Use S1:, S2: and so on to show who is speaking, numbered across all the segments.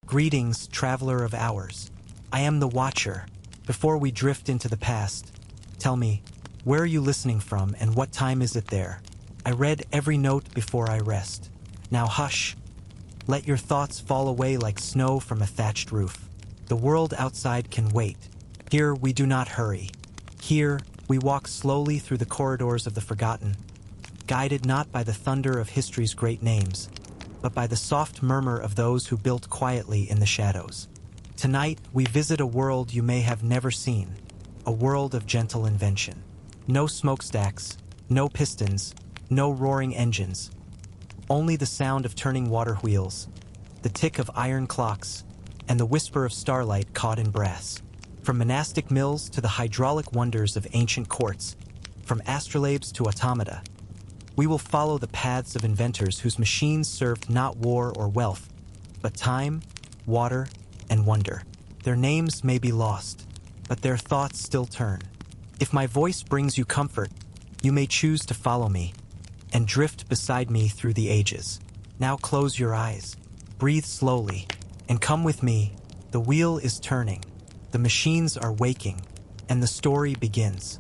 S1: Greetings, traveler of hours. I am the Watcher. Before we drift into the past, tell me, where are you listening from and what time is it there? I read every note before I rest. Now hush. Let your thoughts fall away like snow from a thatched roof. The world outside can wait. Here we do not hurry. Here we walk slowly through the corridors of the forgotten, guided not by the thunder of history's great names, but by the soft murmur of those who built quietly in the shadows. Tonight, we visit a world you may have never seen, a world of gentle invention. No smokestacks, no pistons, no roaring engines. Only the sound of turning water wheels, the tick of iron clocks, and the whisper of starlight caught in brass. From monastic mills to the hydraulic wonders of ancient courts, from astrolabes to automata, we will follow the paths of inventors whose machines served not war or wealth, but time, water, and wonder. Their names may be lost, but their thoughts still turn. If my voice brings you comfort, you may choose to follow me and drift beside me through the ages. Now close your eyes, breathe slowly, and come with me. The wheel is turning, the machines are waking, and the story begins.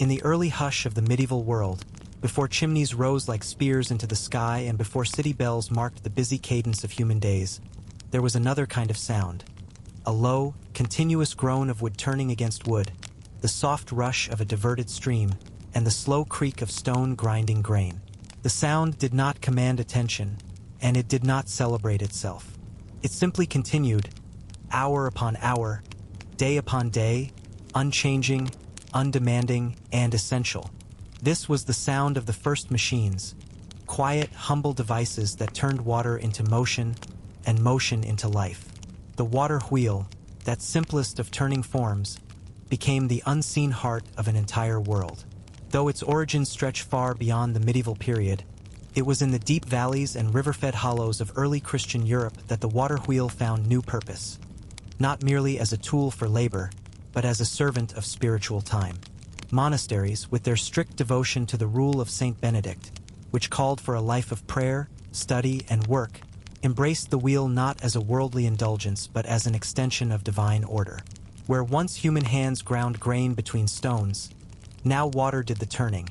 S1: In the early hush of the medieval world, before chimneys rose like spears into the sky and before city bells marked the busy cadence of human days, there was another kind of sound. A low, continuous groan of wood turning against wood, the soft rush of a diverted stream, and the slow creak of stone grinding grain. The sound did not command attention, and it did not celebrate itself. It simply continued, hour upon hour, day upon day, unchanging, undemanding, and essential. This was the sound of the first machines, quiet, humble devices that turned water into motion and motion into life. The water wheel, that simplest of turning forms, became the unseen heart of an entire world. Though its origins stretch far beyond the medieval period, it was in the deep valleys and river-fed hollows of early Christian Europe that the water wheel found new purpose, not merely as a tool for labor, but as a servant of spiritual time. Monasteries, with their strict devotion to the rule of Saint Benedict, which called for a life of prayer, study, and work, embraced the wheel not as a worldly indulgence but as an extension of divine order. Where once human hands ground grain between stones, now water did the turning,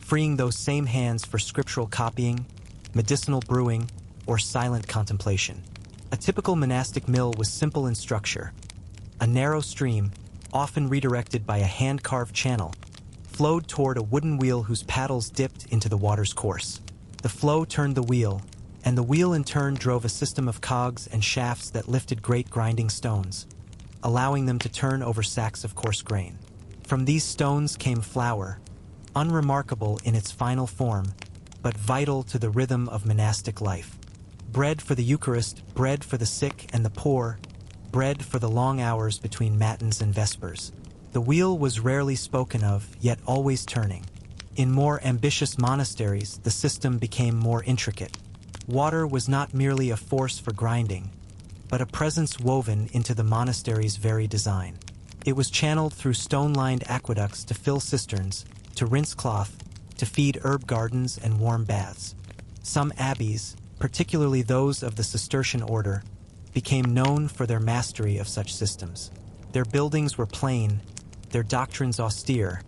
S1: freeing those same hands for scriptural copying, medicinal brewing, or silent contemplation. A typical monastic mill was simple in structure. A narrow stream, often redirected by a hand-carved channel, flowed toward a wooden wheel whose paddles dipped into the water's course. The flow turned the wheel, and the wheel in turn drove a system of cogs and shafts that lifted great grinding stones, allowing them to turn over sacks of coarse grain. From these stones came flour, unremarkable in its final form, but vital to the rhythm of monastic life. Bread for the Eucharist, bread for the sick and the poor, bread for the long hours between matins and vespers. The wheel was rarely spoken of, yet always turning. In more ambitious monasteries, the system became more intricate. Water was not merely a force for grinding, but a presence woven into the monastery's very design. It was channeled through stone-lined aqueducts to fill cisterns, to rinse cloth, to feed herb gardens and warm baths. Some abbeys, particularly those of the Cistercian order, became known for their mastery of such systems. Their buildings were plain, their doctrines austere,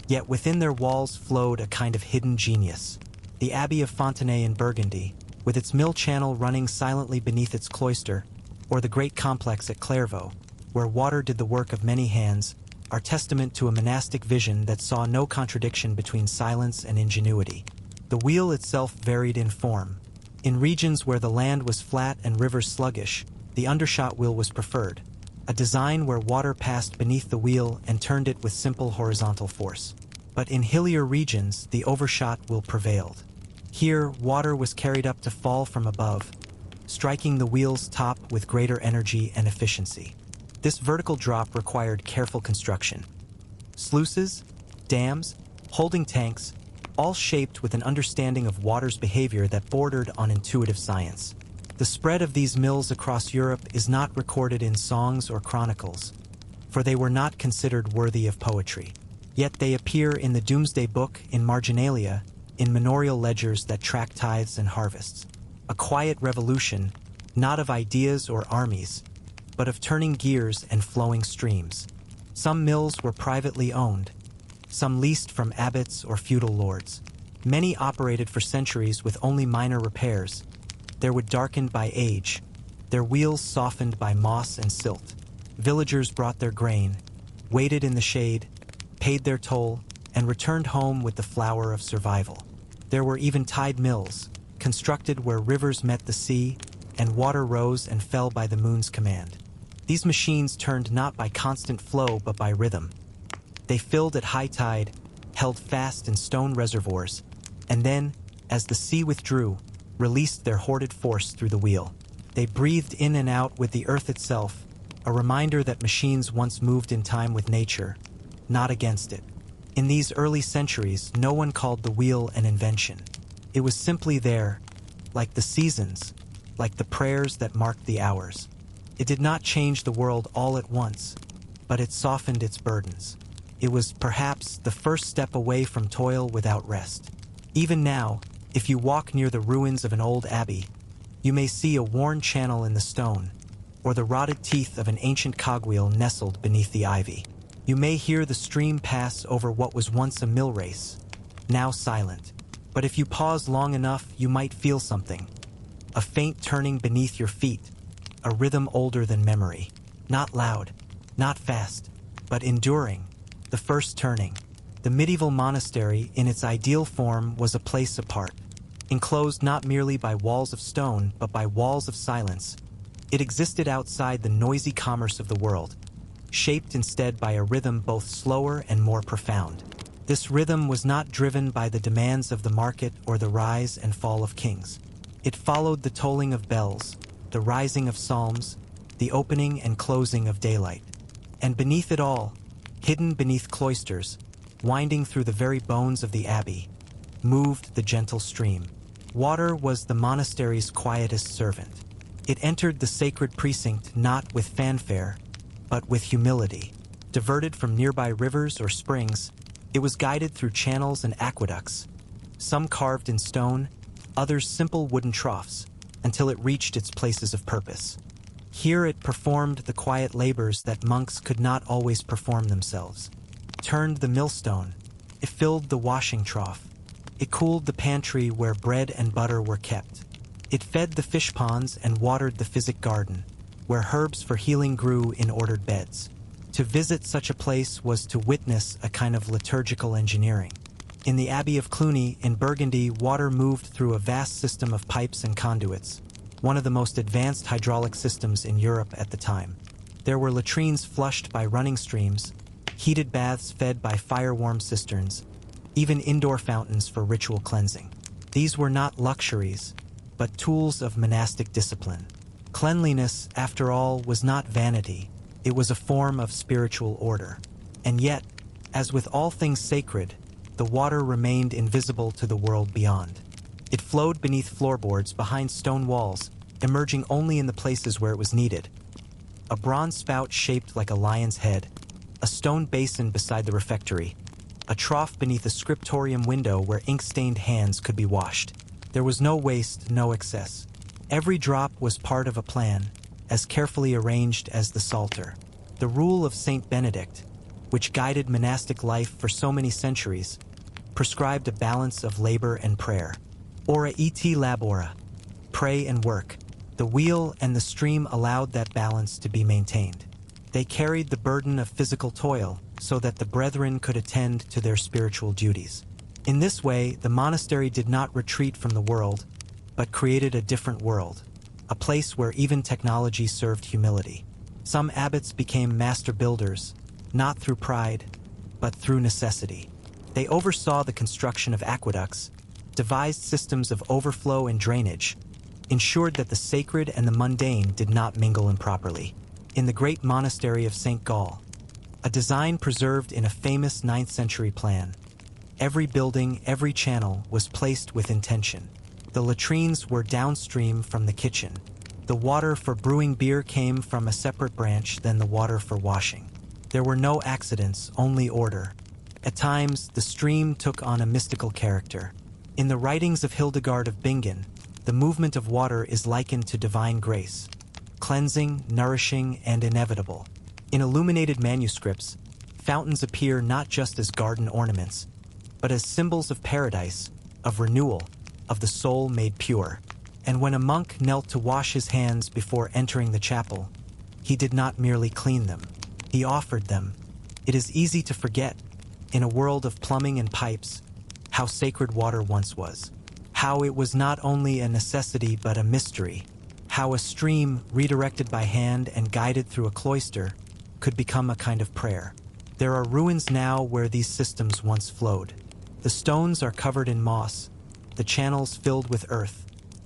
S1: yet within their walls flowed a kind of hidden genius. The Abbey of Fontenay in Burgundy, with its mill channel running silently beneath its cloister, or the great complex at Clairvaux, where water did the work of many hands, are testament to a monastic vision that saw no contradiction between silence and ingenuity. The wheel itself varied in form. In regions where the land was flat and rivers sluggish, the undershot wheel was preferred, a design where water passed beneath the wheel and turned it with simple horizontal force. But in hillier regions, the overshot wheel prevailed. Here, water was carried up to fall from above, striking the wheel's top with greater energy and efficiency. This vertical drop required careful construction. Sluices, dams, holding tanks, all shaped with an understanding of water's behavior that bordered on intuitive science. The spread of these mills across Europe is not recorded in songs or chronicles, for they were not considered worthy of poetry. Yet they appear in the Doomsday Book, in marginalia, in manorial ledgers that track tithes and harvests. A quiet revolution, not of ideas or armies, but of turning gears and flowing streams. Some mills were privately owned, some leased from abbots or feudal lords. Many operated for centuries with only minor repairs, their wood darkened by age, their wheels softened by moss and silt. Villagers brought their grain, waited in the shade, paid their toll, and returned home with the flour of survival. There were even tide mills, constructed where rivers met the sea and water rose and fell by the moon's command. These machines turned not by constant flow but by rhythm. They filled at high tide, held fast in stone reservoirs, and then, as the sea withdrew, released their hoarded force through the wheel. They breathed in and out with the earth itself, a reminder that machines once moved in time with nature, not against it. In these early centuries, no one called the wheel an invention. It was simply there, like the seasons, like the prayers that marked the hours. It did not change the world all at once, but it softened its burdens. It was perhaps the first step away from toil without rest. Even now, if you walk near the ruins of an old abbey, you may see a worn channel in the stone, or the rotted teeth of an ancient cogwheel nestled beneath the ivy. You may hear the stream pass over what was once a mill race, now silent. But if you pause long enough, you might feel something. A faint turning beneath your feet, a rhythm older than memory. Not loud, not fast, but enduring. The first turning. The medieval monastery, in its ideal form, was a place apart, enclosed not merely by walls of stone, but by walls of silence. It existed outside the noisy commerce of the world, shaped instead by a rhythm both slower and more profound. This rhythm was not driven by the demands of the market or the rise and fall of kings. It followed the tolling of bells, the rising of psalms, the opening and closing of daylight. And beneath it all, hidden beneath cloisters, winding through the very bones of the abbey, moved the gentle stream. Water was the monastery's quietest servant. It entered the sacred precinct not with fanfare, but with humility. Diverted from nearby rivers or springs, it was guided through channels and aqueducts, some carved in stone, others simple wooden troughs, until it reached its places of purpose. Here it performed the quiet labors that monks could not always perform themselves. It turned the millstone, it filled the washing trough, it cooled the pantry where bread and butter were kept. It fed the fish ponds and watered the physic garden, where herbs for healing grew in ordered beds. To visit such a place was to witness a kind of liturgical engineering. In the Abbey of Cluny in Burgundy, water moved through a vast system of pipes and conduits, one of the most advanced hydraulic systems in Europe at the time. There were latrines flushed by running streams, heated baths fed by fire-warm cisterns, even indoor fountains for ritual cleansing. These were not luxuries, but tools of monastic discipline. Cleanliness, after all, was not vanity. It was a form of spiritual order. And yet, as with all things sacred, the water remained invisible to the world beyond. It flowed beneath floorboards behind stone walls, emerging only in the places where it was needed. A bronze spout shaped like a lion's head, a stone basin beside the refectory, a trough beneath a scriptorium window where ink-stained hands could be washed. There was no waste, no excess. Every drop was part of a plan, as carefully arranged as the Psalter. The rule of Saint Benedict, which guided monastic life for so many centuries, prescribed a balance of labor and prayer. Ora et labora, pray and work. The wheel and the stream allowed that balance to be maintained. They carried the burden of physical toil so that the brethren could attend to their spiritual duties. In this way, the monastery did not retreat from the world, but created a different world, a place where even technology served humility. Some abbots became master builders, not through pride, but through necessity. They oversaw the construction of aqueducts, devised systems of overflow and drainage, ensured that the sacred and the mundane did not mingle improperly. In the great monastery of St. Gall, a design preserved in a famous 9th century plan, every building, every channel was placed with intention. The latrines were downstream from the kitchen. The water for brewing beer came from a separate branch than the water for washing. There were no accidents, only order. At times, the stream took on a mystical character. In the writings of Hildegard of Bingen, the movement of water is likened to divine grace, cleansing, nourishing, and inevitable. In illuminated manuscripts, fountains appear not just as garden ornaments, but as symbols of paradise, of renewal, of the soul made pure. And when a monk knelt to wash his hands before entering the chapel, he did not merely clean them, he offered them. It is easy to forget, in a world of plumbing and pipes, how sacred water once was. How it was not only a necessity but a mystery. How a stream, redirected by hand and guided through a cloister, could become a kind of prayer. There are ruins now where these systems once flowed. The stones are covered in moss, the channels filled with earth,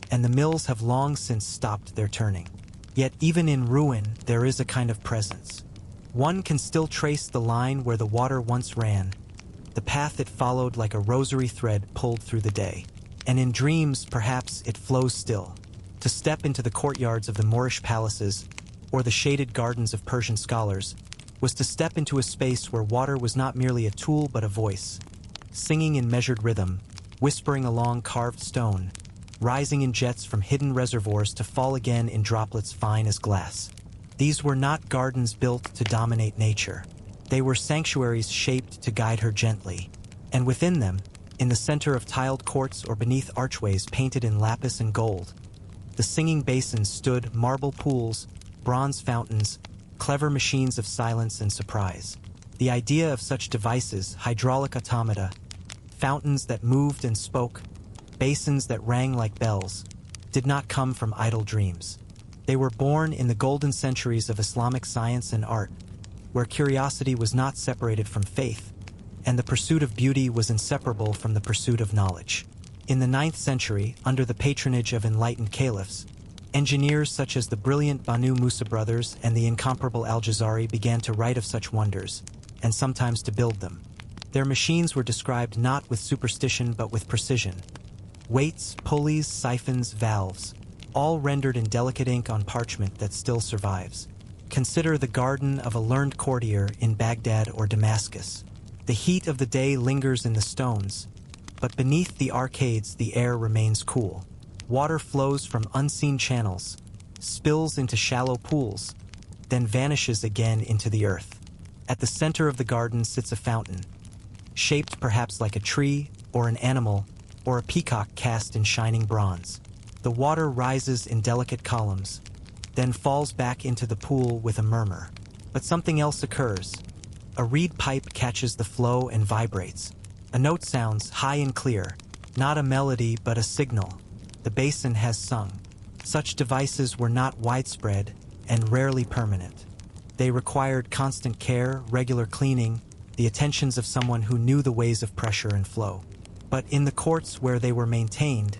S1: and the mills have long since stopped their turning. Yet even in ruin, there is a kind of presence. One can still trace the line where the water once ran, the path it followed like a rosary thread pulled through the day. And in dreams, perhaps it flows still. To step into the courtyards of the Moorish palaces or the shaded gardens of Persian scholars was to step into a space where water was not merely a tool but a voice, singing in measured rhythm, whispering along carved stone, rising in jets from hidden reservoirs to fall again in droplets fine as glass. These were not gardens built to dominate nature. They were sanctuaries shaped to guide her gently. And within them, in the center of tiled courts or beneath archways painted in lapis and gold, the singing basins stood marble pools, bronze fountains, clever machines of silence and surprise. The idea of such devices, hydraulic automata, fountains that moved and spoke, basins that rang like bells, did not come from idle dreams. They were born in the golden centuries of Islamic science and art, where curiosity was not separated from faith, and the pursuit of beauty was inseparable from the pursuit of knowledge. In the 9th century, under the patronage of enlightened caliphs, engineers such as the brilliant Banu Musa brothers and the incomparable Al-Jazari began to write of such wonders, and sometimes to build them. Their machines were described not with superstition but with precision. Weights, pulleys, siphons, valves, all rendered in delicate ink on parchment that still survives. Consider the garden of a learned courtier in Baghdad or Damascus. The heat of the day lingers in the stones, but beneath the arcades the air remains cool. Water flows from unseen channels, spills into shallow pools, then vanishes again into the earth. At the center of the garden sits a fountain, shaped perhaps like a tree or an animal or a peacock cast in shining bronze. The water rises in delicate columns, then falls back into the pool with a murmur. But something else occurs. A reed pipe catches the flow and vibrates. A note sounds high and clear, not a melody but a signal. The basin has sung. Such devices were not widespread and rarely permanent. They required constant care, regular cleaning, the attentions of someone who knew the ways of pressure and flow. But in the courts where they were maintained,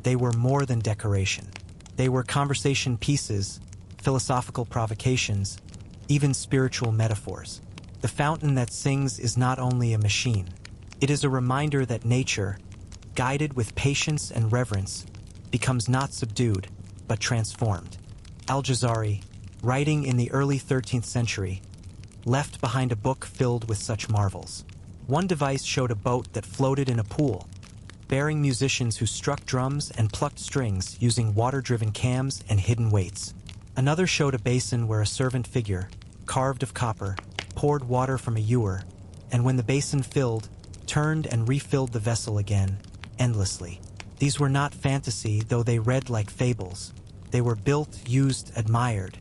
S1: they were more than decoration. They were conversation pieces, philosophical provocations, even spiritual metaphors. The fountain that sings is not only a machine. It is a reminder that nature, guided with patience and reverence, becomes not subdued, but transformed. Al-Jazari, writing in the early 13th century, left behind a book filled with such marvels. One device showed a boat that floated in a pool, bearing musicians who struck drums and plucked strings using water-driven cams and hidden weights. Another showed a basin where a servant figure, carved of copper, poured water from a ewer, and when the basin filled, turned and refilled the vessel again, endlessly. These were not fantasy, though they read like fables. They were built, used, admired,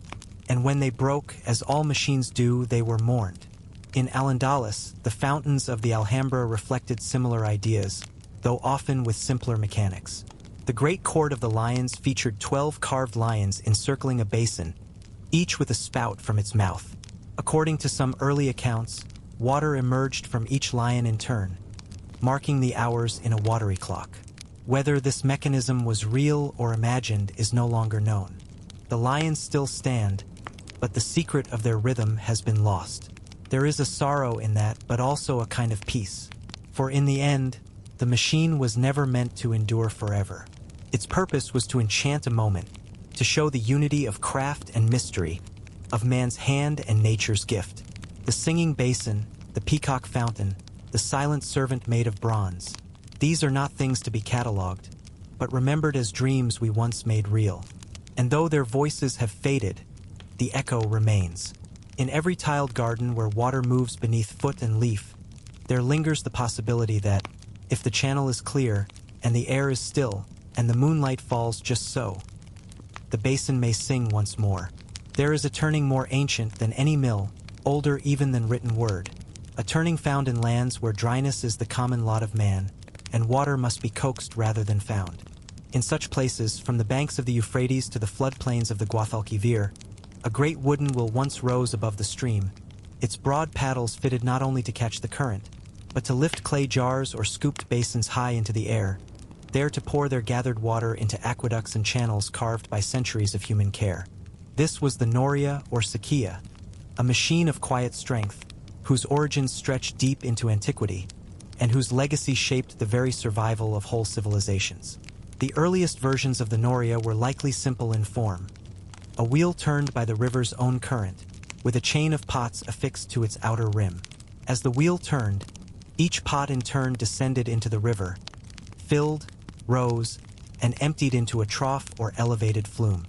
S1: and when they broke, as all machines do, they were mourned. In Al-Andalus, the fountains of the Alhambra reflected similar ideas, though often with simpler mechanics. The Great Court of the Lions featured 12 carved lions encircling a basin, each with a spout from its mouth. According to some early accounts, water emerged from each lion in turn, marking the hours in a watery clock. Whether this mechanism was real or imagined is no longer known. The lions still stand, but the secret of their rhythm has been lost. There is a sorrow in that, but also a kind of peace. For in the end, the machine was never meant to endure forever. Its purpose was to enchant a moment, to show the unity of craft and mystery, of man's hand and nature's gift. The singing basin, the peacock fountain, the silent servant made of bronze. These are not things to be catalogued. but remembered as dreams we once made real. And though their voices have faded, the echo remains. In every tiled garden where water moves beneath foot and leaf, there lingers the possibility that, if the channel is clear, and the air is still, and the moonlight falls just so, the basin may sing once more. There is a turning more ancient than any mill, older even than written word, a turning found in lands where dryness is the common lot of man, and water must be coaxed rather than found. In such places, from the banks of the Euphrates to the floodplains of the Guadalquivir, a great wooden wheel once rose above the stream, its broad paddles fitted not only to catch the current, but to lift clay jars or scooped basins high into the air, there to pour their gathered water into aqueducts and channels carved by centuries of human care. This was the Noria or Sakia, a machine of quiet strength, whose origins stretch deep into antiquity, and whose legacy shaped the very survival of whole civilizations. The earliest versions of the Noria were likely simple in form, a wheel turned by the river's own current, with a chain of pots affixed to its outer rim. As the wheel turned, each pot in turn descended into the river, filled, rose, and emptied into a trough or elevated flume.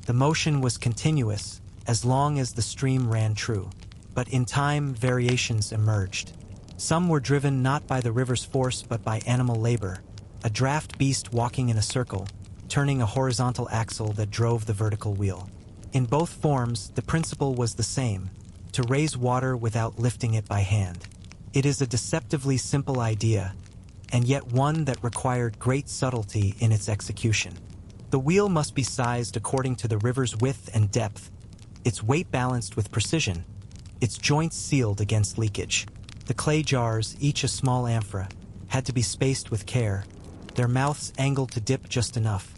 S1: The motion was continuous as long as the stream ran true, but in time variations emerged. Some were driven not by the river's force but by animal labor, a draft beast walking in a circle, turning a horizontal axle that drove the vertical wheel. In both forms, the principle was the same, to raise water without lifting it by hand. It is a deceptively simple idea, and yet one that required great subtlety in its execution. The wheel must be sized according to the river's width and depth, its weight balanced with precision, its joints sealed against leakage. The clay jars, each a small amphora, had to be spaced with care, their mouths angled to dip just enough,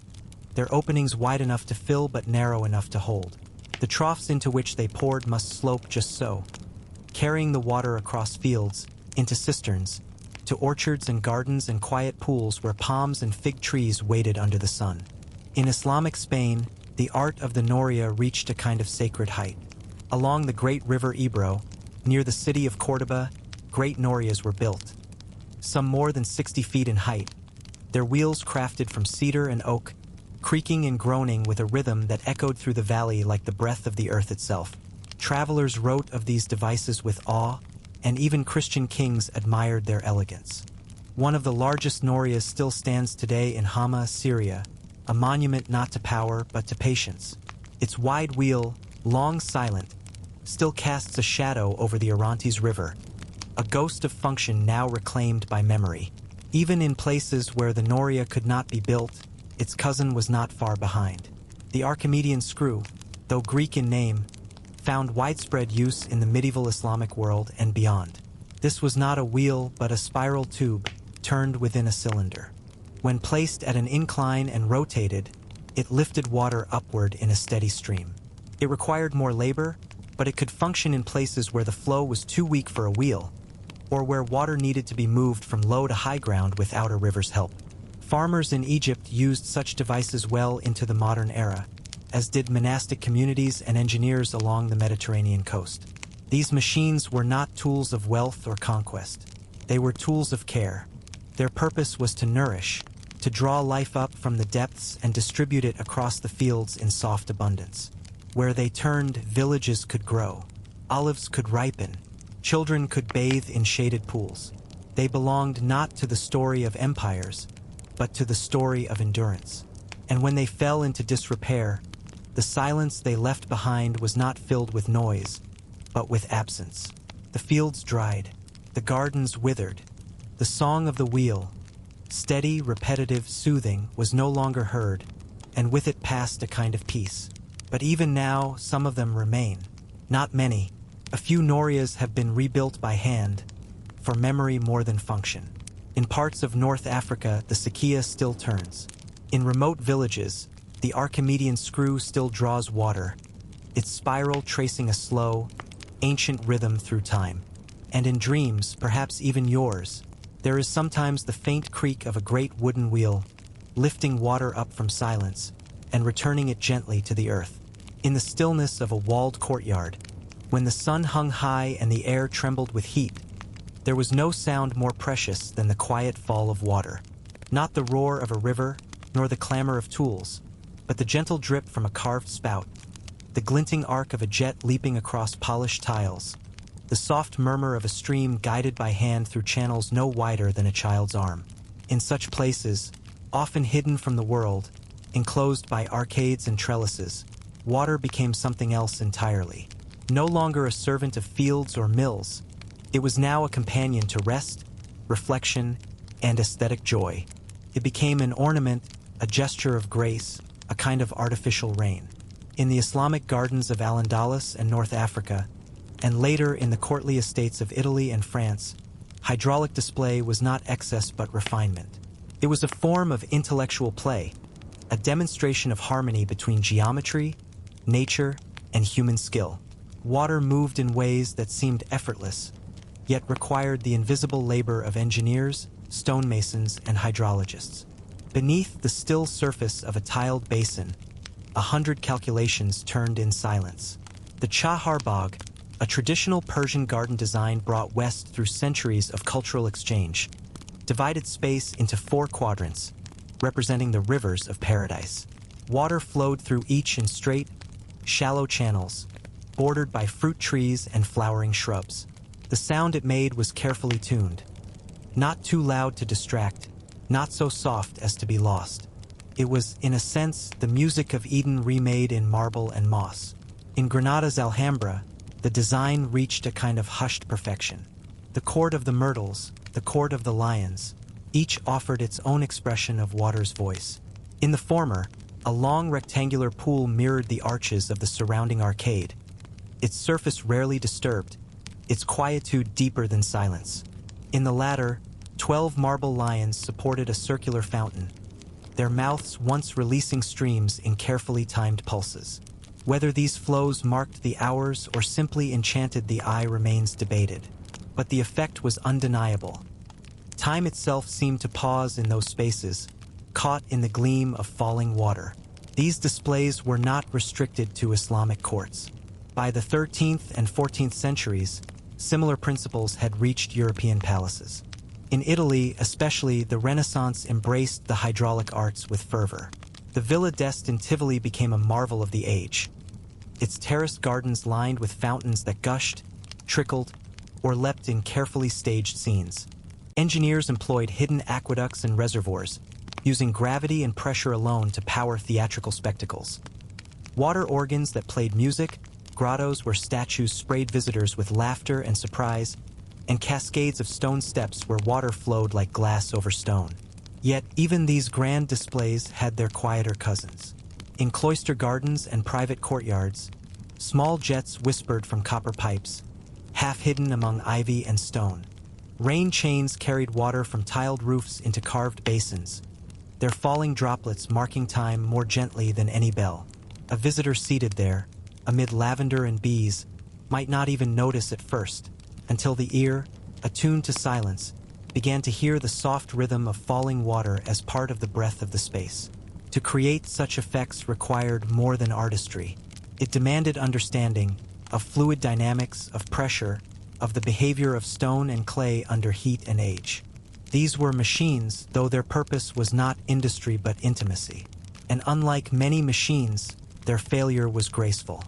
S1: their openings wide enough to fill but narrow enough to hold. The troughs into which they poured must slope just so, carrying the water across fields, into cisterns, to orchards and gardens and quiet pools where palms and fig trees waited under the sun. In Islamic Spain, the art of the Noria reached a kind of sacred height. Along the great river Ebro, near the city of Córdoba, great Norias were built, some more than 60 feet in height, their wheels crafted from cedar and oak, creaking and groaning with a rhythm that echoed through the valley like the breath of the earth itself. Travelers wrote of these devices with awe, and even Christian kings admired their elegance. One of the largest Norias still stands today in Hama, Syria, a monument not to power but to patience. Its wide wheel, long silent, still casts a shadow over the Orontes River, a ghost of function now reclaimed by memory. Even in places where the Noria could not be built, its cousin was not far behind. The Archimedean screw, though Greek in name, found widespread use in the medieval Islamic world and beyond. This was not a wheel but a spiral tube turned within a cylinder. When placed at an incline and rotated, it lifted water upward in a steady stream. It required more labor, but it could function in places where the flow was too weak for a wheel, or where water needed to be moved from low to high ground without a river's help. Farmers in Egypt used such devices well into the modern era, as did monastic communities and engineers along the Mediterranean coast. These machines were not tools of wealth or conquest. They were tools of care. Their purpose was to nourish, to draw life up from the depths and distribute it across the fields in soft abundance. Where they turned, villages could grow, olives could ripen, children could bathe in shaded pools. They belonged not to the story of empires, but to the story of endurance. And when they fell into disrepair, the silence they left behind was not filled with noise, but with absence. The fields dried, the gardens withered, the song of the wheel, steady, repetitive, soothing, was no longer heard, and with it passed a kind of peace. But even now, some of them remain. Not many. A few Norias have been rebuilt by hand, for memory more than function. In parts of North Africa, the Sakia still turns. In remote villages, the Archimedean screw still draws water, its spiral tracing a slow, ancient rhythm through time. And in dreams, perhaps even yours, there is sometimes the faint creak of a great wooden wheel, lifting water up from silence and returning it gently to the earth. In the stillness of a walled courtyard, when the sun hung high and the air trembled with heat, there was no sound more precious than the quiet fall of water. Not the roar of a river, nor the clamor of tools, but the gentle drip from a carved spout, the glinting arc of a jet leaping across polished tiles, the soft murmur of a stream guided by hand through channels no wider than a child's arm. In such places, often hidden from the world, enclosed by arcades and trellises, water became something else entirely. No longer a servant of fields or mills, it was now a companion to rest, reflection, and aesthetic joy. It became an ornament, a gesture of grace, a kind of artificial rain. In the Islamic gardens of Al-Andalus and North Africa, and later in the courtly estates of Italy and France, hydraulic display was not excess but refinement. It was a form of intellectual play, a demonstration of harmony between geometry, nature, and human skill. Water moved in ways that seemed effortless, yet required the invisible labor of engineers, stonemasons, and hydrologists. Beneath the still surface of a tiled basin, 100 calculations turned in silence. The Chahar Bagh, a traditional Persian garden design brought west through centuries of cultural exchange, divided space into 4 quadrants, representing the rivers of paradise. Water flowed through each in straight, shallow channels, bordered by fruit trees and flowering shrubs. The sound it made was carefully tuned, not too loud to distract, not so soft as to be lost. It was, in a sense, the music of Eden remade in marble and moss. In Granada's Alhambra, the design reached a kind of hushed perfection. The court of the myrtles, the court of the lions, each offered its own expression of water's voice. In the former, a long rectangular pool mirrored the arches of the surrounding arcade, its surface rarely disturbed, its quietude deeper than silence. In the latter, 12 marble lions supported a circular fountain, their mouths once releasing streams in carefully timed pulses. Whether these flows marked the hours or simply enchanted the eye remains debated, but the effect was undeniable. Time itself seemed to pause in those spaces, caught in the gleam of falling water. These displays were not restricted to Islamic courts. By the 13th and 14th centuries, similar principles had reached European palaces. In Italy, especially, the Renaissance embraced the hydraulic arts with fervor. The Villa d'Este in Tivoli became a marvel of the age, its terraced gardens lined with fountains that gushed, trickled, or leapt in carefully staged scenes. Engineers employed hidden aqueducts and reservoirs, using gravity and pressure alone to power theatrical spectacles. Water organs that played music, grottos where statues sprayed visitors with laughter and surprise, and cascades of stone steps where water flowed like glass over stone. Yet even these grand displays had their quieter cousins. In cloister gardens and private courtyards, small jets whispered from copper pipes, half hidden among ivy and stone. Rain chains carried water from tiled roofs into carved basins, their falling droplets marking time more gently than any bell. A visitor seated there, amid lavender and bees, might not even notice at first, until the ear, attuned to silence, began to hear the soft rhythm of falling water as part of the breath of the space. To create such effects required more than artistry. It demanded understanding of fluid dynamics, of pressure, of the behavior of stone and clay under heat and age. These were machines, though their purpose was not industry but intimacy. And unlike many machines, their failure was graceful.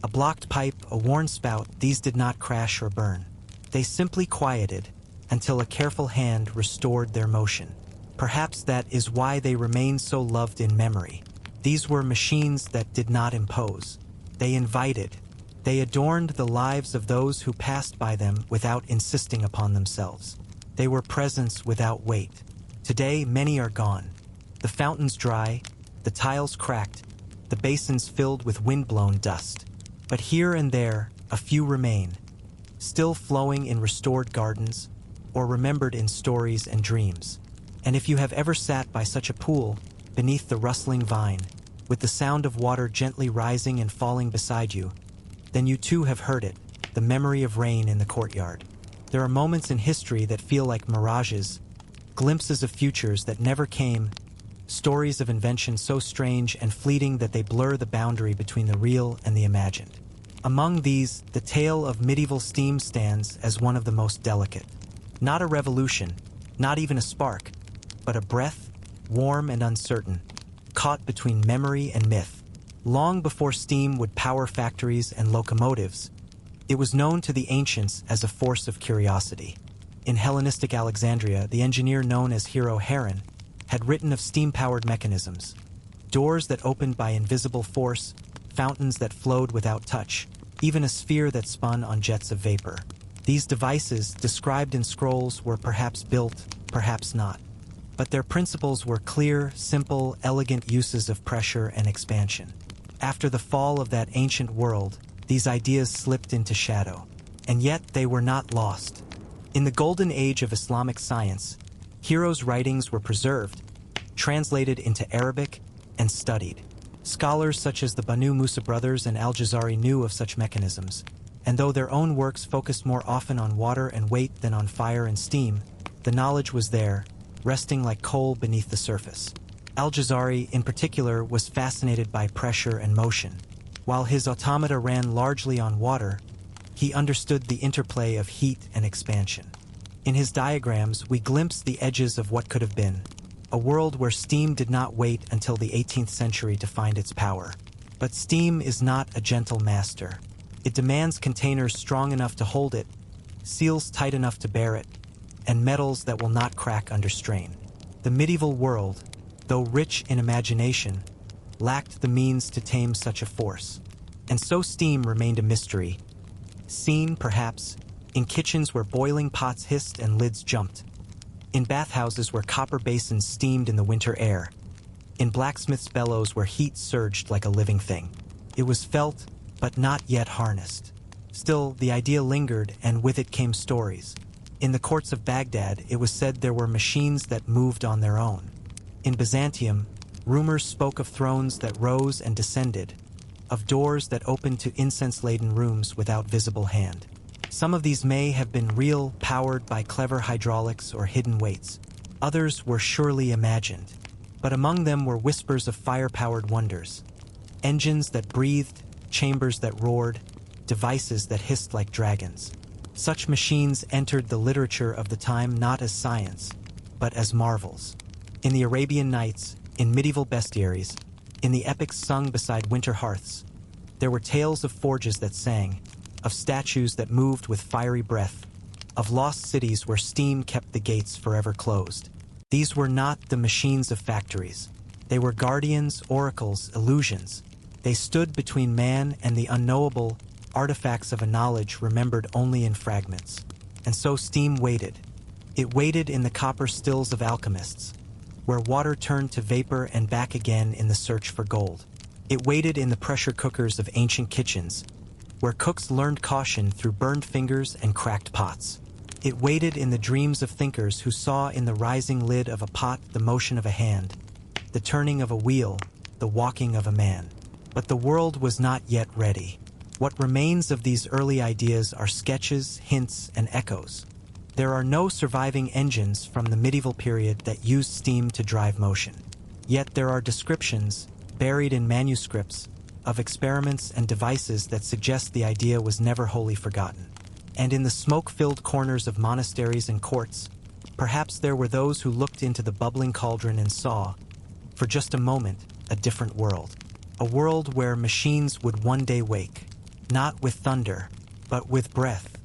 S1: A blocked pipe, a worn spout, these did not crash or burn. They simply quieted until a careful hand restored their motion. Perhaps that is why they remain so loved in memory. These were machines that did not impose. They invited. They adorned the lives of those who passed by them without insisting upon themselves. They were presence without weight. Today, many are gone. The fountains dry, the tiles cracked, the basins filled with wind-blown dust. But here and there, a few remain, still flowing in restored gardens, or remembered in stories and dreams. And if you have ever sat by such a pool, beneath the rustling vine, with the sound of water gently rising and falling beside you, then you too have heard it, the memory of rain in the courtyard. There are moments in history that feel like mirages, glimpses of futures that never came, stories of invention so strange and fleeting that they blur the boundary between the real and the imagined. Among these, the tale of medieval steam stands as one of the most delicate. Not a revolution, not even a spark, but a breath, warm and uncertain, caught between memory and myth. Long before steam would power factories and locomotives, it was known to the ancients as a force of curiosity. In Hellenistic Alexandria, the engineer known as Hero Heron had written of steam-powered mechanisms, doors that opened by invisible force, fountains that flowed without touch, even a sphere that spun on jets of vapor. These devices, described in scrolls, were perhaps built, perhaps not. But their principles were clear, simple, elegant uses of pressure and expansion. After the fall of that ancient world, these ideas slipped into shadow. And yet they were not lost. In the golden age of Islamic science, Hero's writings were preserved, translated into Arabic, and studied. Scholars such as the Banu Musa brothers and Al-Jazari knew of such mechanisms, and though their own works focused more often on water and weight than on fire and steam, the knowledge was there, resting like coal beneath the surface. Al-Jazari, in particular, was fascinated by pressure and motion. While his automata ran largely on water, he understood the interplay of heat and expansion. In his diagrams, we glimpse the edges of what could have been, a world where steam did not wait until the 18th century to find its power. But steam is not a gentle master. It demands containers strong enough to hold it, seals tight enough to bear it, and metals that will not crack under strain. The medieval world, though rich in imagination, lacked the means to tame such a force. And so steam remained a mystery, seen, perhaps, in kitchens where boiling pots hissed and lids jumped, in bathhouses where copper basins steamed in the winter air, in blacksmith's bellows where heat surged like a living thing. It was felt, but not yet harnessed. Still, the idea lingered, and with it came stories. In the courts of Baghdad, it was said there were machines that moved on their own. In Byzantium, rumors spoke of thrones that rose and descended, of doors that opened to incense-laden rooms without visible hand. Some of these may have been real, powered by clever hydraulics or hidden weights. Others were surely imagined. But among them were whispers of fire-powered wonders. Engines that breathed, chambers that roared, devices that hissed like dragons. Such machines entered the literature of the time not as science, but as marvels. In the Arabian Nights, in medieval bestiaries, in the epics sung beside winter hearths, there were tales of forges that sang, of statues that moved with fiery breath, of lost cities where steam kept the gates forever closed. These were not the machines of factories. They were guardians, oracles, illusions. They stood between man and the unknowable, artifacts of a knowledge remembered only in fragments. And so steam waited. It waited in the copper stills of alchemists, where water turned to vapor and back again in the search for gold. It waited in the pressure cookers of ancient kitchens, where cooks learned caution through burned fingers and cracked pots. It waited in the dreams of thinkers who saw in the rising lid of a pot the motion of a hand, the turning of a wheel, the walking of a man. But the world was not yet ready. What remains of these early ideas are sketches, hints, and echoes. There are no surviving engines from the medieval period that used steam to drive motion. Yet there are descriptions, buried in manuscripts, of experiments and devices that suggest the idea was never wholly forgotten. And in the smoke-filled corners of monasteries and courts, perhaps there were those who looked into the bubbling cauldron and saw, for just a moment, a different world. A world where machines would one day wake, not with thunder, but with breath.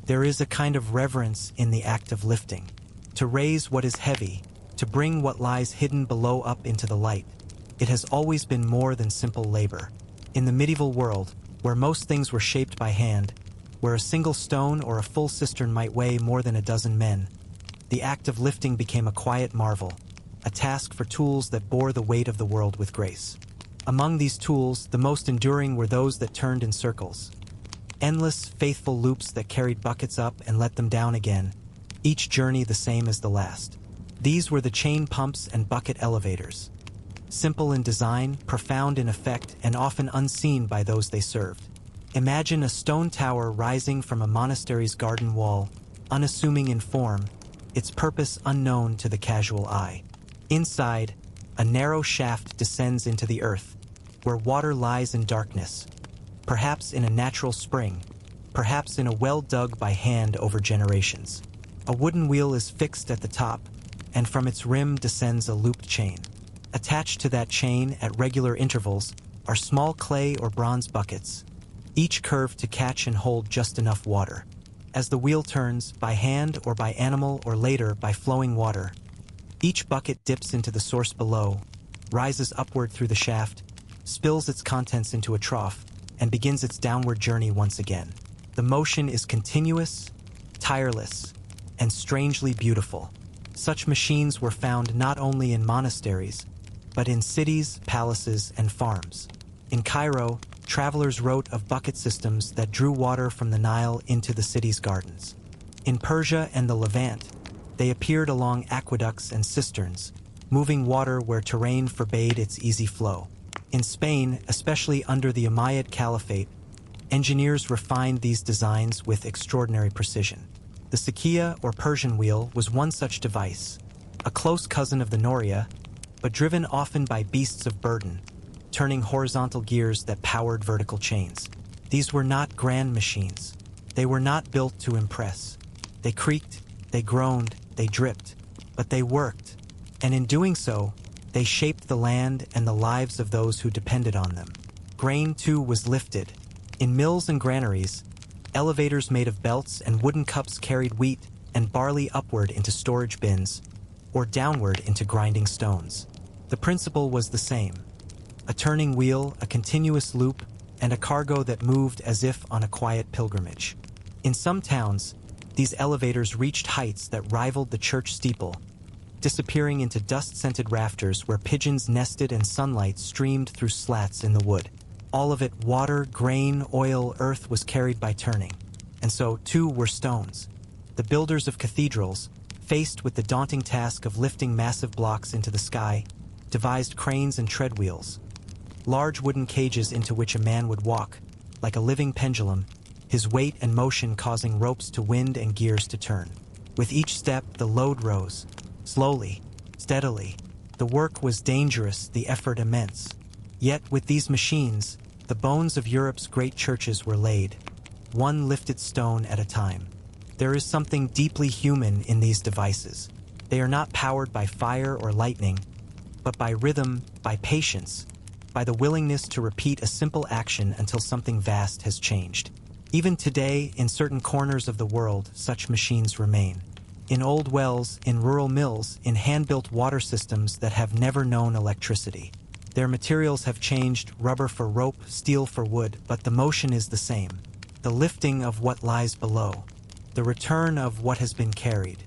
S1: There is a kind of reverence in the act of lifting, to raise what is heavy, to bring what lies hidden below up into the light. It has always been more than simple labor. In the medieval world, where most things were shaped by hand, where a single stone or a full cistern might weigh more than a dozen men, the act of lifting became a quiet marvel, a task for tools that bore the weight of the world with grace. Among these tools, the most enduring were those that turned in circles. Endless, faithful loops that carried buckets up and let them down again, each journey the same as the last. These were the chain pumps and bucket elevators. Simple in design, profound in effect, and often unseen by those they served. Imagine a stone tower rising from a monastery's garden wall, unassuming in form, its purpose unknown to the casual eye. Inside, a narrow shaft descends into the earth, where water lies in darkness, perhaps in a natural spring, perhaps in a well dug by hand over generations. A wooden wheel is fixed at the top, and from its rim descends a looped chain. Attached to that chain at regular intervals are small clay or bronze buckets, each curved to catch and hold just enough water. As the wheel turns, by hand or by animal or later by flowing water, each bucket dips into the source below, rises upward through the shaft, spills its contents into a trough, and begins its downward journey once again. The motion is continuous, tireless, and strangely beautiful. Such machines were found not only in monasteries, but in cities, palaces, and farms. In Cairo, travelers wrote of bucket systems that drew water from the Nile into the city's gardens. In Persia and the Levant, they appeared along aqueducts and cisterns, moving water where terrain forbade its easy flow. In Spain, especially under the Umayyad Caliphate, engineers refined these designs with extraordinary precision. The Sakiya or Persian wheel was one such device, a close cousin of the Noria, but driven often by beasts of burden, turning horizontal gears that powered vertical chains. These were not grand machines. They were not built to impress. They creaked, they groaned, they dripped, but they worked, and in doing so, they shaped the land and the lives of those who depended on them. Grain, too, was lifted. In mills and granaries, elevators made of belts and wooden cups carried wheat and barley upward into storage bins, or downward into grinding stones. The principle was the same: a turning wheel, a continuous loop, and a cargo that moved as if on a quiet pilgrimage. In some towns, these elevators reached heights that rivaled the church steeple, disappearing into dust-scented rafters where pigeons nested and sunlight streamed through slats in the wood. All of it, water, grain, oil, earth, was carried by turning. And so, too, were stones. The builders of cathedrals, faced with the daunting task of lifting massive blocks into the sky, devised cranes and treadwheels, large wooden cages into which a man would walk, like a living pendulum, his weight and motion causing ropes to wind and gears to turn. With each step, the load rose. Slowly, steadily. The work was dangerous, the effort immense. Yet, with these machines, the bones of Europe's great churches were laid, one lifted stone at a time. There is something deeply human in these devices. They are not powered by fire or lightning, but by rhythm, by patience, by the willingness to repeat a simple action until something vast has changed. Even today, in certain corners of the world, such machines remain. In old wells, in rural mills, in hand-built water systems that have never known electricity. Their materials have changed, rubber for rope, steel for wood, but the motion is the same. The lifting of what lies below. The return of what has been carried.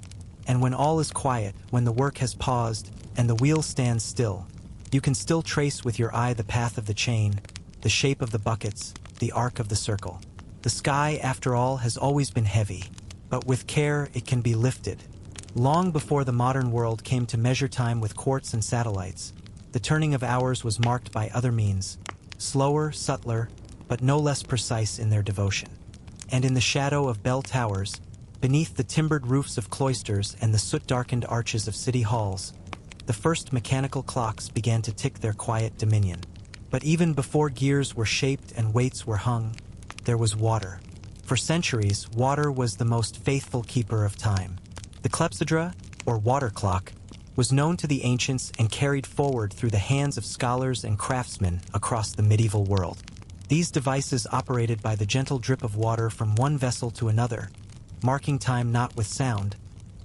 S1: And when all is quiet, when the work has paused, and the wheel stands still, you can still trace with your eye the path of the chain, the shape of the buckets, the arc of the circle. The sky, after all, has always been heavy, but with care it can be lifted. Long before the modern world came to measure time with quartz and satellites, the turning of hours was marked by other means, slower, subtler, but no less precise in their devotion. And in the shadow of bell towers, beneath the timbered roofs of cloisters and the soot-darkened arches of city halls, the first mechanical clocks began to tick their quiet dominion. But even before gears were shaped and weights were hung, there was water. For centuries, water was the most faithful keeper of time. The clepsydra, or water clock, was known to the ancients and carried forward through the hands of scholars and craftsmen across the medieval world. These devices operated by the gentle drip of water from one vessel to another, marking time not with sound,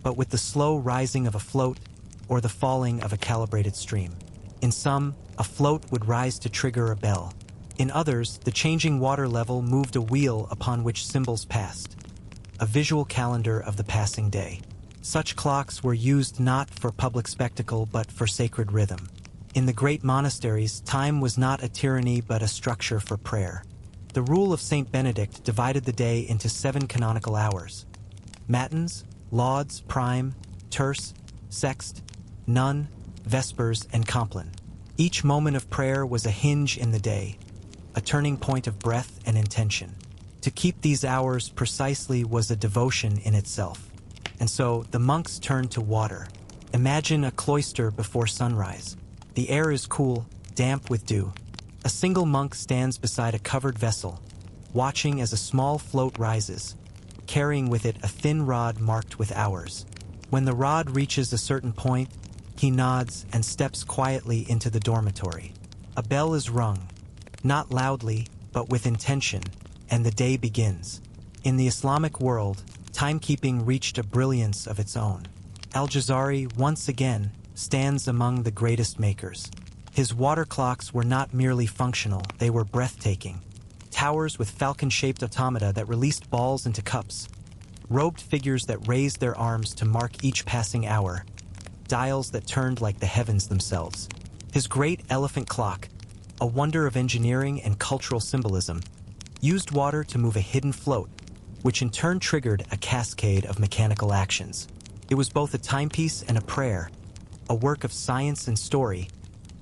S1: but with the slow rising of a float or the falling of a calibrated stream. In some, a float would rise to trigger a bell. In others, the changing water level moved a wheel upon which symbols passed, a visual calendar of the passing day. Such clocks were used not for public spectacle but for sacred rhythm. In the great monasteries, time was not a tyranny but a structure for prayer. The rule of Saint Benedict divided the day into 7 canonical hours: matins, lauds, prime, terce, sext, none, vespers, and compline. Each moment of prayer was a hinge in the day, a turning point of breath and intention. To keep these hours precisely was a devotion in itself. And so the monks turned to water. Imagine a cloister before sunrise. The air is cool, damp with dew. A single monk stands beside a covered vessel, watching as a small float rises, carrying with it a thin rod marked with hours. When the rod reaches a certain point, He nods and steps quietly into the dormitory. A bell is rung, not loudly, but with intention, and the day begins. In the Islamic world, timekeeping reached a brilliance of its own. Al-Jazari, once again, stands among the greatest makers. His water clocks were not merely functional, they were breathtaking. Towers with falcon-shaped automata that released balls into cups, robed figures that raised their arms to mark each passing hour, dials that turned like the heavens themselves. His great elephant clock, a wonder of engineering and cultural symbolism, used water to move a hidden float, which in turn triggered a cascade of mechanical actions. It was both a timepiece and a prayer, a work of science and story,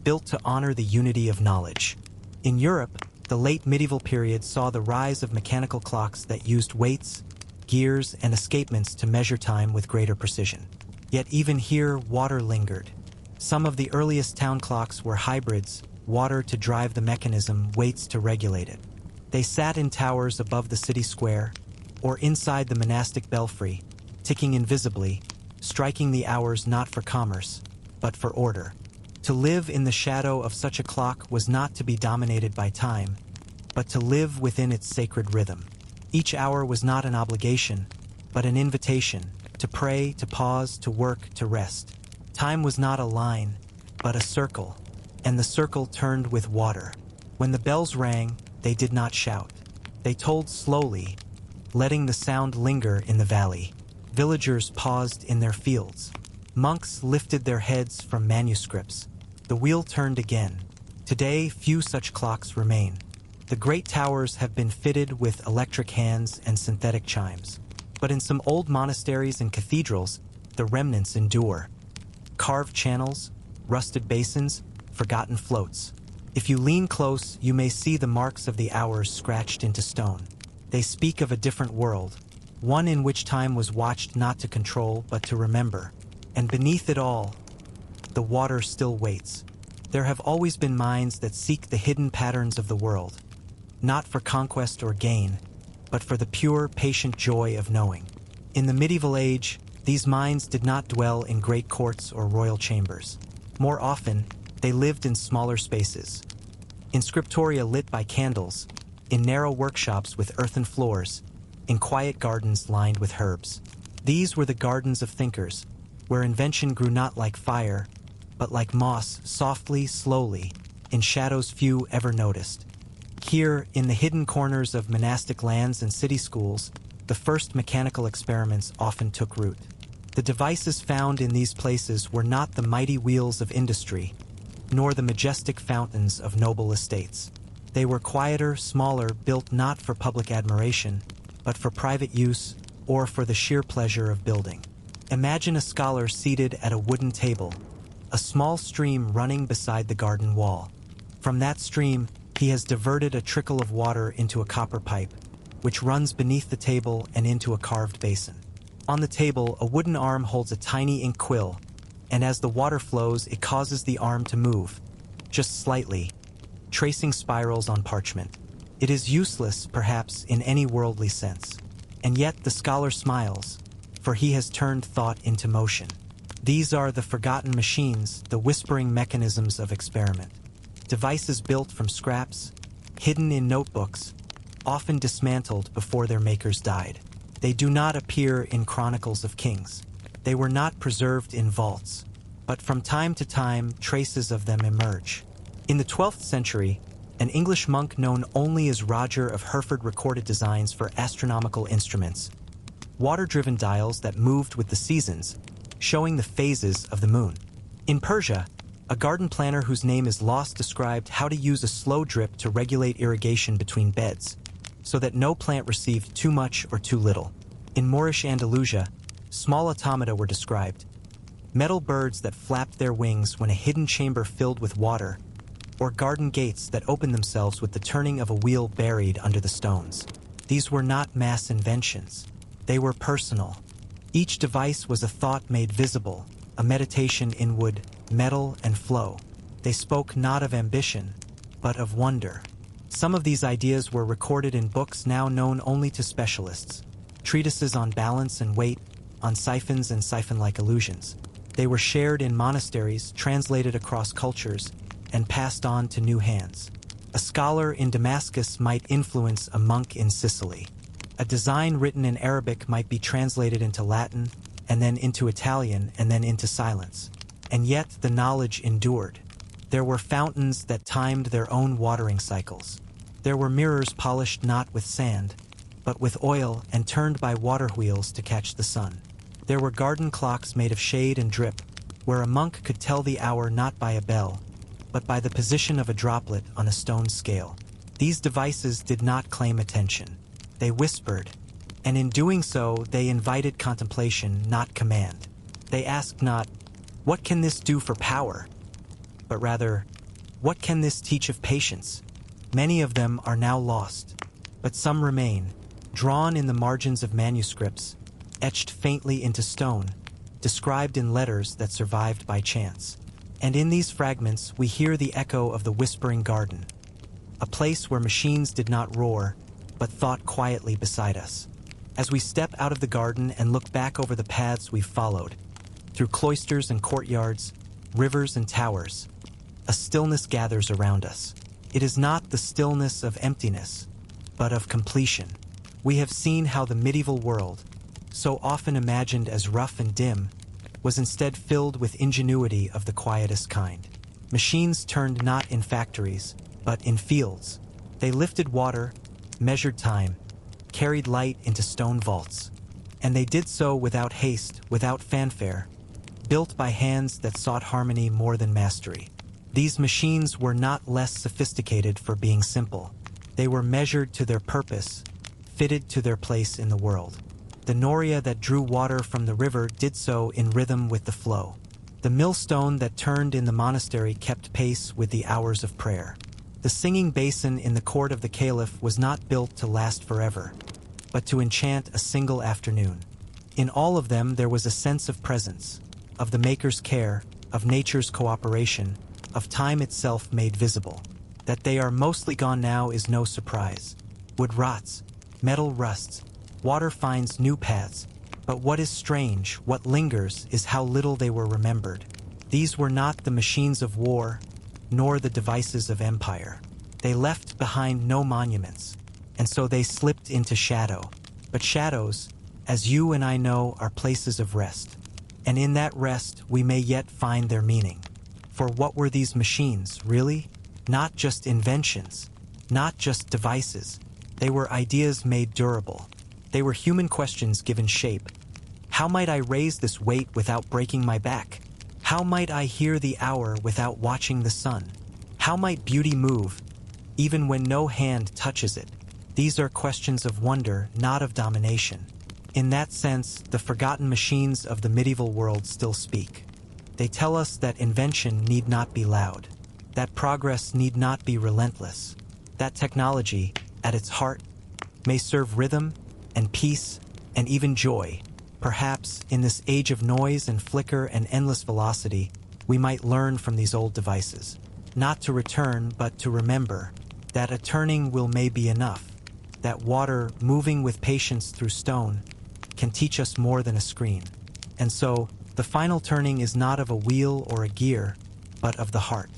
S1: built to honor the unity of knowledge. In Europe, the late medieval period saw the rise of mechanical clocks that used weights, gears, and escapements to measure time with greater precision. Yet even here, water lingered. Some of the earliest town clocks were hybrids, water to drive the mechanism, weights to regulate it. They sat in towers above the city square, or inside the monastic belfry, ticking invisibly, striking the hours not for commerce, but for order. To live in the shadow of such a clock was not to be dominated by time, but to live within its sacred rhythm. Each hour was not an obligation, but an invitation, to pray, to pause, to work, to rest. Time was not a line, but a circle, and the circle turned with water. When the bells rang, they did not shout. They tolled slowly, letting the sound linger in the valley. Villagers paused in their fields. Monks lifted their heads from manuscripts. The wheel turned again. Today, few such clocks remain. The great towers have been fitted with electric hands and synthetic chimes. But in some old monasteries and cathedrals, the remnants endure. Carved channels, rusted basins, forgotten floats. If you lean close, you may see the marks of the hours scratched into stone. They speak of a different world, one in which time was watched not to control but to remember. And beneath it all, the water still waits. There have always been minds that seek the hidden patterns of the world, not for conquest or gain, but for the pure, patient joy of knowing. In the medieval age, these minds did not dwell in great courts or royal chambers. More often, they lived in smaller spaces, in scriptoria lit by candles, in narrow workshops with earthen floors, in quiet gardens lined with herbs. These were the gardens of thinkers, where invention grew not like fire, but like moss, softly, slowly, in shadows few ever noticed. Here, in the hidden corners of monastic lands and city schools, the first mechanical experiments often took root. The devices found in these places were not the mighty wheels of industry, nor the majestic fountains of noble estates. They were quieter, smaller, built not for public admiration, but for private use or for the sheer pleasure of building. Imagine a scholar seated at a wooden table, a small stream running beside the garden wall. From that stream, he has diverted a trickle of water into a copper pipe, which runs beneath the table and into a carved basin. On the table, a wooden arm holds a tiny ink quill, and as the water flows, it causes the arm to move, just slightly, tracing spirals on parchment. It is useless, perhaps, in any worldly sense. And yet the scholar smiles, for he has turned thought into motion. These are the forgotten machines, the whispering mechanisms of experiment. Devices built from scraps, hidden in notebooks, often dismantled before their makers died. They do not appear in chronicles of kings. They were not preserved in vaults, but from time to time traces of them emerge. In the 12th century, an English monk known only as Roger of Hereford recorded designs for astronomical instruments, water-driven dials that moved with the seasons, showing the phases of the moon. In Persia, a garden planner whose name is lost described how to use a slow drip to regulate irrigation between beds, so that no plant received too much or too little. In Moorish Andalusia, small automata were described, metal birds that flapped their wings when a hidden chamber filled with water, or garden gates that opened themselves with the turning of a wheel buried under the stones. These were not mass inventions. They were personal. Each device was a thought made visible, a meditation in wood, metal, and flow. They spoke not of ambition, but of wonder. Some of these ideas were recorded in books now known only to specialists, treatises on balance and weight, on siphons and siphon-like illusions. They were shared in monasteries, translated across cultures, and passed on to new hands. A scholar in Damascus might influence a monk in Sicily. A design written in Arabic might be translated into Latin, and then into Italian, and then into silence. And yet the knowledge endured. There were fountains that timed their own watering cycles. There were mirrors polished not with sand, but with oil and turned by water wheels to catch the sun. There were garden clocks made of shade and drip, where a monk could tell the hour not by a bell, but by the position of a droplet on a stone scale. These devices did not claim attention. They whispered, and in doing so, they invited contemplation, not command. They asked not, "What can this do for power?" but rather, "What can this teach of patience?" Many of them are now lost, but some remain, drawn in the margins of manuscripts, etched faintly into stone, described in letters that survived by chance. And in these fragments we hear the echo of the whispering garden, a place where machines did not roar, but thought quietly beside us. As we step out of the garden and look back over the paths we've followed, through cloisters and courtyards, rivers and towers, a stillness gathers around us. It is not the stillness of emptiness, but of completion. We have seen how the medieval world, so often imagined as rough and dim, was instead filled with ingenuity of the quietest kind. Machines turned not in factories, but in fields. They lifted water, measured time, carried light into stone vaults. And they did so without haste, without fanfare, built by hands that sought harmony more than mastery. These machines were not less sophisticated for being simple. They were measured to their purpose, fitted to their place in the world. The noria that drew water from the river did so in rhythm with the flow. The millstone that turned in the monastery kept pace with the hours of prayer. The singing basin in the court of the caliph was not built to last forever, but to enchant a single afternoon. In all of them there was a sense of presence, of the maker's care, of nature's cooperation, of time itself made visible. That they are mostly gone now is no surprise. Wood rots, metal rusts, water finds new paths, but what is strange, what lingers, is how little they were remembered. These were not the machines of war, nor the devices of empire. They left behind no monuments, and so they slipped into shadow. But shadows, as you and I know, are places of rest, and in that rest we may yet find their meaning. For what were these machines, really? Not just inventions, not just devices. They were ideas made durable. They were human questions given shape. How might I raise this weight without breaking my back? How might I hear the hour without watching the sun? How might beauty move, even when no hand touches it? These are questions of wonder, not of domination. In that sense, the forgotten machines of the medieval world still speak. They tell us that invention need not be loud, that progress need not be relentless, that technology, at its heart, may serve rhythm and peace and even joy. Perhaps, in this age of noise and flicker and endless velocity, we might learn from these old devices, not to return but to remember, that a turning wheel may be enough, that water moving with patience through stone can teach us more than a screen. And so, the final turning is not of a wheel or a gear, but of the heart.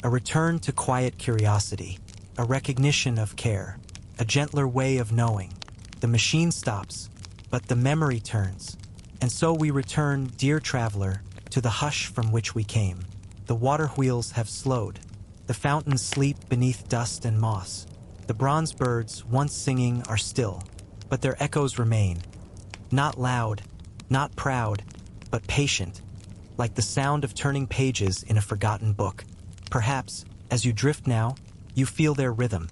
S1: A return to quiet curiosity, a recognition of care, a gentler way of knowing. The machine stops, but the memory turns. And so we return, dear traveler, to the hush from which we came. The water wheels have slowed. The fountains sleep beneath dust and moss. The bronze birds, once singing, are still, but their echoes remain. Not loud, not proud, but patient, like the sound of turning pages in a forgotten book. Perhaps, as you drift now, you feel their rhythm.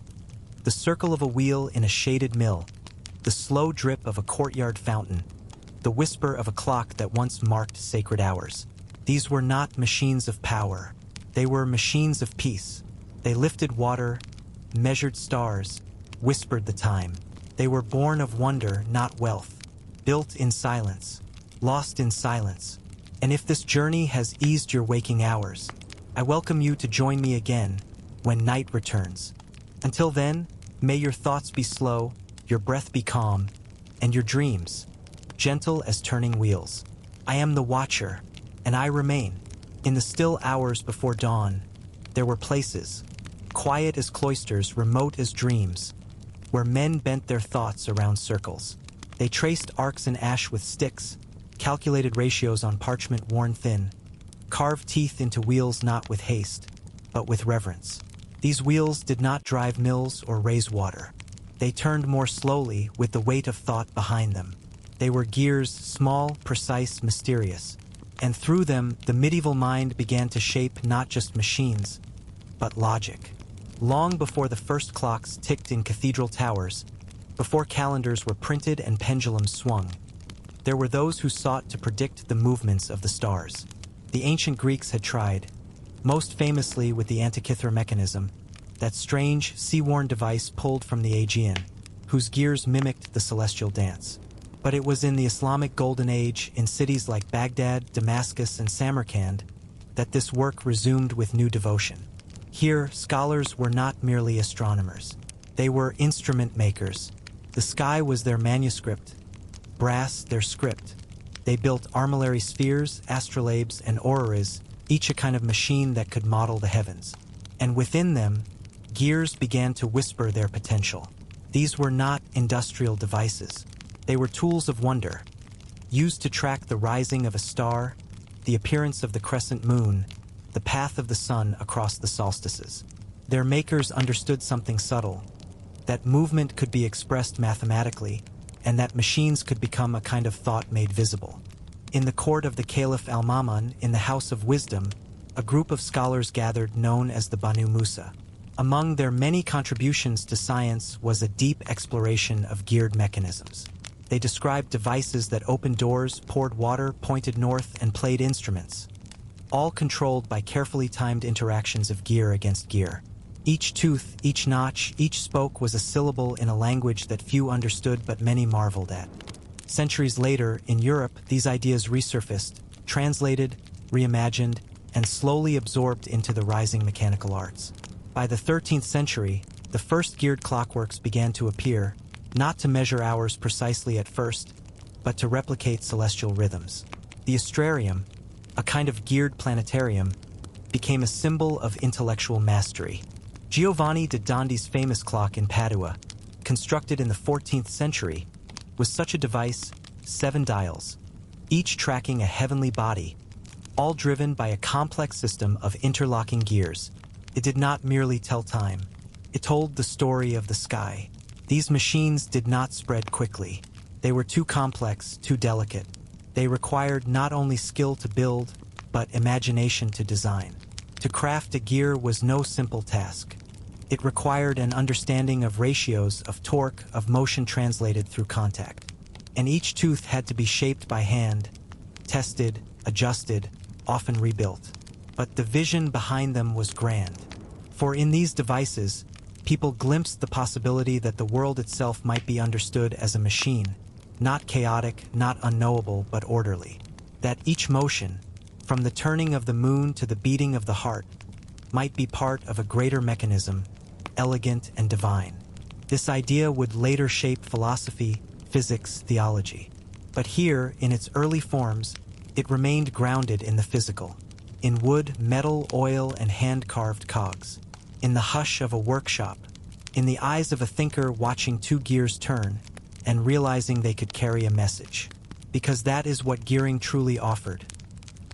S1: The circle of a wheel in a shaded mill, the slow drip of a courtyard fountain, the whisper of a clock that once marked sacred hours. These were not machines of power. They were machines of peace. They lifted water, measured stars, whispered the time. They were born of wonder, not wealth, built in silence, lost in silence. And if this journey has eased your waking hours, I welcome you to join me again when night returns. Until then, may your thoughts be slow, your breath be calm, and your dreams gentle as turning wheels. I am the watcher, and I remain. In the still hours before dawn, there were places, quiet as cloisters, remote as dreams, where men bent their thoughts around circles. They traced arcs in ash with sticks, calculated ratios on parchment worn thin, carved teeth into wheels not with haste, but with reverence. These wheels did not drive mills or raise water. They turned more slowly with the weight of thought behind them. They were gears, small, precise, mysterious, and through them the medieval mind began to shape not just machines, but logic. Long before the first clocks ticked in cathedral towers, before calendars were printed and pendulums swung, there were those who sought to predict the movements of the stars. The ancient Greeks had tried, most famously with the Antikythera mechanism, that strange, sea-worn device pulled from the Aegean, whose gears mimicked the celestial dance. But it was in the Islamic Golden Age, in cities like Baghdad, Damascus, and Samarkand, that this work resumed with new devotion. Here, scholars were not merely astronomers. They were instrument makers. The sky was their manuscript, brass their script. They built armillary spheres, astrolabes, and auroras, each a kind of machine that could model the heavens. And within them, gears began to whisper their potential. These were not industrial devices. They were tools of wonder, used to track the rising of a star, the appearance of the crescent moon, the path of the sun across the solstices. Their makers understood something subtle, that movement could be expressed mathematically, and that machines could become a kind of thought made visible. In the court of the Caliph Al-Ma'mun, in the House of Wisdom, a group of scholars gathered known as the Banu Musa. Among their many contributions to science was a deep exploration of geared mechanisms. They described devices that opened doors, poured water, pointed north, and played instruments, all controlled by carefully timed interactions of gear against gear. Each tooth, each notch, each spoke was a syllable in a language that few understood but many marveled at. Centuries later, in Europe, these ideas resurfaced, translated, reimagined, and slowly absorbed into the rising mechanical arts. By the 13th century, the first geared clockworks began to appear, not to measure hours precisely at first, but to replicate celestial rhythms. The astrarium, a kind of geared planetarium, became a symbol of intellectual mastery. Giovanni da Dondi's famous clock in Padua, constructed in the 14th century, was such a device, 7 dials, each tracking a heavenly body, all driven by a complex system of interlocking gears. It did not merely tell time. It told the story of the sky. These machines did not spread quickly. They were too complex, too delicate. They required not only skill to build, but imagination to design. To craft a gear was no simple task. It required an understanding of ratios, of torque, of motion translated through contact. And each tooth had to be shaped by hand, tested, adjusted, often rebuilt. But the vision behind them was grand. For in these devices, people glimpsed the possibility that the world itself might be understood as a machine, not chaotic, not unknowable, but orderly. That each motion, from the turning of the moon to the beating of the heart, might be part of a greater mechanism, elegant and divine. This idea would later shape philosophy, physics, theology. But here, in its early forms, it remained grounded in the physical, in wood, metal, oil, and hand-carved cogs, in the hush of a workshop, in the eyes of a thinker watching 2 gears turn and realizing they could carry a message. Because that is what gearing truly offered.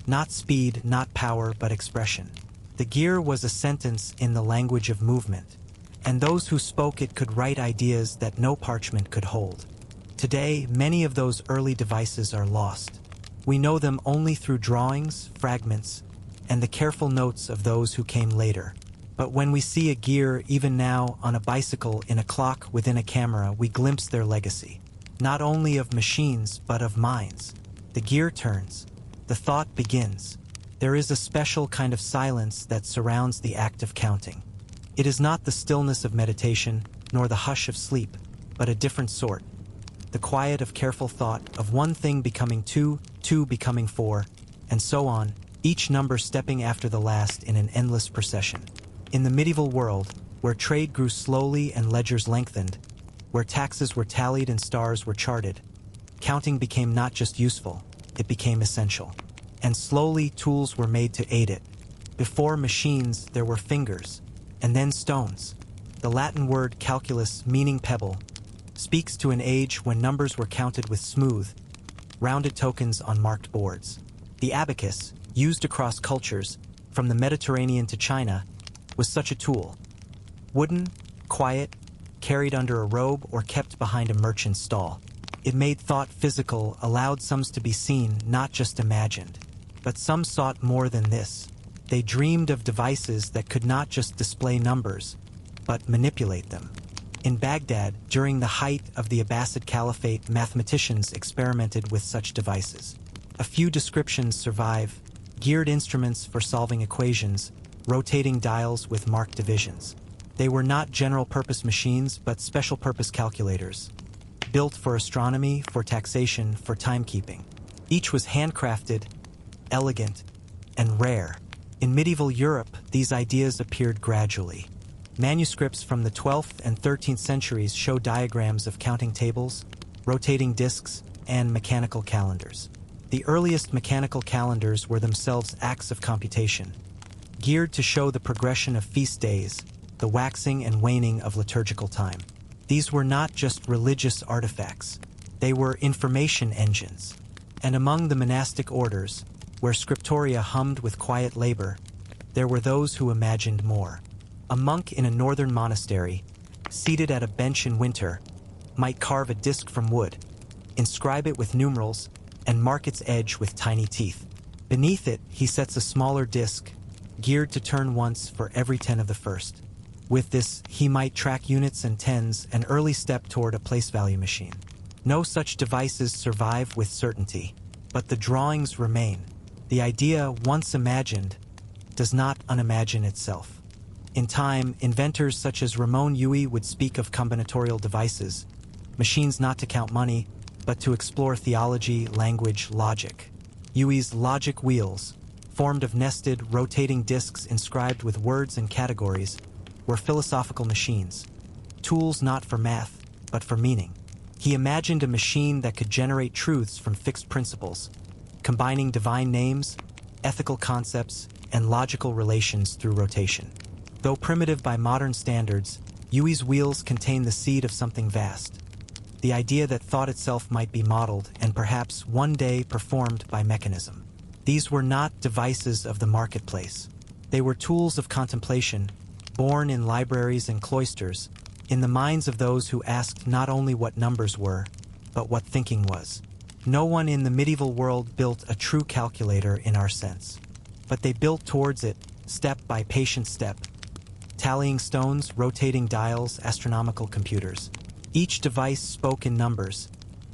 S1: Not speed, not power, but expression. The gear was a sentence in the language of movement, and those who spoke it could write ideas that no parchment could hold. Today, many of those early devices are lost. We know them only through drawings, fragments, and the careful notes of those who came later. But when we see a gear, even now, on a bicycle, in a clock, within a camera, we glimpse their legacy. Not only of machines, but of minds. The gear turns. The thought begins. There is a special kind of silence that surrounds the act of counting. It is not the stillness of meditation, nor the hush of sleep, but a different sort. The quiet of careful thought, of one thing becoming 2, 2 becoming 4, and so on, each number stepping after the last in an endless procession. In the medieval world, where trade grew slowly and ledgers lengthened, where taxes were tallied and stars were charted, counting became not just useful, it became essential. and slowly tools were made to aid it. Before machines, there were fingers, and then stones. The Latin word calculus, meaning pebble, speaks to an age when numbers were counted with smooth, rounded tokens on marked boards. The abacus, used across cultures, from the Mediterranean to China, was such a tool. Wooden, quiet, carried under a robe or kept behind a merchant's stall. It made thought physical, allowed sums to be seen, not just imagined. But some sought more than this. They dreamed of devices that could not just display numbers, but manipulate them. In Baghdad, during the height of the Abbasid Caliphate, mathematicians experimented with such devices. A few descriptions survive: geared instruments for solving equations, rotating dials with marked divisions. They were not general-purpose machines, but special-purpose calculators, built for astronomy, for taxation, for timekeeping. Each was handcrafted, elegant, and rare. In medieval Europe, these ideas appeared gradually. Manuscripts from the 12th and 13th centuries show diagrams of counting tables, rotating discs, and mechanical calendars. The earliest mechanical calendars were themselves acts of computation, geared to show the progression of feast days, the waxing and waning of liturgical time. These were not just religious artifacts, they were information engines. And among the monastic orders, where scriptoria hummed with quiet labor, there were those who imagined more. A monk in a northern monastery, seated at a bench in winter, might carve a disc from wood, inscribe it with numerals, and mark its edge with tiny teeth. Beneath it, he sets a smaller disc, geared to turn once for every 10 of the first. With this, he might track units and tens, an early step toward a place value machine. No such devices survive with certainty, but the drawings remain. The idea, once imagined, does not unimagine itself. In time, inventors such as Ramon Llull would speak of combinatorial devices, machines not to count money, but to explore theology, language, logic. Llull's logic wheels, formed of nested, rotating discs inscribed with words and categories, were philosophical machines, tools not for math, but for meaning. He imagined a machine that could generate truths from fixed principles, combining divine names, ethical concepts, and logical relations through rotation. Though primitive by modern standards, Llull's wheels contain the seed of something vast, the idea that thought itself might be modeled and perhaps one day performed by mechanism. These were not devices of the marketplace. They were tools of contemplation, born in libraries and cloisters, in the minds of those who asked not only what numbers were, but what thinking was. No one in the medieval world built a true calculator in our sense, but they built towards it, step by patient step, tallying stones, rotating dials, astronomical computers. Each device spoke in numbers,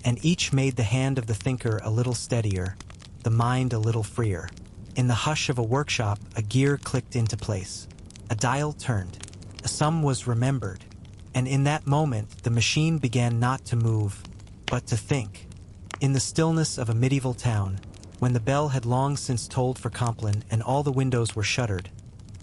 S1: and each made the hand of the thinker a little steadier, the mind a little freer. In the hush of a workshop, a gear clicked into place. A dial turned. A sum was remembered. And in that moment, the machine began not to move, but to think. In the stillness of a medieval town, when the bell had long since tolled for Compline and all the windows were shuttered,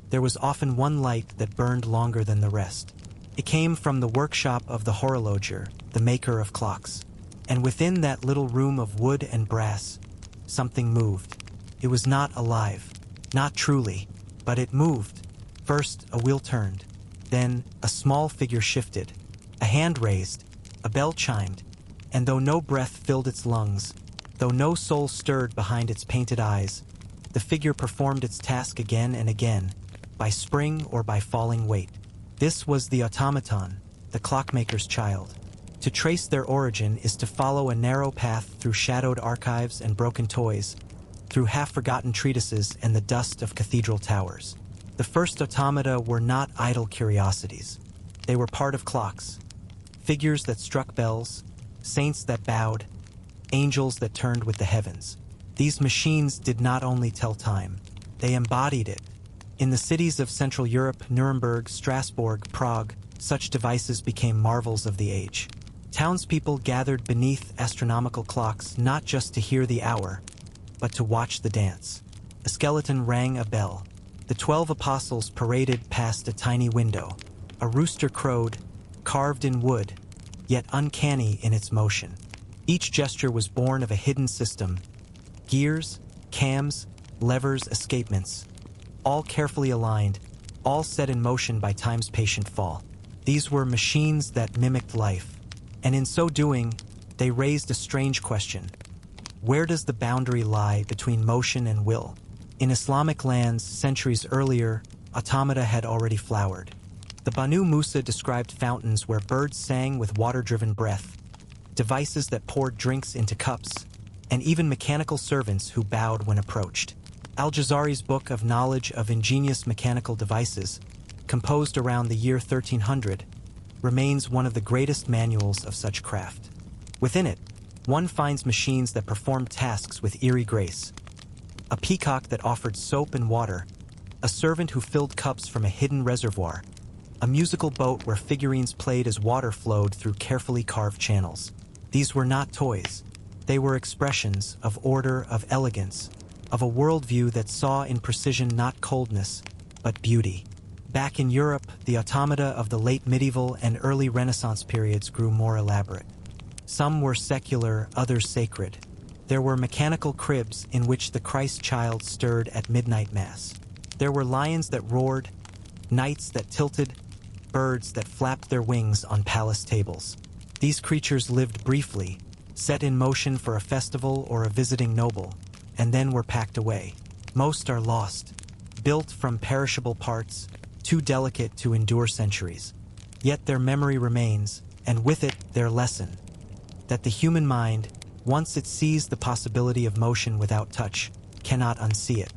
S1: there was often one light that burned longer than the rest. It came from the workshop of the horologer, the maker of clocks. And within that little room of wood and brass, something moved. It was not alive, not truly, but it moved. First, a wheel turned. Then, a small figure shifted. A hand raised. A bell chimed. And though no breath filled its lungs, though no soul stirred behind its painted eyes, the figure performed its task again and again, by spring or by falling weight. This was the automaton, the clockmaker's child. To trace their origin is to follow a narrow path through shadowed archives and broken toys, through half-forgotten treatises and the dust of cathedral towers. The first automata were not idle curiosities. They were part of clocks, figures that struck bells, saints that bowed, angels that turned with the heavens. These machines did not only tell time, they embodied it. In the cities of Central Europe, Nuremberg, Strasbourg, Prague, such devices became marvels of the age. Townspeople gathered beneath astronomical clocks not just to hear the hour, but to watch the dance. A skeleton rang a bell. The 12 apostles paraded past a tiny window. A rooster crowed, carved in wood, yet uncanny in its motion. Each gesture was born of a hidden system, gears, cams, levers, escapements, all carefully aligned, all set in motion by time's patient fall. These were machines that mimicked life, and in so doing, they raised a strange question. Where does the boundary lie between motion and will? In Islamic lands centuries earlier, automata had already flowered. The Banu Musa described fountains where birds sang with water-driven breath, devices that poured drinks into cups, and even mechanical servants who bowed when approached. Al-Jazari's book of knowledge of ingenious mechanical devices, composed around the year 1300, remains one of the greatest manuals of such craft. Within it, one finds machines that perform tasks with eerie grace. A peacock that offered soap and water, a servant who filled cups from a hidden reservoir, a musical boat where figurines played as water flowed through carefully carved channels. These were not toys. They were expressions of order, of elegance, of a worldview that saw in precision not coldness, but beauty. Back in Europe, the automata of the late medieval and early Renaissance periods grew more elaborate. Some were secular, others sacred. There were mechanical cribs in which the Christ child stirred at midnight mass. There were lions that roared, knights that tilted, birds that flapped their wings on palace tables. These creatures lived briefly, set in motion for a festival or a visiting noble, and then were packed away. Most are lost, built from perishable parts, too delicate to endure centuries. Yet their memory remains, and with it their lesson, that the human mind, once it sees the possibility of motion without touch, cannot unsee it.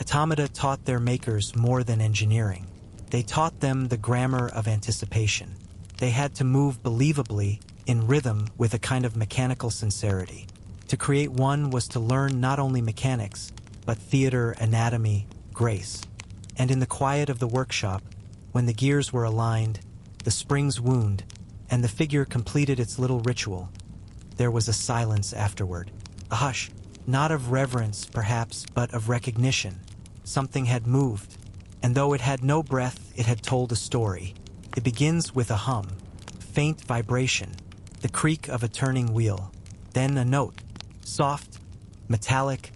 S1: Automata taught their makers more than engineering. They taught them the grammar of anticipation. They had to move believably, in rhythm, with a kind of mechanical sincerity. To create one was to learn not only mechanics, but theater, anatomy, grace. And in the quiet of the workshop, when the gears were aligned, the springs wound, and the figure completed its little ritual, there was a silence afterward. A hush, not of reverence, perhaps, but of recognition. Something had moved, and though it had no breath, it had told a story. It begins with a hum, faint vibration, the creak of a turning wheel. Then a note, soft, metallic,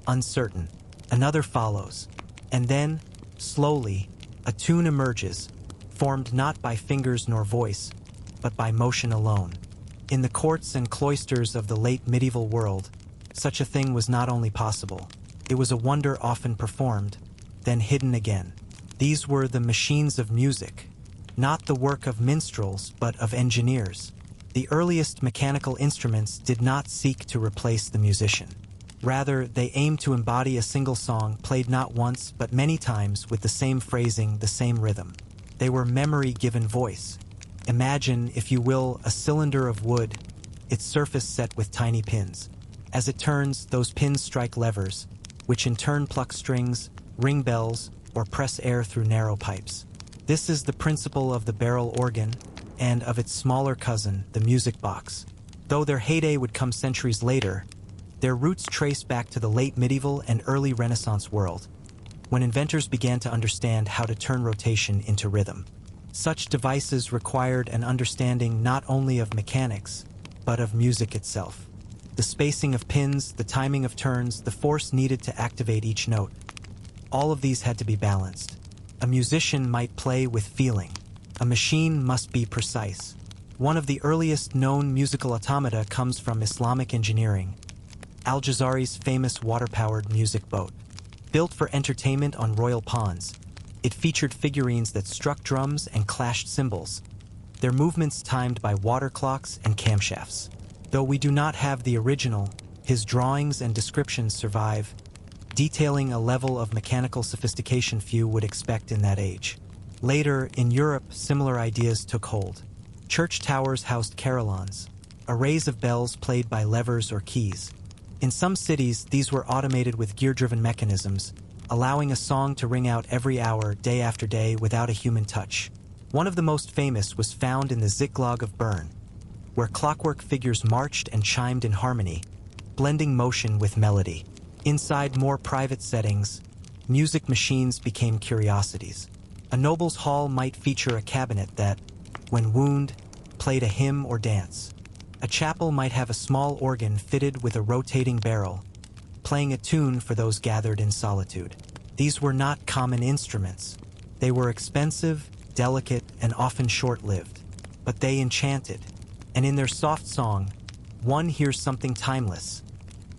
S1: uncertain. Another follows, and then, slowly, a tune emerges, formed not by fingers nor voice, but by motion alone. In the courts and cloisters of the late medieval world, such a thing was not only possible, it was a wonder often performed, then hidden again. These were the machines of music, not the work of minstrels, but of engineers. The earliest mechanical instruments did not seek to replace the musician. Rather, they aimed to embody a single song played not once, but many times with the same phrasing, the same rhythm. They were memory given voice. Imagine, if you will, a cylinder of wood, its surface set with tiny pins. As it turns, those pins strike levers, which in turn pluck strings, ring bells, or press air through narrow pipes. This is the principle of the barrel organ and of its smaller cousin, the music box. Though their heyday would come centuries later, their roots trace back to the late medieval and early Renaissance world, when inventors began to understand how to turn rotation into rhythm. Such devices required an understanding not only of mechanics, but of music itself. The spacing of pins, the timing of turns, the force needed to activate each note. All of these had to be balanced. A musician might play with feeling. A machine must be precise. One of the earliest known musical automata comes from Islamic engineering, Al-Jazari's famous water-powered music boat. Built for entertainment on royal ponds, it featured figurines that struck drums and clashed cymbals, their movements timed by water clocks and camshafts. Though we do not have the original, his drawings and descriptions survive, detailing a level of mechanical sophistication few would expect in that age. Later, in Europe, similar ideas took hold. Church towers housed carillons, arrays of bells played by levers or keys. In some cities, these were automated with gear-driven mechanisms, allowing a song to ring out every hour, day after day, without a human touch. One of the most famous was found in the Ziklag of Bern, where clockwork figures marched and chimed in harmony, blending motion with melody. Inside more private settings, music machines became curiosities. A noble's hall might feature a cabinet that, when wound, played a hymn or dance. A chapel might have a small organ fitted with a rotating barrel, playing a tune for those gathered in solitude. These were not common instruments. They were expensive, delicate, and often short-lived. But they enchanted, and in their soft song, one hears something timeless,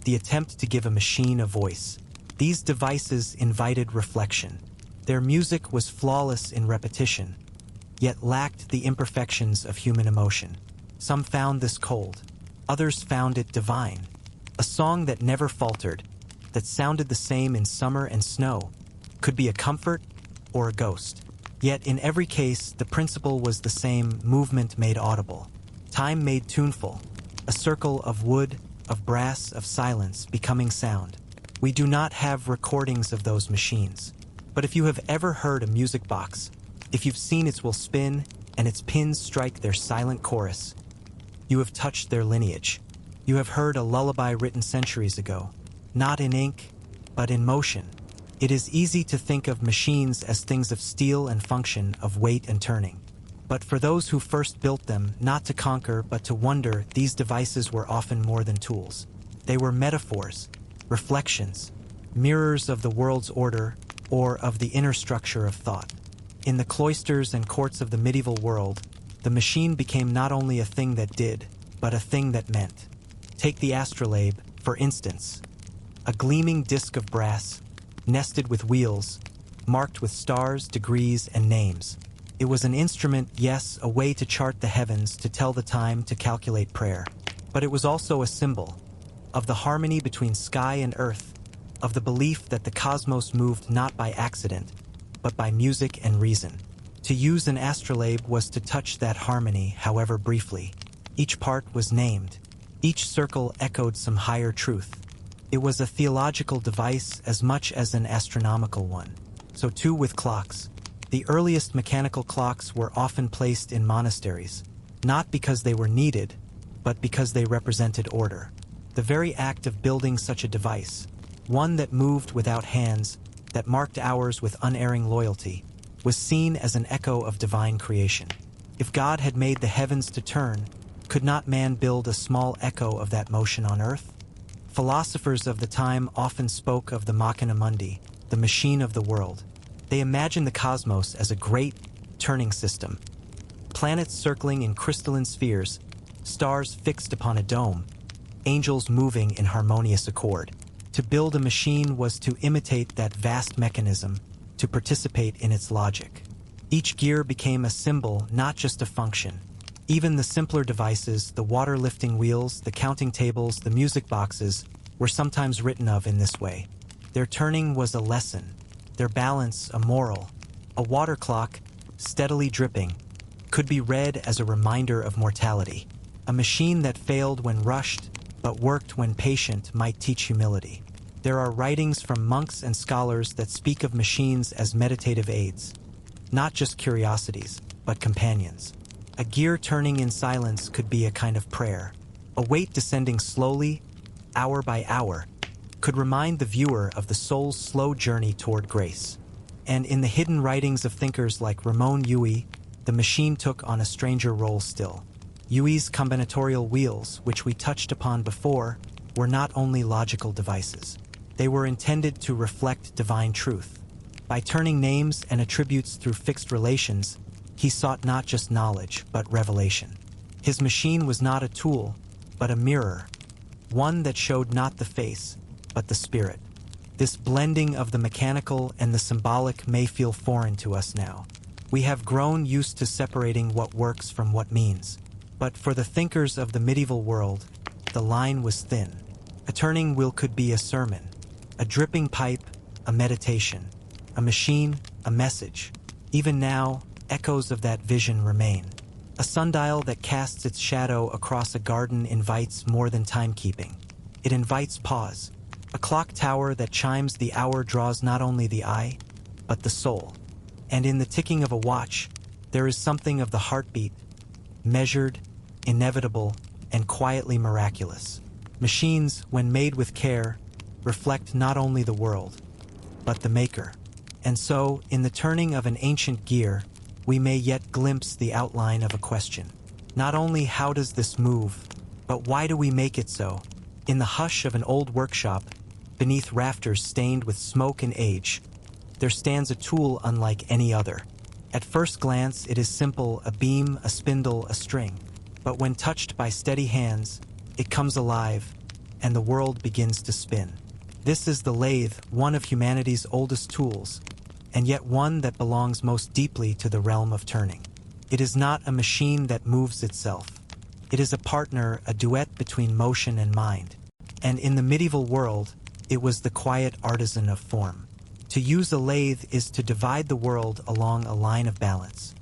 S1: the attempt to give a machine a voice. These devices invited reflection. Their music was flawless in repetition, yet lacked the imperfections of human emotion. Some found this cold, others found it divine. A song that never faltered, that sounded the same in summer and snow, could be a comfort or a ghost. Yet in every case, the principle was the same: movement made audible, time made tuneful, a circle of wood, of brass, of silence becoming sound. We do not have recordings of those machines, but if you have ever heard a music box, if you've seen its wheel spin and its pins strike their silent chorus, you have touched their lineage. You have heard a lullaby written centuries ago, not in ink, but in motion. It is easy to think of machines as things of steel and function, of weight and turning. But for those who first built them, not to conquer but to wonder, these devices were often more than tools. They were metaphors, reflections, mirrors of the world's order or of the inner structure of thought. In the cloisters and courts of the medieval world, the machine became not only a thing that did, but a thing that meant. Take the astrolabe, for instance, a gleaming disc of brass, nested with wheels, marked with stars, degrees, and names. It was an instrument, yes, a way to chart the heavens, to tell the time, to calculate prayer. But it was also a symbol of the harmony between sky and earth, of the belief that the cosmos moved not by accident, but by music and reason. To use an astrolabe was to touch that harmony, however briefly. Each part was named. Each circle echoed some higher truth. It was a theological device as much as an astronomical one. So too with clocks. The earliest mechanical clocks were often placed in monasteries, not because they were needed, but because they represented order. The very act of building such a device, one that moved without hands, that marked hours with unerring loyalty, was seen as an echo of divine creation. If God had made the heavens to turn, could not man build a small echo of that motion on earth? Philosophers of the time often spoke of the machina mundi, the machine of the world. They imagined the cosmos as a great, turning system. Planets circling in crystalline spheres, stars fixed upon a dome, angels moving in harmonious accord. To build a machine was to imitate that vast mechanism, to participate in its logic. Each gear became a symbol, not just a function. Even the simpler devices, the water-lifting wheels, the counting tables, the music boxes, were sometimes written of in this way. Their turning was a lesson, their balance a moral. A water clock, steadily dripping, could be read as a reminder of mortality. A machine that failed when rushed, but worked when patient, might teach humility. There are writings from monks and scholars that speak of machines as meditative aids, not just curiosities, but companions. A gear turning in silence could be a kind of prayer. A weight descending slowly, hour by hour, could remind the viewer of the soul's slow journey toward grace. And in the hidden writings of thinkers like Ramon Llull, the machine took on a stranger role still. Llull's combinatorial wheels, which we touched upon before, were not only logical devices. They were intended to reflect divine truth. By turning names and attributes through fixed relations, he sought not just knowledge, but revelation. His machine was not a tool, but a mirror, one that showed not the face, but the spirit. This blending of the mechanical and the symbolic may feel foreign to us now. We have grown used to separating what works from what means. But for the thinkers of the medieval world, the line was thin. A turning wheel could be a sermon, a dripping pipe, a meditation, a machine, a message. Even now, echoes of that vision remain. A sundial that casts its shadow across a garden invites more than timekeeping. It invites pause. A clock tower that chimes the hour draws not only the eye, but the soul. And in the ticking of a watch, there is something of the heartbeat, measured, inevitable, and quietly miraculous. Machines, when made with care, reflect not only the world, but the maker. And so, in the turning of an ancient gear, we may yet glimpse the outline of a question. Not only how does this move, but why do we make it so? In the hush of an old workshop, beneath rafters stained with smoke and age, there stands a tool unlike any other. At first glance, it is simple, a beam, a spindle, a string. But when touched by steady hands, it comes alive, and the world begins to spin. This is the lathe, one of humanity's oldest tools, and yet one that belongs most deeply to the realm of turning. It is not a machine that moves itself. It is a partner, a duet between motion and mind. And in the medieval world, it was the quiet artisan of form. To use a lathe is to divide the world along a line of balance.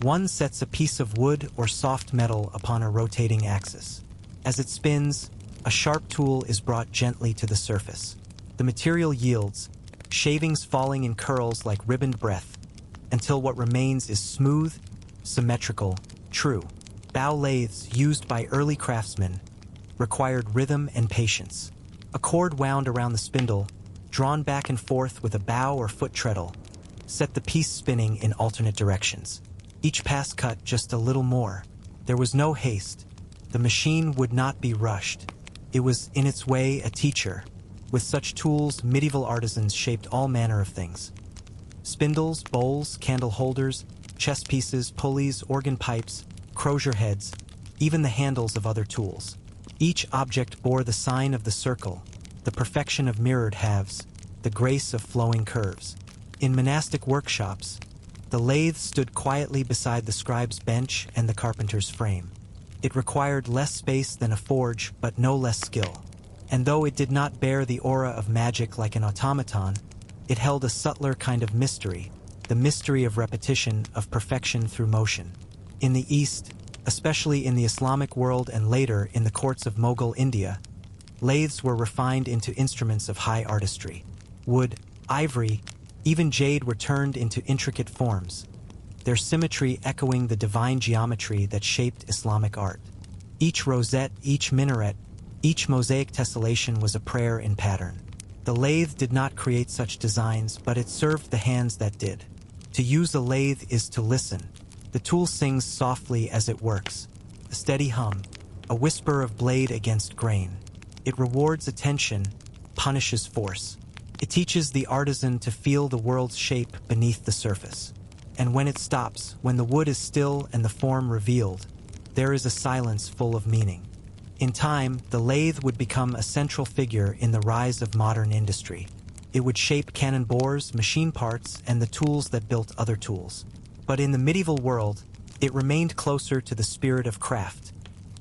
S1: One sets a piece of wood or soft metal upon a rotating axis. As it spins, a sharp tool is brought gently to the surface. The material yields, shavings falling in curls like ribboned breath, until what remains is smooth, symmetrical, true. Bow lathes, used by early craftsmen, required rhythm and patience. A cord wound around the spindle, drawn back and forth with a bow or foot treadle, set the piece spinning in alternate directions. Each pass cut just a little more. There was no haste. The machine would not be rushed. It was, in its way, a teacher. With such tools, medieval artisans shaped all manner of things. Spindles, bowls, candle holders, chess pieces, pulleys, organ pipes, crozier heads, even the handles of other tools. Each object bore the sign of the circle, the perfection of mirrored halves, the grace of flowing curves. In monastic workshops, the lathe stood quietly beside the scribe's bench and the carpenter's frame. It required less space than a forge, but no less skill. And though it did not bear the aura of magic like an automaton, it held a subtler kind of mystery, the mystery of repetition, of perfection through motion. In the East, especially in the Islamic world and later in the courts of Mughal India, lathes were refined into instruments of high artistry. Wood, ivory, even jade were turned into intricate forms, their symmetry echoing the divine geometry that shaped Islamic art. Each rosette, each minaret, each mosaic tessellation was a prayer in pattern. The lathe did not create such designs, but it served the hands that did. To use a lathe is to listen. The tool sings softly as it works, a steady hum, a whisper of blade against grain. It rewards attention, punishes force. It teaches the artisan to feel the world's shape beneath the surface. And when it stops, when the wood is still and the form revealed, there is a silence full of meaning. In time, the lathe would become a central figure in the rise of modern industry. It would shape cannon bores, machine parts, and the tools that built other tools. But in the medieval world, it remained closer to the spirit of craft,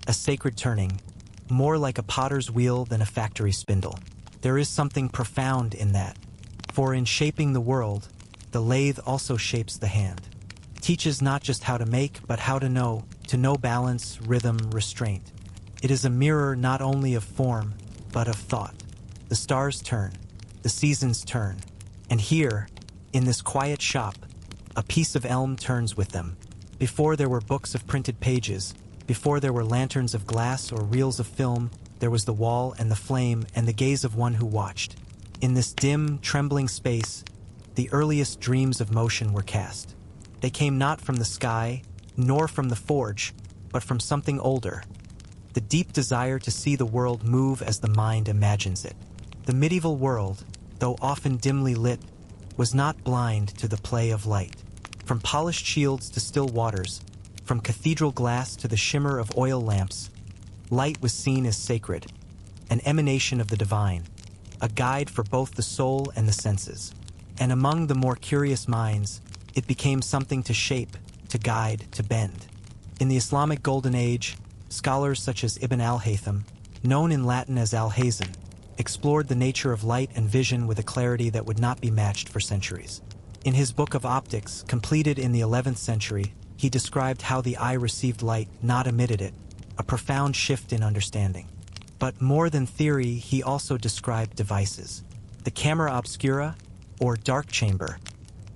S1: a sacred turning, more like a potter's wheel than a factory spindle. There is something profound in that, for in shaping the world, the lathe also shapes the hand. It teaches not just how to make, but how to know balance, rhythm, restraint. It is a mirror not only of form, but of thought. The stars turn, the seasons turn, and here, in this quiet shop, a piece of elm turns with them. Before there were books of printed pages, before there were lanterns of glass or reels of film, there was the wall and the flame and the gaze of one who watched. In this dim, trembling space, the earliest dreams of motion were cast. They came not from the sky, nor from the forge, but from something older, the deep desire to see the world move as the mind imagines it. The medieval world, though often dimly lit, was not blind to the play of light. From polished shields to still waters, from cathedral glass to the shimmer of oil lamps, light was seen as sacred, an emanation of the divine, a guide for both the soul and the senses. And among the more curious minds, it became something to shape, to guide, to bend. In the Islamic Golden Age, scholars such as Ibn al-Haytham, known in Latin as Al-Hazan, explored the nature of light and vision with a clarity that would not be matched for centuries. In his book of Optics, completed in the 11th century, he described how the eye received light, not emitted it, a profound shift in understanding. But more than theory, he also described devices. The camera obscura, or dark chamber,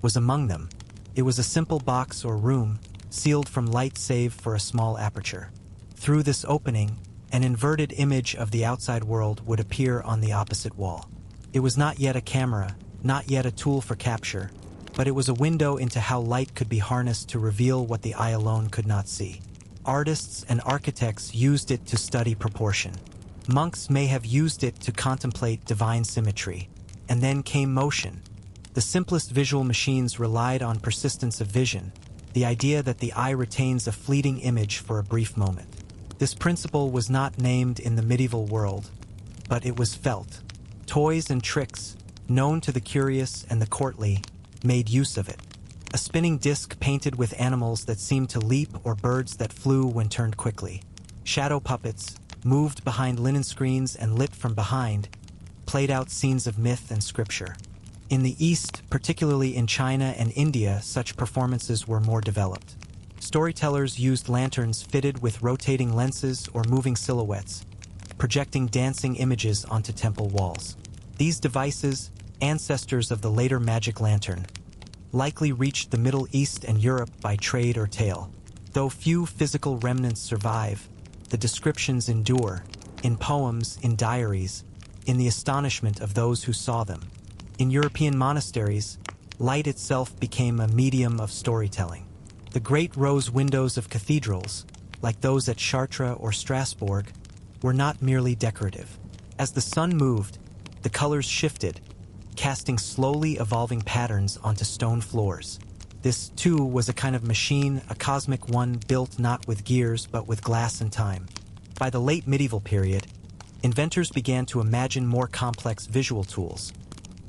S1: was among them. It was a simple box or room, sealed from light save for a small aperture. Through this opening, an inverted image of the outside world would appear on the opposite wall. It was not yet a camera, not yet a tool for capture, but it was a window into how light could be harnessed to reveal what the eye alone could not see. Artists and architects used it to study proportion. Monks may have used it to contemplate divine symmetry. And then came motion. The simplest visual machines relied on persistence of vision, the idea that the eye retains a fleeting image for a brief moment. This principle was not named in the medieval world, but it was felt. Toys and tricks, known to the curious and the courtly, made use of it. A spinning disc painted with animals that seemed to leap or birds that flew when turned quickly. Shadow puppets, moved behind linen screens and lit from behind, played out scenes of myth and scripture. In the East, particularly in China and India, such performances were more developed. Storytellers used lanterns fitted with rotating lenses or moving silhouettes, projecting dancing images onto temple walls. These devices, ancestors of the later magic lantern, likely reached the Middle East and Europe by trade or tale. Though few physical remnants survive, the descriptions endure, in poems, in diaries, in the astonishment of those who saw them. In European monasteries, light itself became a medium of storytelling. The great rose windows of cathedrals, like those at Chartres or Strasbourg, were not merely decorative. As the sun moved, the colors shifted, casting slowly evolving patterns onto stone floors. This, too, was a kind of machine, a cosmic one built not with gears but with glass and time. By the late medieval period, inventors began to imagine more complex visual tools.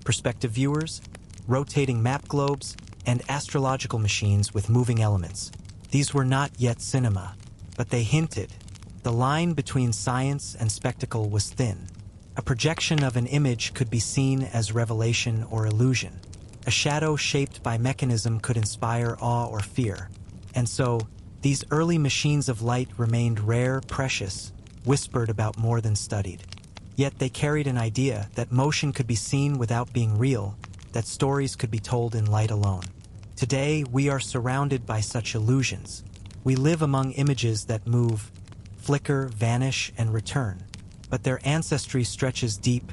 S1: Perspective viewers, rotating map globes, and astrological machines with moving elements. These were not yet cinema, but they hinted. The line between science and spectacle was thin. A projection of an image could be seen as revelation or illusion. A shadow shaped by mechanism could inspire awe or fear. And so, these early machines of light remained rare, precious, whispered about more than studied. Yet they carried an idea that motion could be seen without being real, that stories could be told in light alone. Today, we are surrounded by such illusions. We live among images that move, flicker, vanish, and return. But their ancestry stretches deep,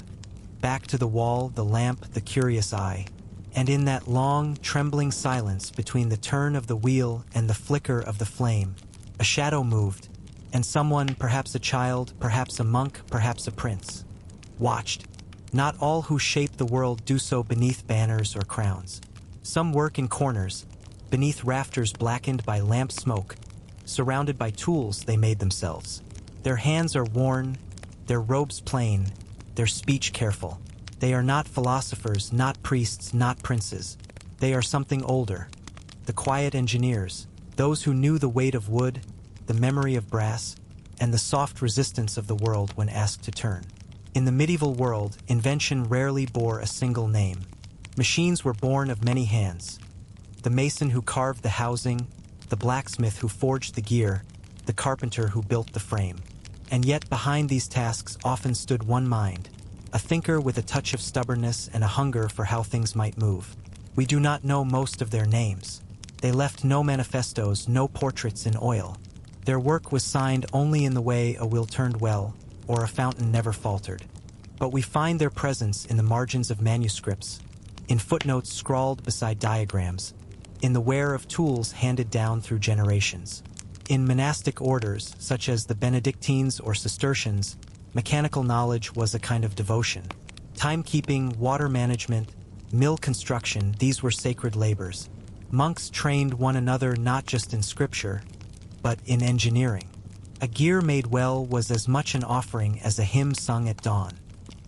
S1: back to the wall, the lamp, the curious eye. And in that long, trembling silence between the turn of the wheel and the flicker of the flame, a shadow moved, and someone, perhaps a child, perhaps a monk, perhaps a prince, watched. Not all who shape the world do so beneath banners or crowns. Some work in corners, beneath rafters blackened by lamp smoke, surrounded by tools they made themselves. Their hands are worn, their robes plain, their speech careful. They are not philosophers, not priests, not princes. They are something older. The quiet engineers, those who knew the weight of wood, the memory of brass, and the soft resistance of the world when asked to turn. In the medieval world, invention rarely bore a single name. Machines were born of many hands. The mason who carved the housing, the blacksmith who forged the gear, the carpenter who built the frame. And yet behind these tasks often stood one mind, a thinker with a touch of stubbornness and a hunger for how things might move. We do not know most of their names. They left no manifestos, no portraits in oil. Their work was signed only in the way a wheel turned well, or a fountain never faltered. But we find their presence in the margins of manuscripts, in footnotes scrawled beside diagrams, in the wear of tools handed down through generations. In monastic orders, such as the Benedictines or Cistercians, mechanical knowledge was a kind of devotion. Timekeeping, water management, mill construction, these were sacred labors. Monks trained one another not just in scripture, but in engineering. A gear made well was as much an offering as a hymn sung at dawn.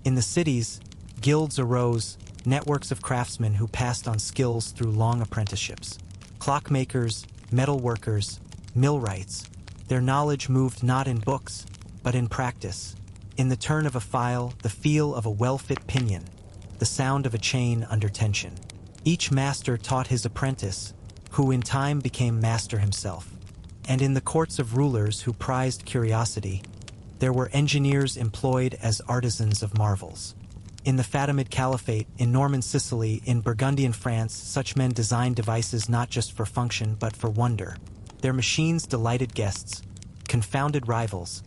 S1: In the cities, guilds arose, networks of craftsmen who passed on skills through long apprenticeships. Clockmakers, metalworkers, millwrights, their knowledge moved not in books, but in practice. In the turn of a file, the feel of a well-fit pinion, the sound of a chain under tension. Each master taught his apprentice, who in time became master himself. And in the courts of rulers who prized curiosity, there were engineers employed as artisans of marvels. In the Fatimid Caliphate, in Norman Sicily, in Burgundian France, such men designed devices not just for function but for wonder. Their machines delighted guests, confounded rivals,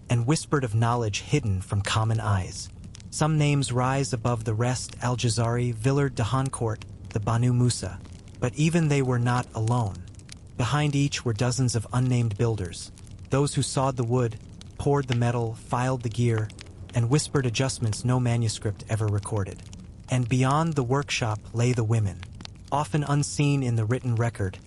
S1: and whispered of knowledge hidden from common eyes. Some names rise above the rest: Al-Jazari, Villard de Honcourt, the Banu Musa. But even they were not alone. Behind each were dozens of unnamed builders, those who sawed the wood, poured the metal, filed the gear, and whispered adjustments no manuscript ever recorded. And beyond the workshop lay the women. Often unseen in the written record,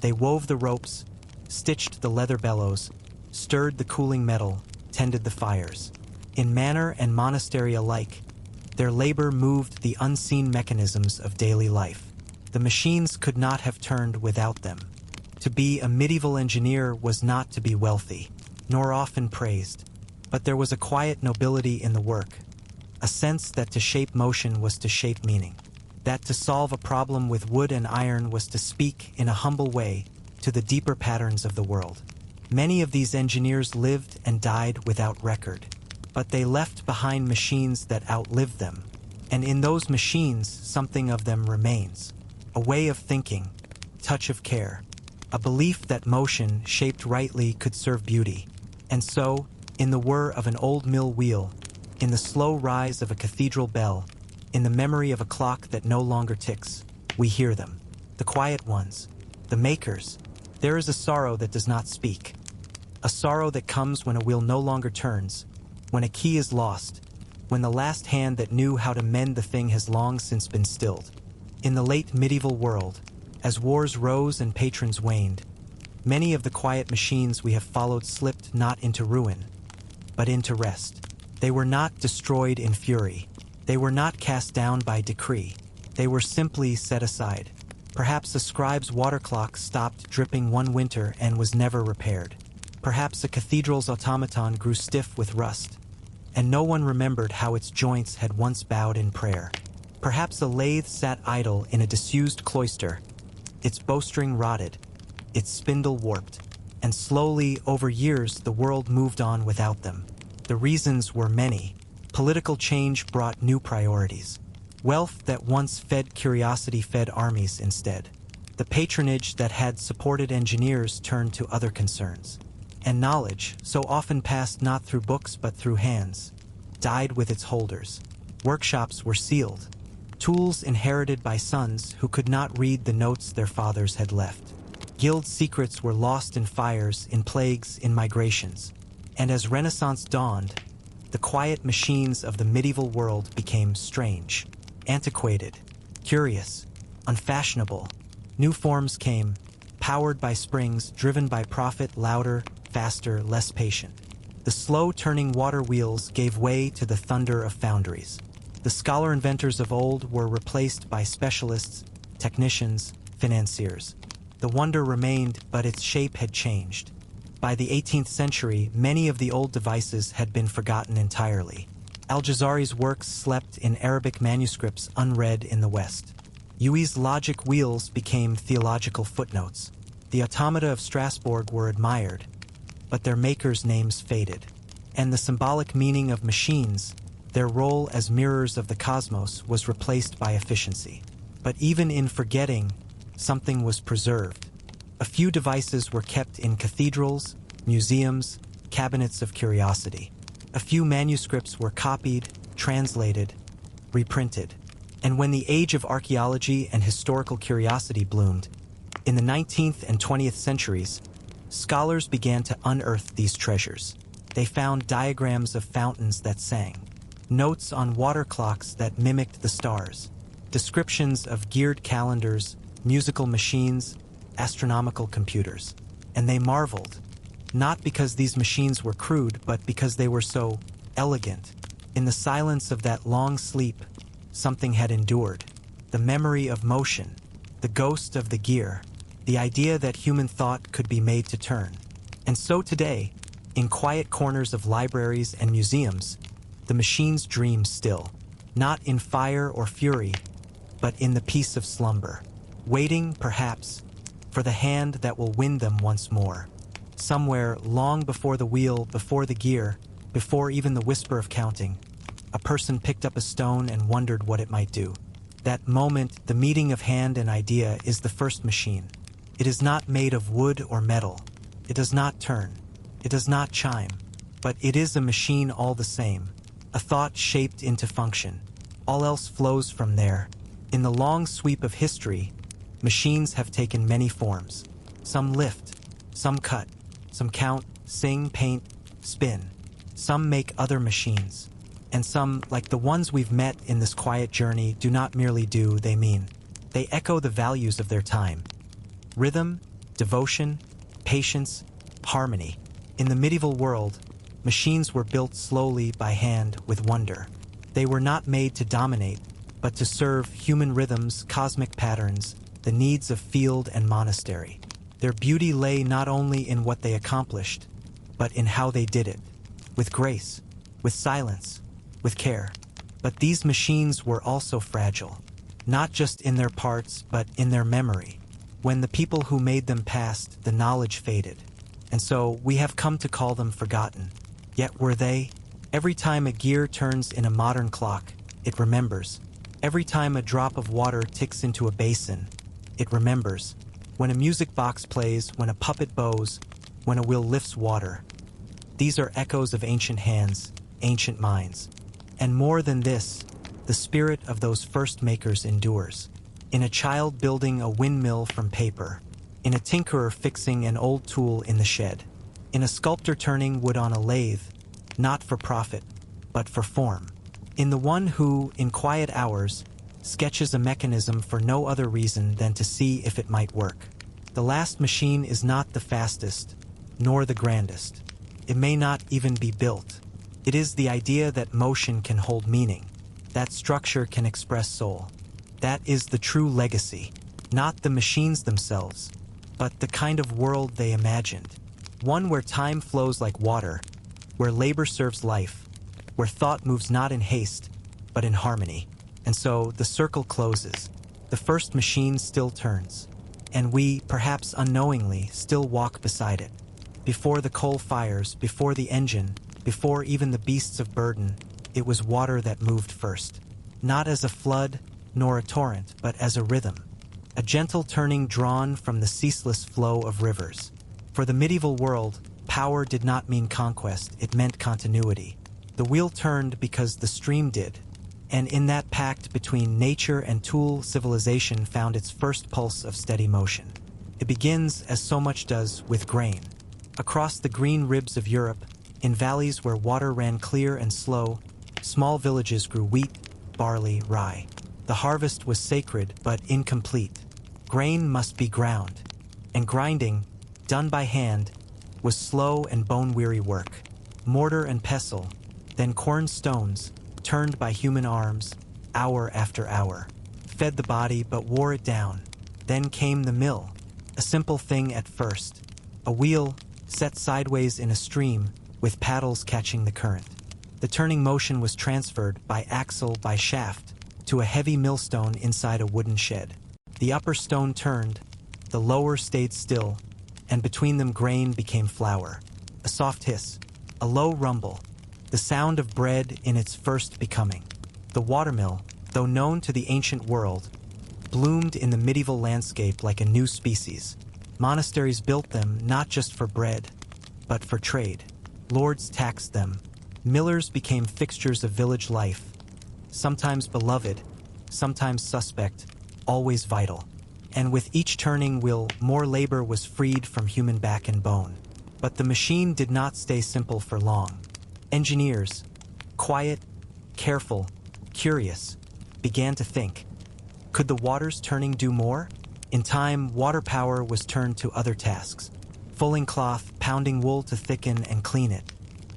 S1: they wove the ropes, stitched the leather bellows, stirred the cooling metal, tended the fires. In manor and monastery alike, their labor moved the unseen mechanisms of daily life. The machines could not have turned without them. To be a medieval engineer was not to be wealthy, nor often praised, but there was a quiet nobility in the work, a sense that to shape motion was to shape meaning, that to solve a problem with wood and iron was to speak in a humble way to the deeper patterns of the world. Many of these engineers lived and died without record, but they left behind machines that outlived them, and in those machines something of them remains, a way of thinking, touch of care, a belief that motion, shaped rightly, could serve beauty. And so, in the whir of an old mill wheel, in the slow rise of a cathedral bell, in the memory of a clock that no longer ticks, we hear them, the quiet ones, the makers. There is a sorrow that does not speak, a sorrow that comes when a wheel no longer turns, when a key is lost, when the last hand that knew how to mend the thing has long since been stilled. In the late medieval world, as wars rose and patrons waned, many of the quiet machines we have followed slipped not into ruin, but into rest. They were not destroyed in fury. They were not cast down by decree. They were simply set aside. Perhaps a scribe's water clock stopped dripping one winter and was never repaired. Perhaps a cathedral's automaton grew stiff with rust, and no one remembered how its joints had once bowed in prayer. Perhaps a lathe sat idle in a disused cloister, its bowstring rotted, its spindle warped, and slowly, over years, the world moved on without them. The reasons were many. Political change brought new priorities. Wealth that once fed curiosity fed armies instead. The patronage that had supported engineers turned to other concerns. And knowledge, so often passed not through books but through hands, died with its holders. Workshops were sealed. Tools inherited by sons who could not read the notes their fathers had left. Guild secrets were lost in fires, in plagues, in migrations. And as Renaissance dawned, the quiet machines of the medieval world became strange, antiquated, curious, unfashionable. New forms came, powered by springs, driven by profit, louder, faster, less patient. The slow-turning water wheels gave way to the thunder of foundries. The scholar inventors of old were replaced by specialists, technicians, financiers. The wonder remained, but its shape had changed. By the 18th century, many of the old devices had been forgotten entirely. Al-Jazari's works slept in Arabic manuscripts unread in the West. Huey's logic wheels became theological footnotes. The automata of Strasbourg were admired, but their makers' names faded. And the symbolic meaning of machines, their role as mirrors of the cosmos, was replaced by efficiency. But even in forgetting, something was preserved. A few devices were kept in cathedrals, museums, cabinets of curiosity. A few manuscripts were copied, translated, reprinted. And when the age of archaeology and historical curiosity bloomed, in the 19th and 20th centuries, scholars began to unearth these treasures. They found diagrams of fountains that sang, notes on water clocks that mimicked the stars, descriptions of geared calendars, musical machines, astronomical computers. And they marveled, not because these machines were crude, but because they were so elegant. In the silence of that long sleep, something had endured. The memory of motion, the ghost of the gear, the idea that human thought could be made to turn. And so today, in quiet corners of libraries and museums, the machines dream still, not in fire or fury, but in the peace of slumber, waiting, perhaps, for the hand that will win them once more. Somewhere, long before the wheel, before the gear, before even the whisper of counting, a person picked up a stone and wondered what it might do. That moment, the meeting of hand and idea, is the first machine. It is not made of wood or metal. It does not turn. It does not chime. But it is a machine all the same, a thought shaped into function. All else flows from there. In the long sweep of history, machines have taken many forms. Some lift, some cut, some count, sing, paint, spin. Some make other machines. And some, like the ones we've met in this quiet journey, do not merely do, they mean. They echo the values of their time. Rhythm, devotion, patience, harmony. In the medieval world, machines were built slowly by hand with wonder. They were not made to dominate, but to serve human rhythms, cosmic patterns, the needs of field and monastery. Their beauty lay not only in what they accomplished, but in how they did it, with grace, with silence, with care. But these machines were also fragile, not just in their parts, but in their memory. When the people who made them passed, the knowledge faded. And so we have come to call them forgotten. Yet were they? Every time a gear turns in a modern clock, it remembers. Every time a drop of water ticks into a basin, it remembers. When a music box plays, when a puppet bows, when a wheel lifts water. These are echoes of ancient hands, ancient minds. And more than this, the spirit of those first makers endures. In a child building a windmill from paper, in a tinkerer fixing an old tool in the shed, in a sculptor turning wood on a lathe, not for profit, but for form. In the one who, in quiet hours, sketches a mechanism for no other reason than to see if it might work. The last machine is not the fastest, nor the grandest. It may not even be built. It is the idea that motion can hold meaning, that structure can express soul. That is the true legacy, not the machines themselves, but the kind of world they imagined. One where time flows like water, where labor serves life, where thought moves not in haste, but in harmony. And so the circle closes. The first machine still turns, and we, perhaps unknowingly, still walk beside it. Before the coal fires, before the engine, before even the beasts of burden, it was water that moved first. Not as a flood, nor a torrent, but as a rhythm. A gentle turning drawn from the ceaseless flow of rivers. For the medieval world, power did not mean conquest, it meant continuity. The wheel turned because the stream did. And in that pact between nature and tool, civilization found its first pulse of steady motion. It begins, as so much does, with grain. Across the green ribs of Europe, in valleys where water ran clear and slow, small villages grew wheat, barley, rye. The harvest was sacred but incomplete. Grain must be ground. And grinding, done by hand, was slow and bone-weary work. Mortar and pestle, then corn stones, turned by human arms, hour after hour. Fed the body but wore it down. Then came the mill, a simple thing at first. A wheel set sideways in a stream with paddles catching the current. The turning motion was transferred by axle by shaft to a heavy millstone inside a wooden shed. The upper stone turned, the lower stayed still, and between them grain became flour. A soft hiss, a low rumble, the sound of bread in its first becoming. The watermill, though known to the ancient world, bloomed in the medieval landscape like a new species. Monasteries built them not just for bread, but for trade. Lords taxed them. Millers became fixtures of village life, sometimes beloved, sometimes suspect, always vital. And with each turning wheel, more labor was freed from human back and bone. But the machine did not stay simple for long. Engineers, quiet, careful, curious, began to think. Could the waters turning do more? In time, water power was turned to other tasks. Fulling cloth, pounding wool to thicken and clean it.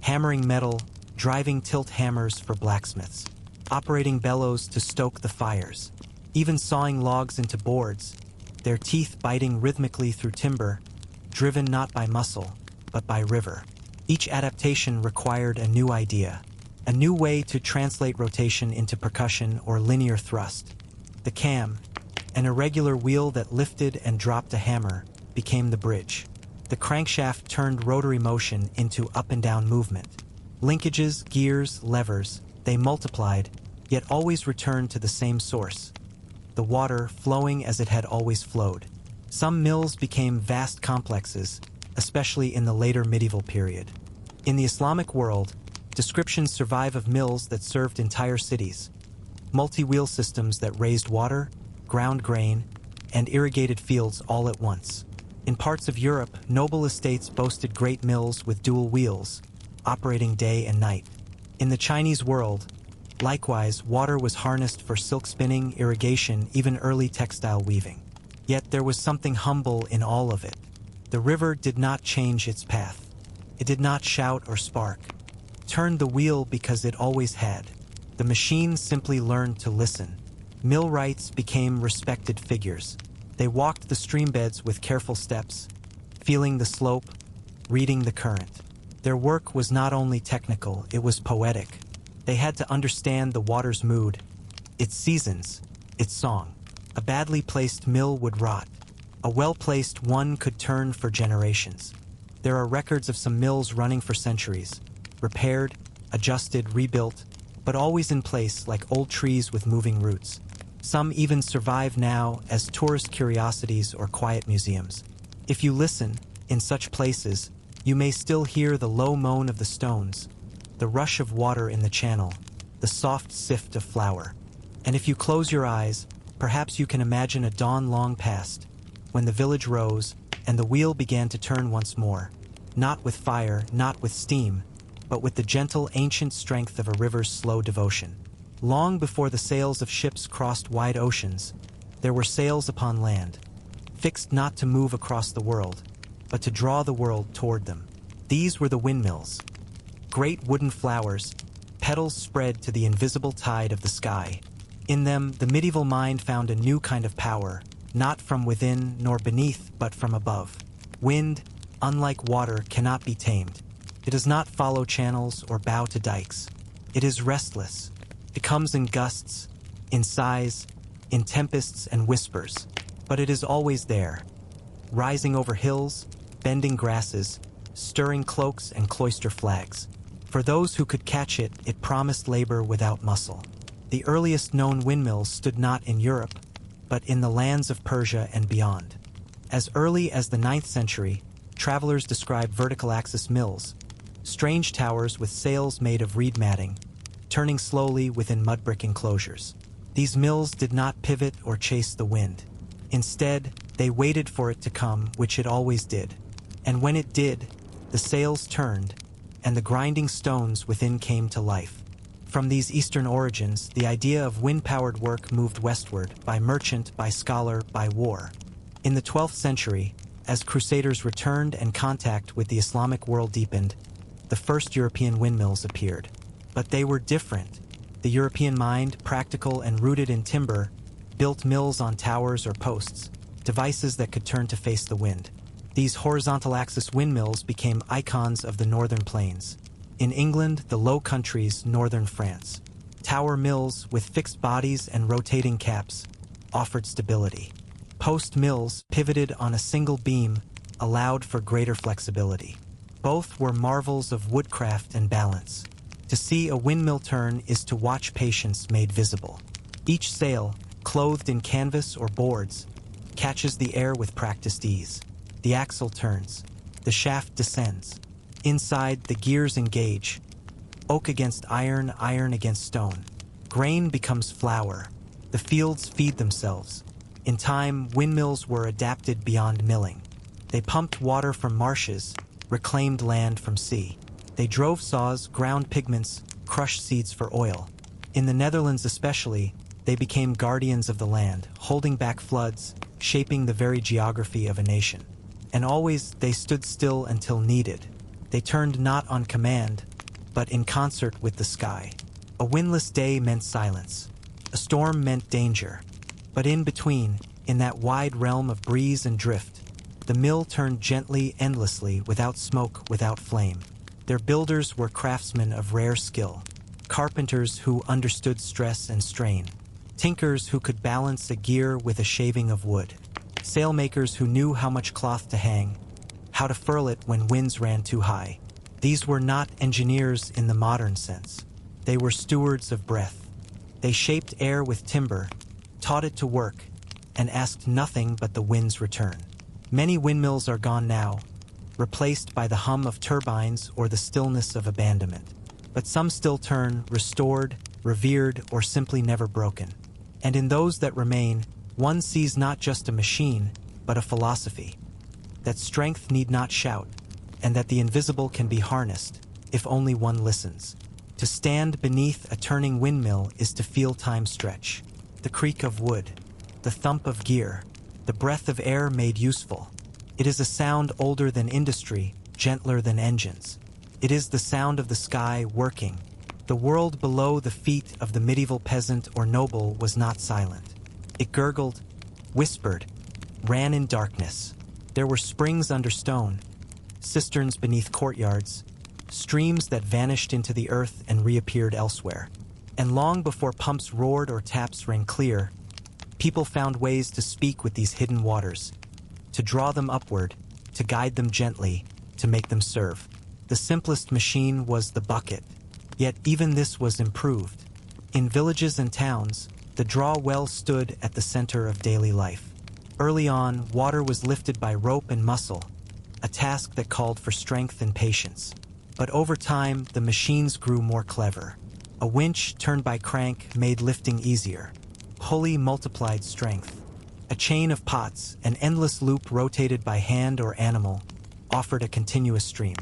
S1: Hammering metal, driving tilt hammers for blacksmiths. Operating bellows to stoke the fires. Even sawing logs into boards, their teeth biting rhythmically through timber, driven not by muscle, but by river. Each adaptation required a new idea, a new way to translate rotation into percussion or linear thrust. The cam, an irregular wheel that lifted and dropped a hammer, became the bridge. The crankshaft turned rotary motion into up and down movement. Linkages, gears, levers, they multiplied, yet always returned to the same source. The water flowing as it had always flowed. Some mills became vast complexes, especially in the later medieval period. In the Islamic world, descriptions survive of mills that served entire cities, multi-wheel systems that raised water, ground grain, and irrigated fields all at once. In parts of Europe, noble estates boasted great mills with dual wheels, operating day and night. In the Chinese world, likewise, water was harnessed for silk spinning, irrigation, even early textile weaving. Yet there was something humble in all of it. The river did not change its path. It did not shout or spark. Turned the wheel because it always had. The machine simply learned to listen. Millwrights became respected figures. They walked the streambeds with careful steps, feeling the slope, reading the current. Their work was not only technical, it was poetic. They had to understand the water's mood, its seasons, its song. A badly placed mill would rot. A well-placed one could turn for generations. There are records of some mills running for centuries, repaired, adjusted, rebuilt, but always in place like old trees with moving roots. Some even survive now as tourist curiosities or quiet museums. If you listen, in such places, you may still hear the low moan of the stones, the rush of water in the channel, the soft sift of flour. And if you close your eyes, perhaps you can imagine a dawn long past, when the village rose and the wheel began to turn once more, not with fire, not with steam, but with the gentle ancient strength of a river's slow devotion. Long before the sails of ships crossed wide oceans, there were sails upon land, fixed not to move across the world, but to draw the world toward them. These were the windmills. Great wooden flowers, petals spread to the invisible tide of the sky. In them, the medieval mind found a new kind of power, not from within nor beneath, but from above. Wind, unlike water, cannot be tamed. It does not follow channels or bow to dikes. It is restless. It comes in gusts, in sighs, in tempests and whispers, but it is always there, rising over hills, bending grasses, stirring cloaks and cloister flags. For those who could catch it, it promised labor without muscle. The earliest known windmills stood not in Europe, but in the lands of Persia and beyond. As early as the 9th century, travelers described vertical axis mills, strange towers with sails made of reed matting, turning slowly within mud brick enclosures. These mills did not pivot or chase the wind. Instead, they waited for it to come, which it always did. And when it did, the sails turned, and the grinding stones within came to life. From these eastern origins, the idea of wind-powered work moved westward, by merchant, by scholar, by war. In the 12th century, as crusaders returned and contact with the Islamic world deepened, the first European windmills appeared. But they were different. The European mind, practical and rooted in timber, built mills on towers or posts, devices that could turn to face the wind. These horizontal axis windmills became icons of the northern plains. In England, the Low Countries, northern France. Tower mills with fixed bodies and rotating caps offered stability. Post mills, pivoted on a single beam, allowed for greater flexibility. Both were marvels of woodcraft and balance. To see a windmill turn is to watch patience made visible. Each sail, clothed in canvas or boards, catches the air with practiced ease. The axle turns. The shaft descends. Inside, the gears engage. Oak against iron, iron against stone. Grain becomes flour. The fields feed themselves. In time, windmills were adapted beyond milling. They pumped water from marshes, reclaimed land from sea. They drove saws, ground pigments, crushed seeds for oil. In the Netherlands especially, they became guardians of the land, holding back floods, shaping the very geography of a nation. And always they stood still until needed. They turned not on command, but in concert with the sky. A windless day meant silence. A storm meant danger. But in between, in that wide realm of breeze and drift, the mill turned gently, endlessly, without smoke, without flame. Their builders were craftsmen of rare skill, carpenters who understood stress and strain, tinkers who could balance a gear with a shaving of wood, sailmakers who knew how much cloth to hang, how to furl it when winds ran too high. These were not engineers in the modern sense. They were stewards of breath. They shaped air with timber, taught it to work, and asked nothing but the wind's return. Many windmills are gone now, replaced by the hum of turbines or the stillness of abandonment. But some still turn, restored, revered, or simply never broken. And in those that remain, one sees not just a machine, but a philosophy. That strength need not shout, and that the invisible can be harnessed, if only one listens. To stand beneath a turning windmill is to feel time stretch. The creak of wood, the thump of gear, the breath of air made useful. It is a sound older than industry, gentler than engines. It is the sound of the sky working. The world below the feet of the medieval peasant or noble was not silent. It gurgled, whispered, ran in darkness. There were springs under stone, cisterns beneath courtyards, streams that vanished into the earth and reappeared elsewhere. And long before pumps roared or taps rang clear, people found ways to speak with these hidden waters, to draw them upward, to guide them gently, to make them serve. The simplest machine was the bucket, yet even this was improved. In villages and towns, the draw well stood at the center of daily life. Early on, water was lifted by rope and muscle, a task that called for strength and patience. But over time, the machines grew more clever. A winch turned by crank made lifting easier. Pulley multiplied strength. A chain of pots, an endless loop rotated by hand or animal, offered a continuous stream.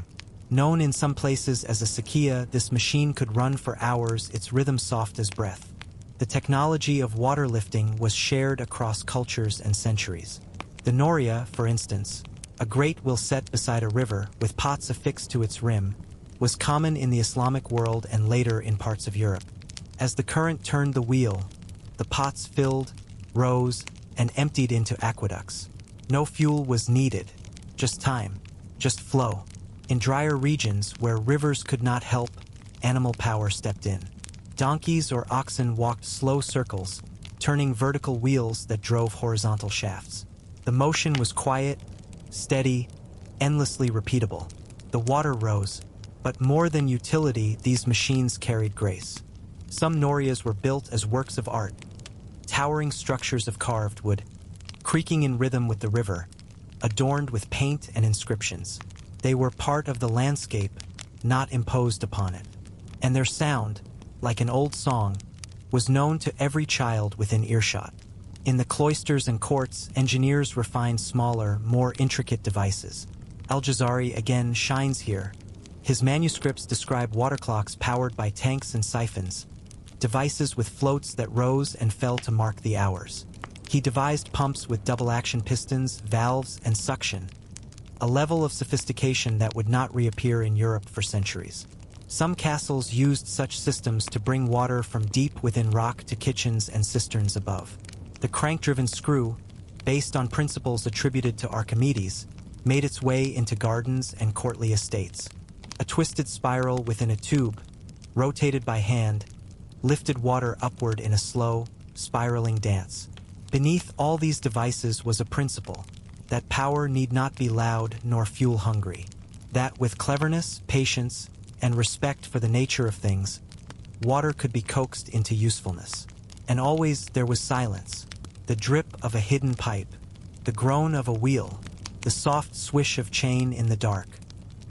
S1: Known in some places as a sequia, this machine could run for hours, its rhythm soft as breath. The technology of water lifting was shared across cultures and centuries. The noria, for instance, a great wheel set beside a river with pots affixed to its rim, was common in the Islamic world and later in parts of Europe. As the current turned the wheel, the pots filled, rose, and emptied into aqueducts. No fuel was needed, just time, just flow. In drier regions where rivers could not help, animal power stepped in. Donkeys or oxen walked slow circles, turning vertical wheels that drove horizontal shafts. The motion was quiet, steady, endlessly repeatable. The water rose, but more than utility, these machines carried grace. Some norias were built as works of art, towering structures of carved wood, creaking in rhythm with the river, adorned with paint and inscriptions. They were part of the landscape, not imposed upon it. And their sound, like an old song, was known to every child within earshot. In the cloisters and courts, engineers refined smaller, more intricate devices. Al-Jazari again shines here. His manuscripts describe water clocks powered by tanks and siphons, devices with floats that rose and fell to mark the hours. He devised pumps with double-action pistons, valves, and suction, a level of sophistication that would not reappear in Europe for centuries. Some castles used such systems to bring water from deep within rock to kitchens and cisterns above. The crank-driven screw, based on principles attributed to Archimedes, made its way into gardens and courtly estates. A twisted spiral within a tube, rotated by hand, lifted water upward in a slow, spiraling dance. Beneath all these devices was a principle, that power need not be loud nor fuel-hungry, that with cleverness, patience, and respect for the nature of things, water could be coaxed into usefulness. And always there was silence, the drip of a hidden pipe, the groan of a wheel, the soft swish of chain in the dark.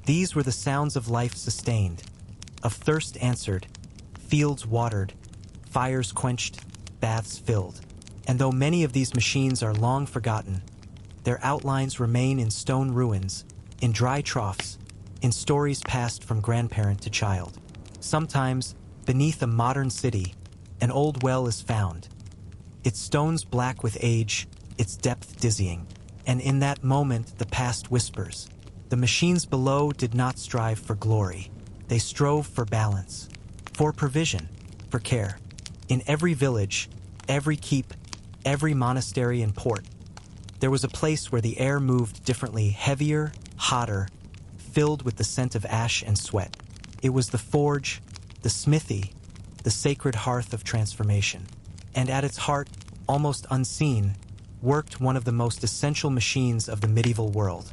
S1: These were the sounds of life sustained, of thirst answered, fields watered, fires quenched, baths filled. And though many of these machines are long forgotten, their outlines remain in stone ruins, in dry troughs, in stories passed from grandparent to child. Sometimes, beneath a modern city, an old well is found, its stones black with age, its depth dizzying. And in that moment, the past whispers. The machines below did not strive for glory. They strove for balance, for provision, for care. In every village, every keep, every monastery and port, there was a place where the air moved differently, heavier, hotter, filled with the scent of ash and sweat. It was the forge, the smithy, the sacred hearth of transformation. And at its heart, almost unseen, worked one of the most essential machines of the medieval world,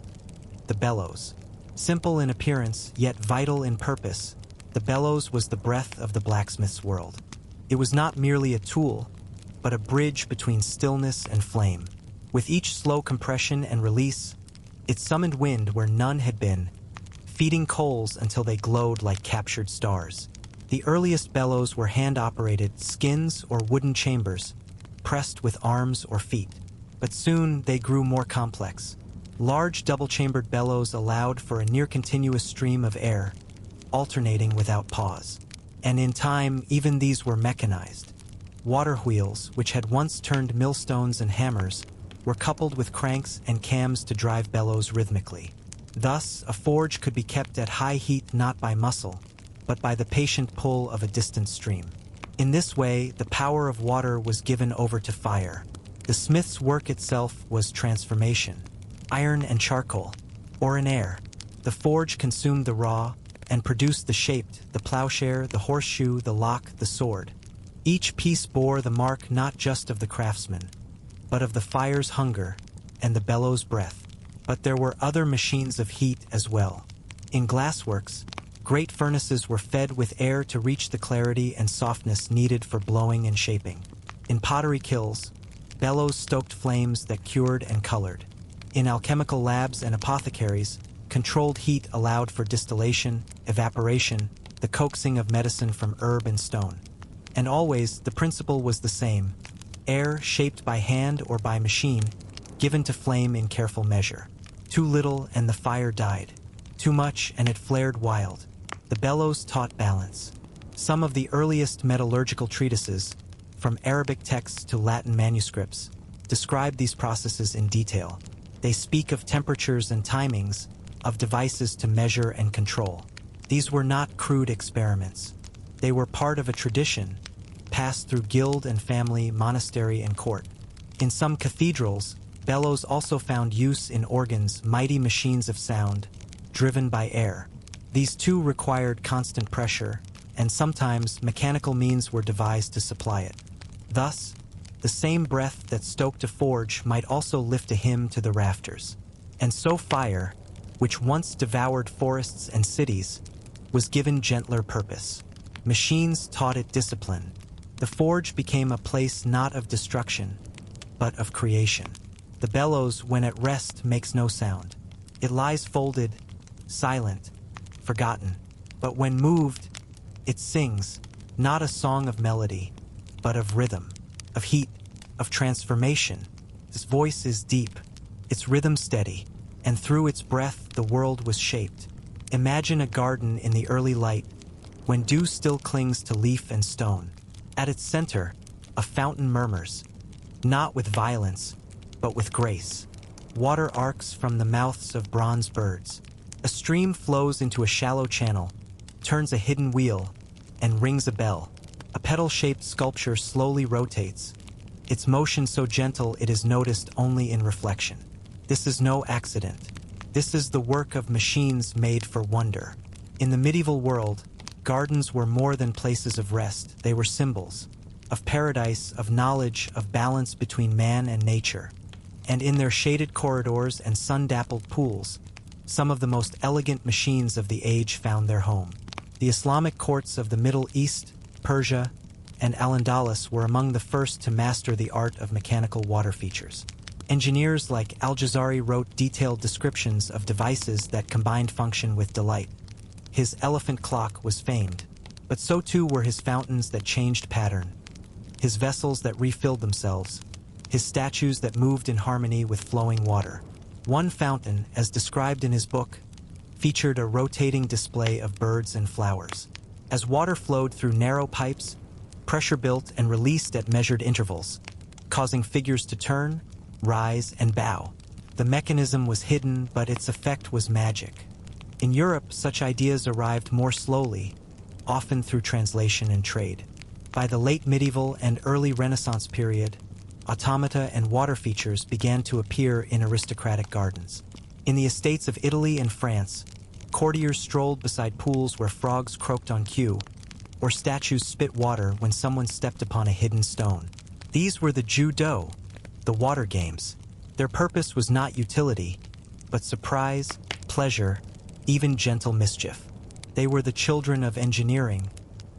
S1: the bellows. Simple in appearance, yet vital in purpose, the bellows was the breath of the blacksmith's world. It was not merely a tool, but a bridge between stillness and flame. With each slow compression and release, it summoned wind where none had been, feeding coals until they glowed like captured stars. The earliest bellows were hand-operated, skins or wooden chambers, pressed with arms or feet. But soon they grew more complex. Large double-chambered bellows allowed for a near-continuous stream of air, alternating without pause. And in time, even these were mechanized. Water wheels, which had once turned millstones and hammers, were coupled with cranks and cams to drive bellows rhythmically. Thus, a forge could be kept at high heat not by muscle, but by the patient pull of a distant stream. In this way, the power of water was given over to fire. The smith's work itself was transformation. Iron and charcoal, or in air. The forge consumed the raw and produced the shaped, the plowshare, the horseshoe, the lock, the sword. Each piece bore the mark not just of the craftsman, but of the fire's hunger and the bellow's breath. But there were other machines of heat as well. In glassworks, great furnaces were fed with air to reach the clarity and softness needed for blowing and shaping. In pottery kilns, bellows stoked flames that cured and colored. In alchemical labs and apothecaries, controlled heat allowed for distillation, evaporation, the coaxing of medicine from herb and stone. And always, the principle was the same: air shaped by hand or by machine, given to flame in careful measure. Too little and the fire died. Too much and it flared wild. The bellows taught balance. Some of the earliest metallurgical treatises, from Arabic texts to Latin manuscripts, describe these processes in detail. They speak of temperatures and timings, of devices to measure and control. These were not crude experiments. They were part of a tradition, passed through guild and family, monastery and court. In some cathedrals, bellows also found use in organs, mighty machines of sound, driven by air. These too required constant pressure, and sometimes mechanical means were devised to supply it. Thus, the same breath that stoked a forge might also lift a hymn to the rafters. And so fire, which once devoured forests and cities, was given gentler purpose. Machines taught it discipline. The forge became a place not of destruction, but of creation. The bellows, when at rest, makes no sound. It lies folded, silent, forgotten. But when moved, it sings, not a song of melody, but of rhythm, of heat, of transformation. Its voice is deep, its rhythm steady, and through its breath the world was shaped. Imagine a garden in the early light, when dew still clings to leaf and stone. At its center, a fountain murmurs, not with violence, but with grace. Water arcs from the mouths of bronze birds. A stream flows into a shallow channel, turns a hidden wheel, and rings a bell. A petal-shaped sculpture slowly rotates, its motion so gentle it is noticed only in reflection. This is no accident. This is the work of machines made for wonder. In the medieval world, gardens were more than places of rest. They were symbols of paradise, of knowledge, of balance between man and nature. And in their shaded corridors and sun-dappled pools, some of the most elegant machines of the age found their home. The Islamic courts of the Middle East, Persia, and Al-Andalus were among the first to master the art of mechanical water features. Engineers like Al-Jazari wrote detailed descriptions of devices that combined function with delight. His elephant clock was famed, but so too were his fountains that changed pattern, his vessels that refilled themselves, his statues that moved in harmony with flowing water. One fountain, as described in his book, featured a rotating display of birds and flowers. As water flowed through narrow pipes, pressure built and released at measured intervals, causing figures to turn, rise, and bow. The mechanism was hidden, but its effect was magic. In Europe, such ideas arrived more slowly, often through translation and trade. By the late medieval and early Renaissance period, automata and water features began to appear in aristocratic gardens. In the estates of Italy and France, courtiers strolled beside pools where frogs croaked on cue, or statues spit water when someone stepped upon a hidden stone. These were the jeux d'eau, the water games. Their purpose was not utility, but surprise, pleasure, even gentle mischief. They were the children of engineering,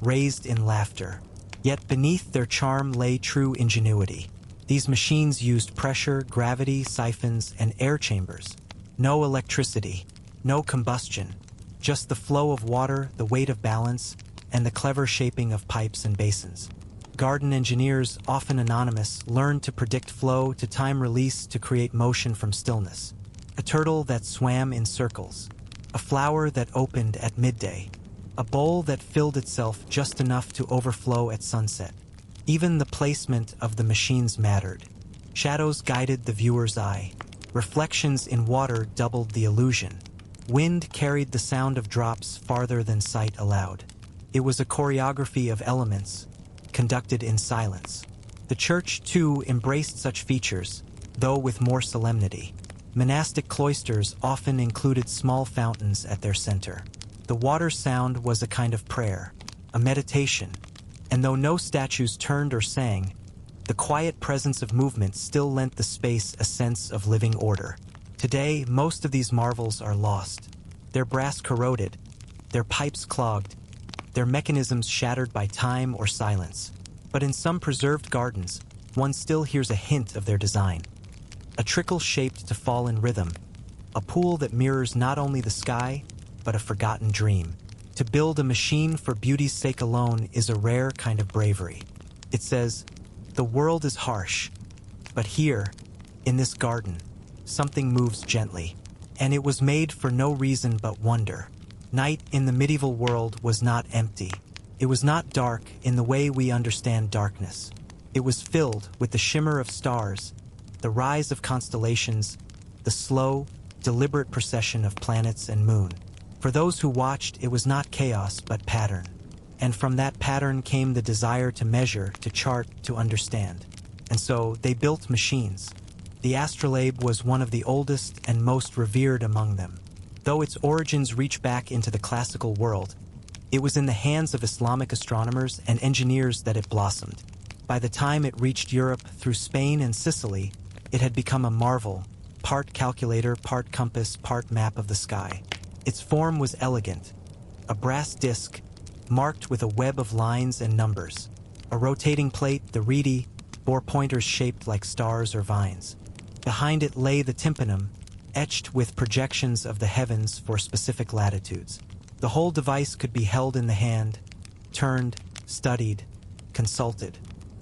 S1: raised in laughter. Yet beneath their charm lay true ingenuity. These machines used pressure, gravity, siphons, and air chambers. No electricity, no combustion, just the flow of water, the weight of balance, and the clever shaping of pipes and basins. Garden engineers, often anonymous, learned to predict flow, to time release, to create motion from stillness. A turtle that swam in circles, a flower that opened at midday, a bowl that filled itself just enough to overflow at sunset. Even the placement of the machines mattered. Shadows guided the viewer's eye. Reflections in water doubled the illusion. Wind carried the sound of drops farther than sight allowed. It was a choreography of elements, conducted in silence. The church, too, embraced such features, though with more solemnity. Monastic cloisters often included small fountains at their center. The water sound was a kind of prayer, a meditation, and though no statues turned or sang, the quiet presence of movement still lent the space a sense of living order. Today, most of these marvels are lost. Their brass corroded, their pipes clogged, their mechanisms shattered by time or silence. But in some preserved gardens, one still hears a hint of their design. A trickle shaped to fall in rhythm, a pool that mirrors not only the sky, but a forgotten dream. To build a machine for beauty's sake alone is a rare kind of bravery. It says, the world is harsh, but here, in this garden, something moves gently, and it was made for no reason but wonder. Night in the medieval world was not empty. It was not dark in the way we understand darkness. It was filled with the shimmer of stars, the rise of constellations, the slow, deliberate procession of planets and moon. For those who watched, it was not chaos but pattern. And from that pattern came the desire to measure, to chart, to understand. And so they built machines. The astrolabe was one of the oldest and most revered among them. Though its origins reach back into the classical world, it was in the hands of Islamic astronomers and engineers that it blossomed. By the time it reached Europe through Spain and Sicily, it had become a marvel, part calculator, part compass, part map of the sky. Its form was elegant, a brass disc, marked with a web of lines and numbers. A rotating plate, the reedy, bore pointers shaped like stars or vines. Behind it lay the tympanum, etched with projections of the heavens for specific latitudes. The whole device could be held in the hand, turned, studied, consulted.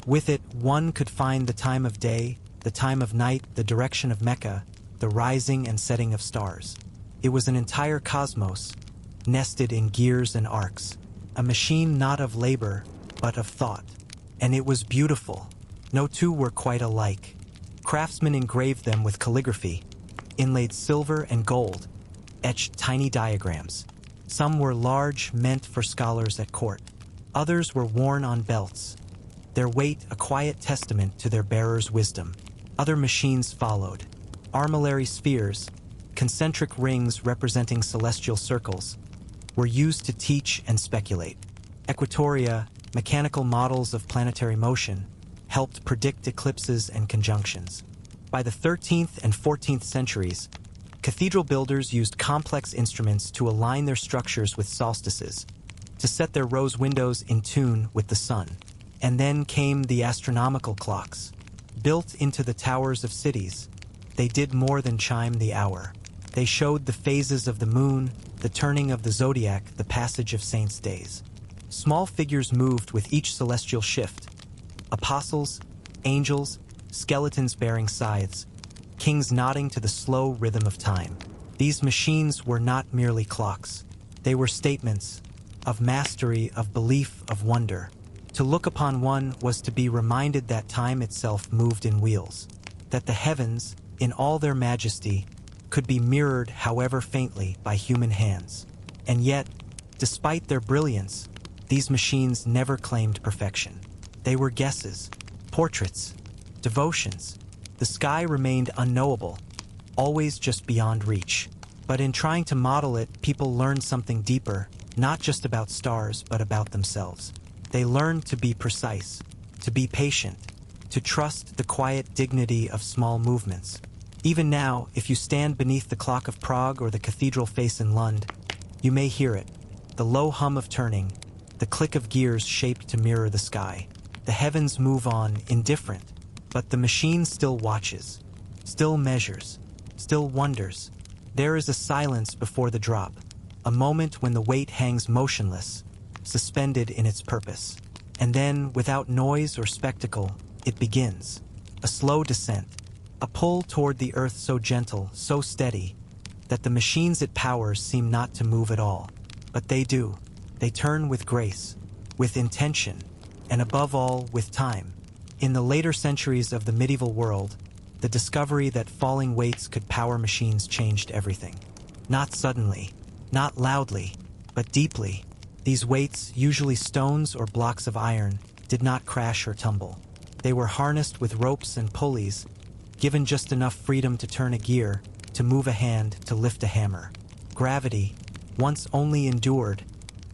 S1: With it, one could find the time of day, the time of night, the direction of Mecca, the rising and setting of stars. It was an entire cosmos, nested in gears and arcs, a machine not of labor, but of thought. And it was beautiful. No two were quite alike. Craftsmen engraved them with calligraphy, inlaid silver and gold, etched tiny diagrams. Some were large, meant for scholars at court. Others were worn on belts, their weight a quiet testament to their bearer's wisdom. Other machines followed. Armillary spheres, concentric rings representing celestial circles, were used to teach and speculate. Equatoria, mechanical models of planetary motion, helped predict eclipses and conjunctions. By the 13th and 14th centuries, cathedral builders used complex instruments to align their structures with solstices, to set their rose windows in tune with the sun. And then came the astronomical clocks. Built into the towers of cities, they did more than chime the hour. They showed the phases of the moon, the turning of the zodiac, the passage of saints' days. Small figures moved with each celestial shift. Apostles, angels, skeletons bearing scythes, kings nodding to the slow rhythm of time. These machines were not merely clocks. They were statements of mastery, of belief, of wonder. To look upon one was to be reminded that time itself moved in wheels, that the heavens, in all their majesty, could be mirrored, however faintly, by human hands. And yet, despite their brilliance, these machines never claimed perfection. They were guesses, portraits, devotions. The sky remained unknowable, always just beyond reach. But in trying to model it, people learned something deeper, not just about stars, but about themselves. They learned to be precise, to be patient, to trust the quiet dignity of small movements. Even now, if you stand beneath the clock of Prague or the cathedral face in Lund, you may hear it, the low hum of turning, the click of gears shaped to mirror the sky. The heavens move on, indifferent, but the machine still watches, still measures, still wonders. There is a silence before the drop, a moment when the weight hangs motionless, suspended in its purpose. And then, without noise or spectacle, it begins. A slow descent, a pull toward the earth so gentle, so steady, that the machines it powers seem not to move at all. But they do. They turn with grace, with intention, and above all, with time. In the later centuries of the medieval world, the discovery that falling weights could power machines changed everything. Not suddenly, not loudly, but deeply. These weights, usually stones or blocks of iron, did not crash or tumble. They were harnessed with ropes and pulleys, given just enough freedom to turn a gear, to move a hand, to lift a hammer. Gravity, once only endured,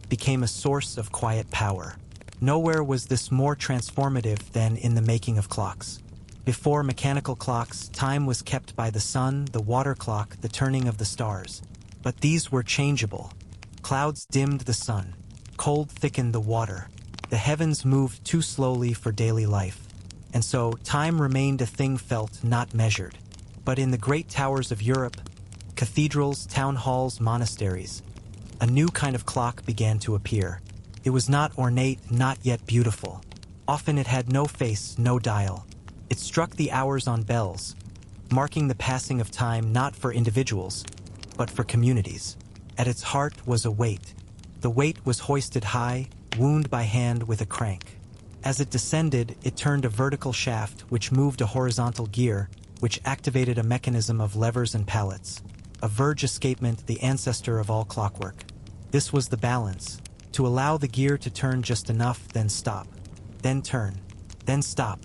S1: became a source of quiet power. Nowhere was this more transformative than in the making of clocks. Before mechanical clocks, time was kept by the sun, the water clock, the turning of the stars. But these were changeable. Clouds dimmed the sun. Cold thickened the water. The heavens moved too slowly for daily life. And so, time remained a thing felt, not measured. But in the great towers of Europe, cathedrals, town halls, monasteries, a new kind of clock began to appear. It was not ornate, not yet beautiful. Often it had no face, no dial. It struck the hours on bells, marking the passing of time not for individuals, but for communities. At its heart was a weight. The weight was hoisted high, wound by hand with a crank. As it descended, it turned a vertical shaft which moved a horizontal gear, which activated a mechanism of levers and pallets. A verge escapement, the ancestor of all clockwork. This was the balance, to allow the gear to turn just enough, then stop. Then turn. Then stop.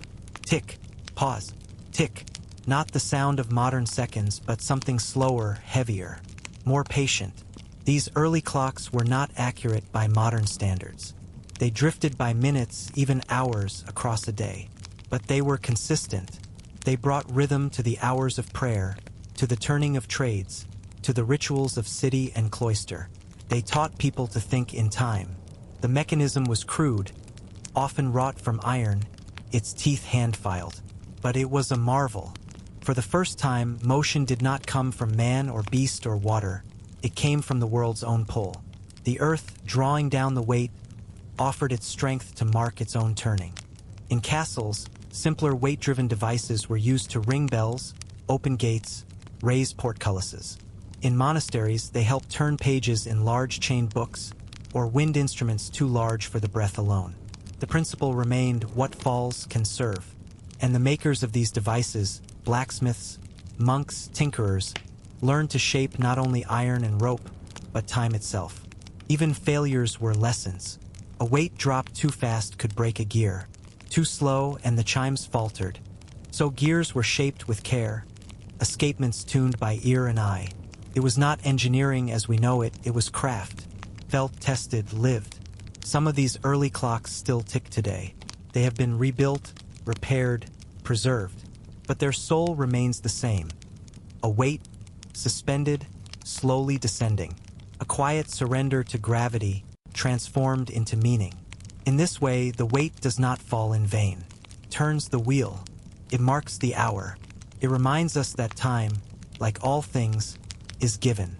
S1: Tick. Pause. Tick. Not the sound of modern seconds, but something slower, heavier, more patient. These early clocks were not accurate by modern standards. They drifted by minutes, even hours, across a day. But they were consistent. They brought rhythm to the hours of prayer, to the turning of trades, to the rituals of city and cloister. They taught people to think in time. The mechanism was crude, often wrought from iron, its teeth hand-filed. But it was a marvel. For the first time, motion did not come from man or beast or water. It came from the world's own pull. The earth, drawing down the weight, offered its strength to mark its own turning. In castles, simpler weight-driven devices were used to ring bells, open gates, raise portcullises. In monasteries, they helped turn pages in large chain books, or wind instruments too large for the breath alone. The principle remained, what falls can serve. And the makers of these devices, blacksmiths, monks, tinkerers, learned to shape not only iron and rope, but time itself. Even failures were lessons. A weight dropped too fast could break a gear. Too slow, and the chimes faltered. So gears were shaped with care, escapements tuned by ear and eye. It was not engineering as we know it, it was craft. Felt, tested, lived. Some of these early clocks still tick today. They have been rebuilt, repaired, preserved. But their soul remains the same. A weight, suspended, slowly descending. A quiet surrender to gravity, transformed into meaning. In this way, the weight does not fall in vain. It turns the wheel. It marks the hour. It reminds us that time, like all things, is given.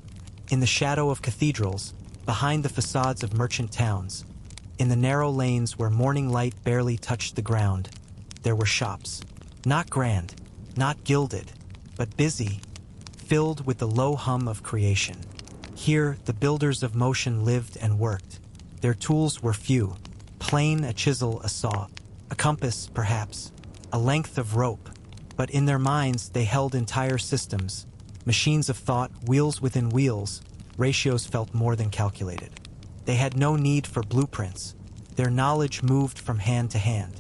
S1: In the shadow of cathedrals, behind the facades of merchant towns, in the narrow lanes where morning light barely touched the ground, there were shops. Not grand, not gilded, but busy, filled with the low hum of creation. Here, the builders of motion lived and worked. Their tools were few. Plane, a chisel, a saw, a compass, perhaps, a length of rope. But in their minds, they held entire systems, machines of thought, wheels within wheels. Ratios felt more than calculated. They had no need for blueprints. Their knowledge moved from hand to hand.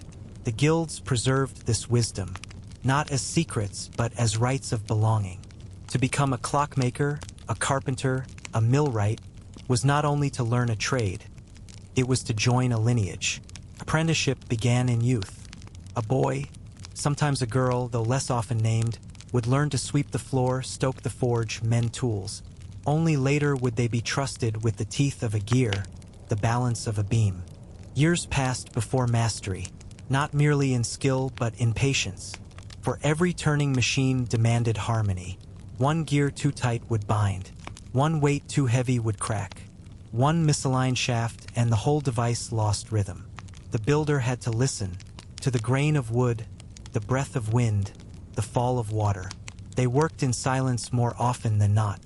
S1: The guilds preserved this wisdom, not as secrets, but as rights of belonging. To become a clockmaker, a carpenter, a millwright, was not only to learn a trade, it was to join a lineage. Apprenticeship began in youth. A boy, sometimes a girl, though less often named, would learn to sweep the floor, stoke the forge, mend tools. Only later would they be trusted with the teeth of a gear, the balance of a beam. Years passed before mastery, not merely in skill but in patience. For every turning machine demanded harmony. One gear too tight would bind. One weight too heavy would crack. One misaligned shaft and the whole device lost rhythm. The builder had to listen to the grain of wood, the breath of wind, the fall of water. They worked in silence more often than not.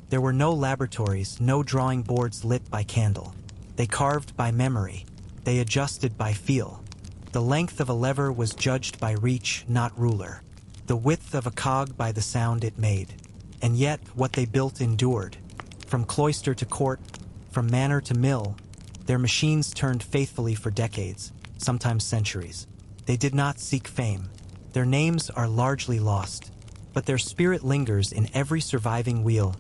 S1: There were no laboratories, no drawing boards lit by candle. They carved by memory. They adjusted by feel. The length of a lever was judged by reach, not ruler. The width of a cog by the sound it made. And yet, what they built endured. From cloister to court, from manor to mill, their machines turned faithfully for decades, sometimes centuries. They did not seek fame. Their names are largely lost, but their spirit lingers in every surviving wheel,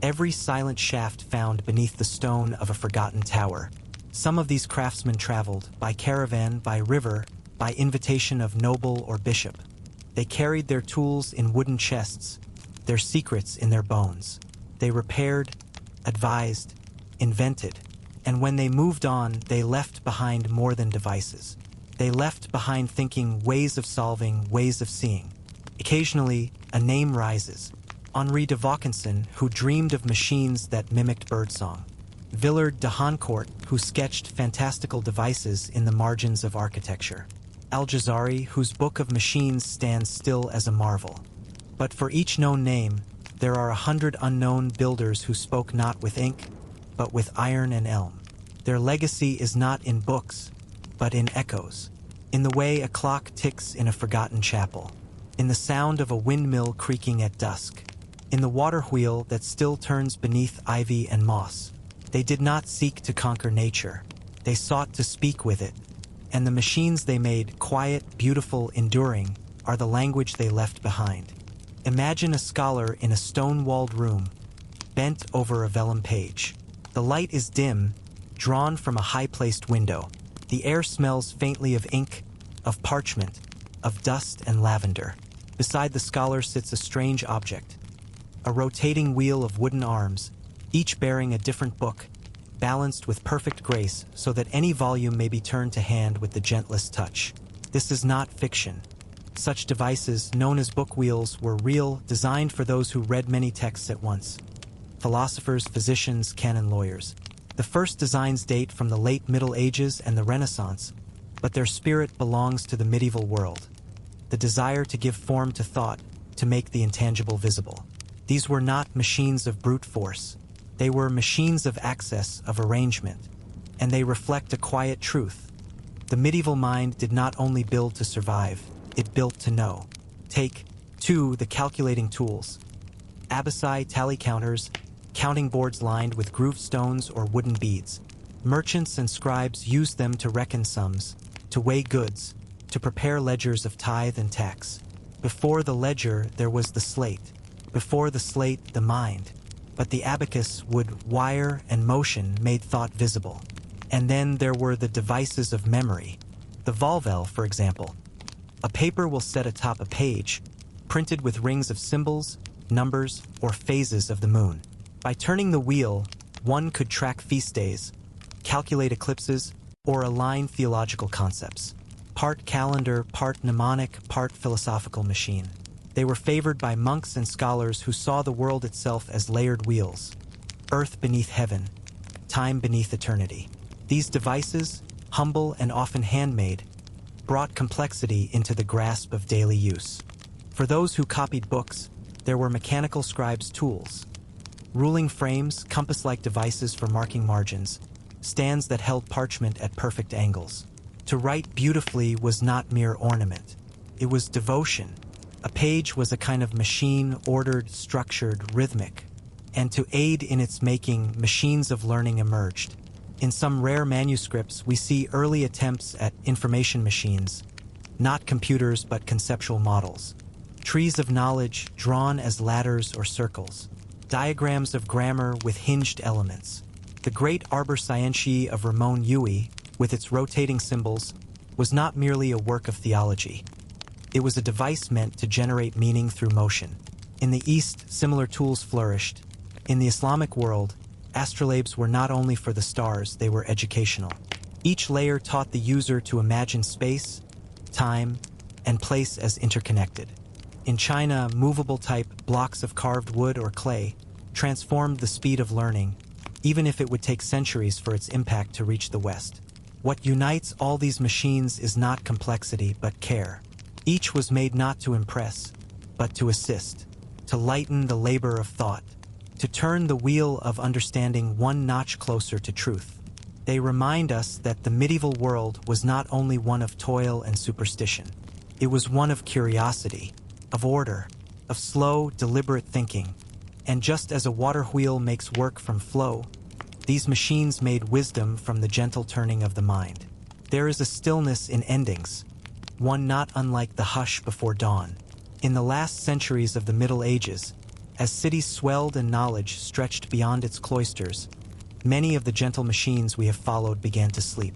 S1: every silent shaft found beneath the stone of a forgotten tower. Some of these craftsmen traveled, by caravan, by river, by invitation of noble or bishop. They carried their tools in wooden chests, their secrets in their bones. They repaired, advised, invented, and when they moved on, they left behind more than devices. They left behind thinking, ways of solving, ways of seeing. Occasionally, a name rises. Henri de Vaucanson, who dreamed of machines that mimicked birdsong. Villard de Honcourt, who sketched fantastical devices in the margins of architecture. Al-Jazari, whose book of machines stands still as a marvel. But for each known name, there are 100 unknown builders who spoke not with ink, but with iron and elm. Their legacy is not in books, but in echoes. In the way a clock ticks in a forgotten chapel. In the sound of a windmill creaking at dusk. In the water wheel that still turns beneath ivy and moss. They did not seek to conquer nature. They sought to speak with it. And the machines they made, quiet, beautiful, enduring, are the language they left behind. Imagine a scholar in a stone-walled room, bent over a vellum page. The light is dim, drawn from a high-placed window. The air smells faintly of ink, of parchment, of dust and lavender. Beside the scholar sits a strange object, a rotating wheel of wooden arms, each bearing a different book, balanced with perfect grace so that any volume may be turned to hand with the gentlest touch. This is not fiction. Such devices, known as book wheels, were real, designed for those who read many texts at once. Philosophers, physicians, canon lawyers. The first designs date from the late Middle Ages and the Renaissance, but their spirit belongs to the medieval world. The desire to give form to thought, to make the intangible visible. These were not machines of brute force. They were machines of access, of arrangement, and they reflect a quiet truth. The medieval mind did not only build to survive, it built to know. Take, too, the calculating tools. Abbaci tally counters, counting boards lined with grooved stones or wooden beads. Merchants and scribes used them to reckon sums, to weigh goods, to prepare ledgers of tithe and tax. Before the ledger, there was the slate. Before the slate, the mind. But the abacus would wire and motion made thought visible. And then there were the devices of memory. The volvel, for example. A paper will set atop a page, printed with rings of symbols, numbers, or phases of the moon. By turning the wheel, one could track feast days, calculate eclipses, or align theological concepts. Part calendar, part mnemonic, part philosophical machine. They were favored by monks and scholars who saw the world itself as layered wheels. Earth beneath heaven, time beneath eternity. These devices, humble and often handmade, brought complexity into the grasp of daily use. For those who copied books, there were mechanical scribes' tools. Ruling frames, compass-like devices for marking margins, stands that held parchment at perfect angles. To write beautifully was not mere ornament. It was devotion. A page was a kind of machine, ordered, structured, rhythmic. And to aid in its making, machines of learning emerged. In some rare manuscripts, we see early attempts at information machines, not computers but conceptual models. Trees of knowledge drawn as ladders or circles. Diagrams of grammar with hinged elements. The great Arbor Scientiae of Ramon Llull, with its rotating symbols, was not merely a work of theology. It was a device meant to generate meaning through motion. In the East, similar tools flourished. In the Islamic world, astrolabes were not only for the stars, they were educational. Each layer taught the user to imagine space, time, and place as interconnected. In China, movable-type blocks of carved wood or clay transformed the speed of learning, even if it would take centuries for its impact to reach the West. What unites all these machines is not complexity, but care. Each was made not to impress, but to assist, to lighten the labor of thought, to turn the wheel of understanding one notch closer to truth. They remind us that the medieval world was not only one of toil and superstition. It was one of curiosity, of order, of slow, deliberate thinking. And just as a water wheel makes work from flow, these machines made wisdom from the gentle turning of the mind. There is a stillness in endings, one not unlike the hush before dawn. In the last centuries of the Middle Ages, as cities swelled and knowledge stretched beyond its cloisters, many of the gentle machines we have followed began to sleep.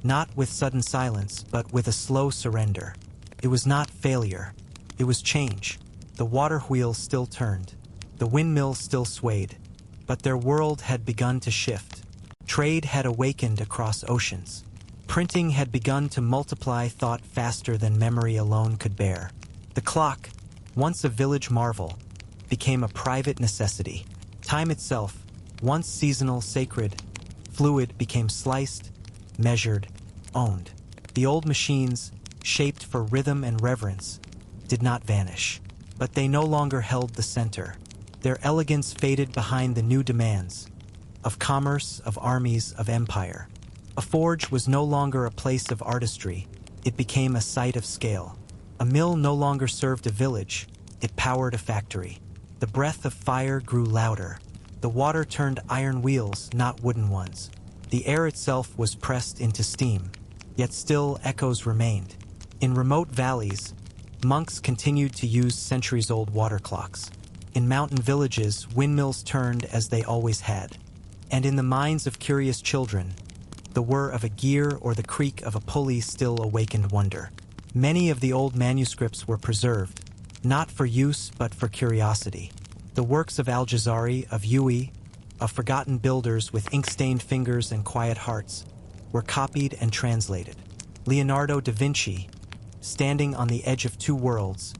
S1: Not with sudden silence, but with a slow surrender. It was not failure. It was change. The water wheel still turned. The windmill still swayed. But their world had begun to shift. Trade had awakened across oceans. Printing had begun to multiply thought faster than memory alone could bear. The clock, once a village marvel, became a private necessity. Time itself, once seasonal, sacred, fluid, became sliced, measured, owned. The old machines, shaped for rhythm and reverence, did not vanish. But they no longer held the center. Their elegance faded behind the new demands of commerce, of armies, of empire. A forge was no longer a place of artistry. It became a site of scale. A mill no longer served a village. It powered a factory. The breath of fire grew louder. The water turned iron wheels, not wooden ones. The air itself was pressed into steam. Yet still echoes remained. In remote valleys, monks continued to use centuries-old water clocks. In mountain villages, windmills turned as they always had. And in the minds of curious children, the whir of a gear or the creak of a pulley still awakened wonder. Many of the old manuscripts were preserved, not for use but for curiosity. The works of Al-Jazari, of Yui, of forgotten builders with ink-stained fingers and quiet hearts, were copied and translated. Leonardo da Vinci, standing on the edge of two worlds,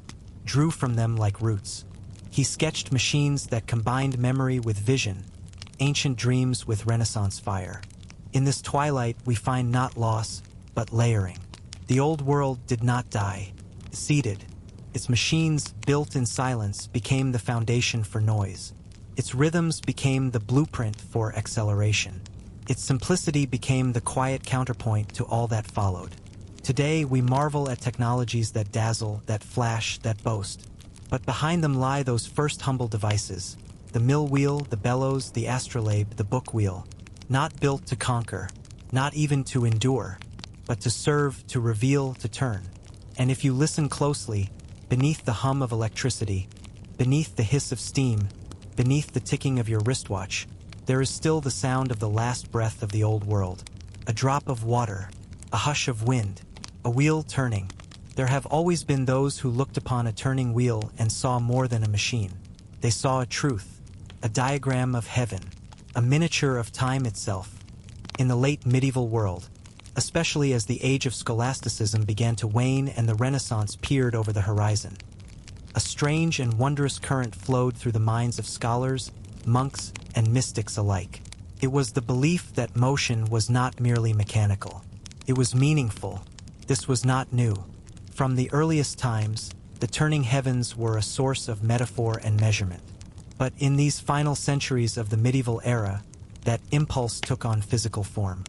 S1: drew from them like roots. He sketched machines that combined memory with vision, ancient dreams with Renaissance fire. In this twilight, we find not loss, but layering. The old world did not die. Seated, its machines, built in silence, became the foundation for noise. Its rhythms became the blueprint for acceleration. Its simplicity became the quiet counterpoint to all that followed. Today, we marvel at technologies that dazzle, that flash, that boast. But behind them lie those first humble devices, the mill wheel, the bellows, the astrolabe, the book wheel, not built to conquer, not even to endure, but to serve, to reveal, to turn. And if you listen closely, beneath the hum of electricity, beneath the hiss of steam, beneath the ticking of your wristwatch, there is still the sound of the last breath of the old world. A drop of water, a hush of wind, a wheel turning. There have always been those who looked upon a turning wheel and saw more than a machine. They saw a truth, a diagram of heaven, a miniature of time itself. In the late medieval world, especially as the age of scholasticism began to wane and the Renaissance peered over the horizon, a strange and wondrous current flowed through the minds of scholars, monks, and mystics alike. It was the belief that motion was not merely mechanical. It was meaningful. This was not new. From the earliest times, the turning heavens were a source of metaphor and measurement. But in these final centuries of the medieval era, that impulse took on physical form.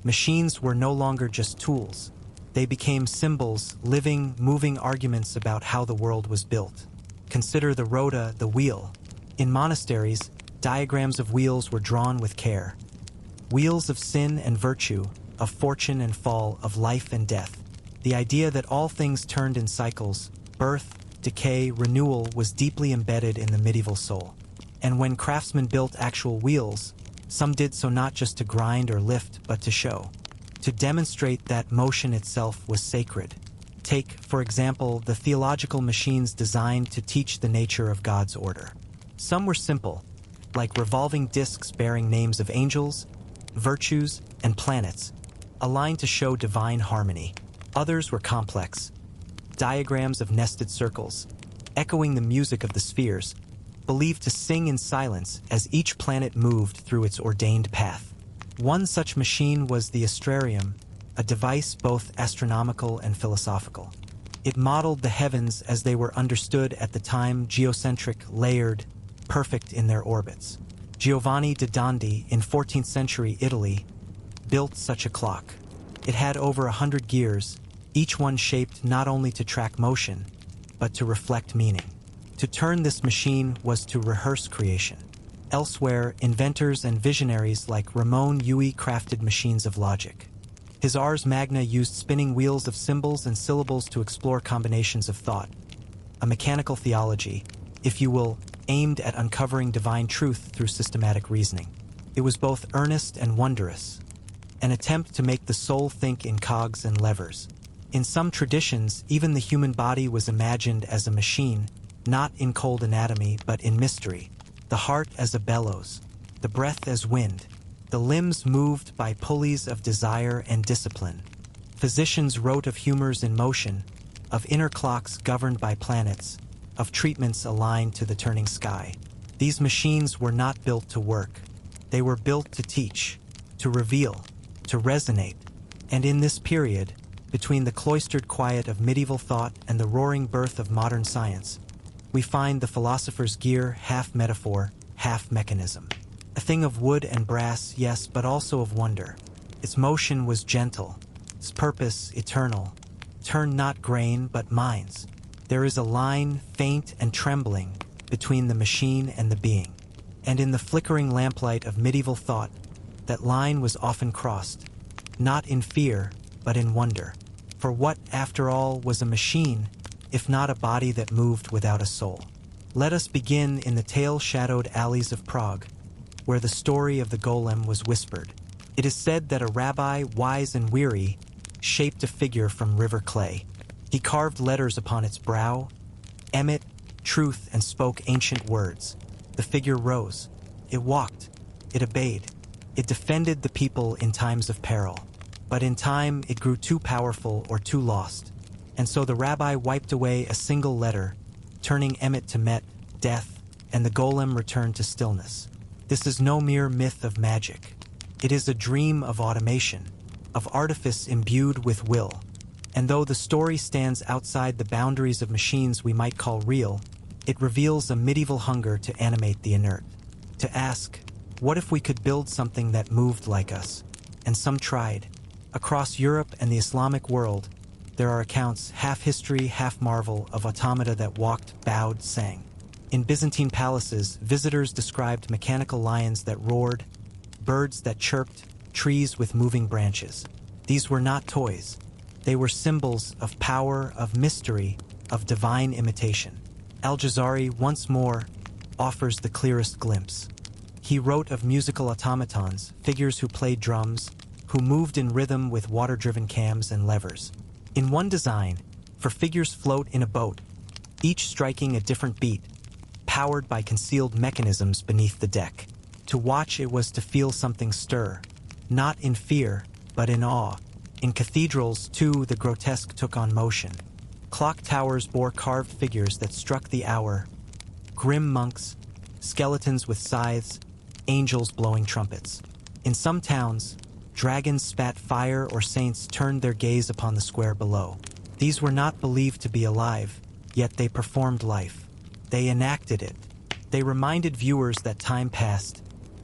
S1: Machines were no longer just tools. They became symbols, living, moving arguments about how the world was built. Consider the rota, the wheel. In monasteries, diagrams of wheels were drawn with care. Wheels of sin and virtue, of fortune and fall, of life and death. The idea that all things turned in cycles, birth, decay, renewal, was deeply embedded in the medieval soul. And when craftsmen built actual wheels, some did so not just to grind or lift, but to show, to demonstrate that motion itself was sacred. Take, for example, the theological machines designed to teach the nature of God's order. Some were simple, like revolving discs bearing names of angels, virtues, and planets, aligned to show divine harmony. Others were complex, diagrams of nested circles, echoing the music of the spheres, believed to sing in silence as each planet moved through its ordained path. One such machine was the astrarium, a device both astronomical and philosophical. It modeled the heavens as they were understood at the time, geocentric, layered, perfect in their orbits. Giovanni da Dondi, in 14th century Italy, built such a clock. It had over 100 gears, each one shaped not only to track motion, but to reflect meaning. To turn this machine was to rehearse creation. Elsewhere, inventors and visionaries like Ramon Llull crafted machines of logic. His Ars Magna used spinning wheels of symbols and syllables to explore combinations of thought. A mechanical theology, if you will, aimed at uncovering divine truth through systematic reasoning. It was both earnest and wondrous, an attempt to make the soul think in cogs and levers. In some traditions, even the human body was imagined as a machine, not in cold anatomy, but in mystery. The heart as a bellows, the breath as wind, the limbs moved by pulleys of desire and discipline. Physicians wrote of humors in motion, of inner clocks governed by planets, of treatments aligned to the turning sky. These machines were not built to work. They were built to teach, to reveal, to resonate. And in this period, between the cloistered quiet of medieval thought and the roaring birth of modern science, we find the philosopher's gear half metaphor, half mechanism. A thing of wood and brass, yes, but also of wonder. Its motion was gentle, its purpose eternal. Turn not grain, but minds. There is a line, faint and trembling, between the machine and the being. And in the flickering lamplight of medieval thought, that line was often crossed, not in fear, but in wonder. For what, after all, was a machine, if not a body that moved without a soul? Let us begin in the tale-shadowed alleys of Prague, where the story of the golem was whispered. It is said that a rabbi, wise and weary, shaped a figure from river clay. He carved letters upon its brow, emit, truth, and spoke ancient words. The figure rose. It walked. It obeyed. It defended the people in times of peril. But in time, it grew too powerful or too lost. And so the rabbi wiped away a single letter, turning Emmet to Met, death, and the golem returned to stillness. This is no mere myth of magic. It is a dream of automation, of artifice imbued with will. And though the story stands outside the boundaries of machines we might call real, it reveals a medieval hunger to animate the inert. To ask, what if we could build something that moved like us? And some tried. Across Europe and the Islamic world, there are accounts, half history, half marvel, of automata that walked, bowed, sang. In Byzantine palaces, visitors described mechanical lions that roared, birds that chirped, trees with moving branches. These were not toys. They were symbols of power, of mystery, of divine imitation. Al-Jazari, once more, offers the clearest glimpse. He wrote of musical automatons, figures who played drums, who moved in rhythm with water-driven cams and levers. In one design, for figures float in a boat, each striking a different beat, powered by concealed mechanisms beneath the deck. To watch it was to feel something stir, not in fear, but in awe. In cathedrals, too, the grotesque took on motion. Clock towers bore carved figures that struck the hour, grim monks, skeletons with scythes, angels blowing trumpets. In some towns, dragons spat fire or saints turned their gaze upon the square below. These were not believed to be alive, yet they performed life. They enacted it. They reminded viewers that time passed,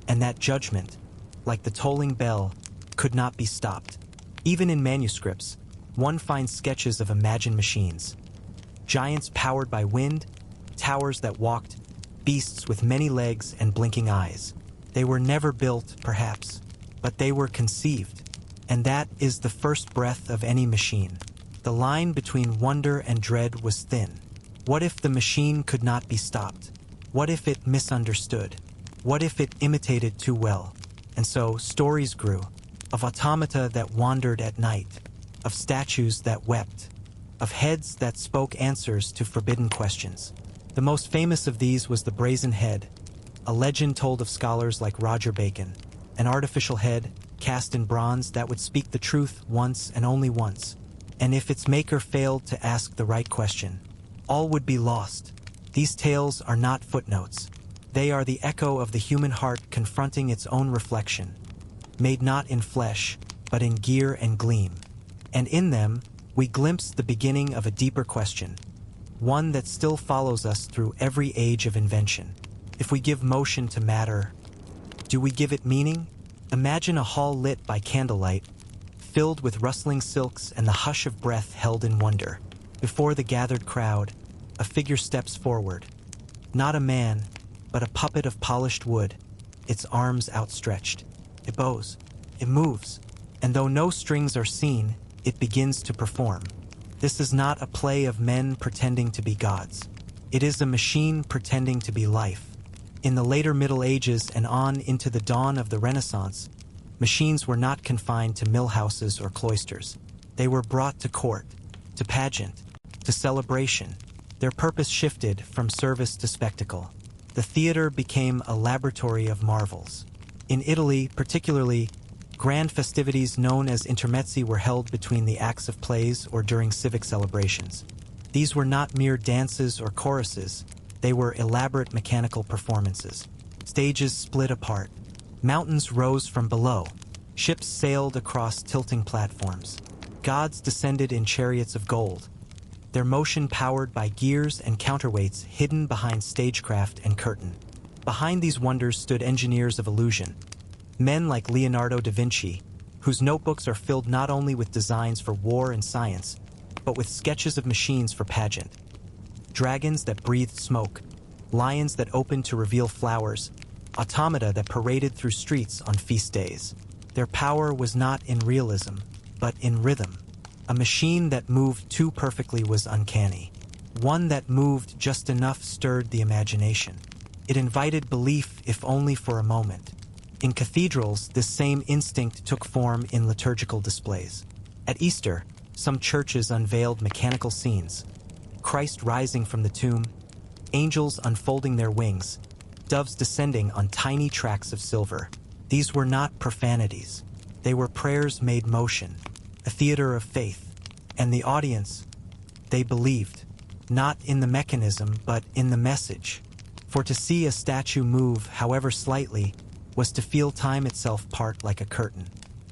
S1: and that judgment, like the tolling bell, could not be stopped. Even in manuscripts, one finds sketches of imagined machines. Giants powered by wind, towers that walked, beasts with many legs and blinking eyes. They were never built, perhaps, but they were conceived. And that is the first breath of any machine. The line between wonder and dread was thin. What if the machine could not be stopped? What if it misunderstood? What if it imitated too well? And so stories grew, of automata that wandered at night, of statues that wept, of heads that spoke answers to forbidden questions. The most famous of these was the brazen head, a legend told of scholars like Roger Bacon, an artificial head cast in bronze that would speak the truth once and only once. And if its maker failed to ask the right question, all would be lost. These tales are not footnotes. They are the echo of the human heart confronting its own reflection, made not in flesh, but in gear and gleam. And in them, we glimpse the beginning of a deeper question, one that still follows us through every age of invention. If we give motion to matter, do we give it meaning? Imagine a hall lit by candlelight, filled with rustling silks and the hush of breath held in wonder. Before the gathered crowd, a figure steps forward. Not a man, but a puppet of polished wood, its arms outstretched. It bows, it moves, and though no strings are seen, it begins to perform. This is not a play of men pretending to be gods. It is a machine pretending to be life. In the later Middle Ages and on into the dawn of the Renaissance, machines were not confined to mill houses or cloisters. They were brought to court, to pageant, to celebration. Their purpose shifted from service to spectacle. The theater became a laboratory of marvels. In Italy, particularly, grand festivities known as intermezzi were held between the acts of plays or during civic celebrations. These were not mere dances or choruses. They were elaborate mechanical performances. Stages split apart. Mountains rose from below. Ships sailed across tilting platforms. Gods descended in chariots of gold, their motion powered by gears and counterweights hidden behind stagecraft and curtain. Behind these wonders stood engineers of illusion, men like Leonardo da Vinci, whose notebooks are filled not only with designs for war and science, but with sketches of machines for pageant. Dragons that breathed smoke, lions that opened to reveal flowers, automata that paraded through streets on feast days. Their power was not in realism, but in rhythm. A machine that moved too perfectly was uncanny. One that moved just enough stirred the imagination. It invited belief, if only for a moment. In cathedrals, this same instinct took form in liturgical displays. At Easter, some churches unveiled mechanical scenes. Christ rising from the tomb, angels unfolding their wings, doves descending on tiny tracks of silver. These were not profanities. They were prayers made motion, a theater of faith. And the audience, they believed, not in the mechanism, but in the message. For to see a statue move, however slightly, was to feel time itself part like a curtain.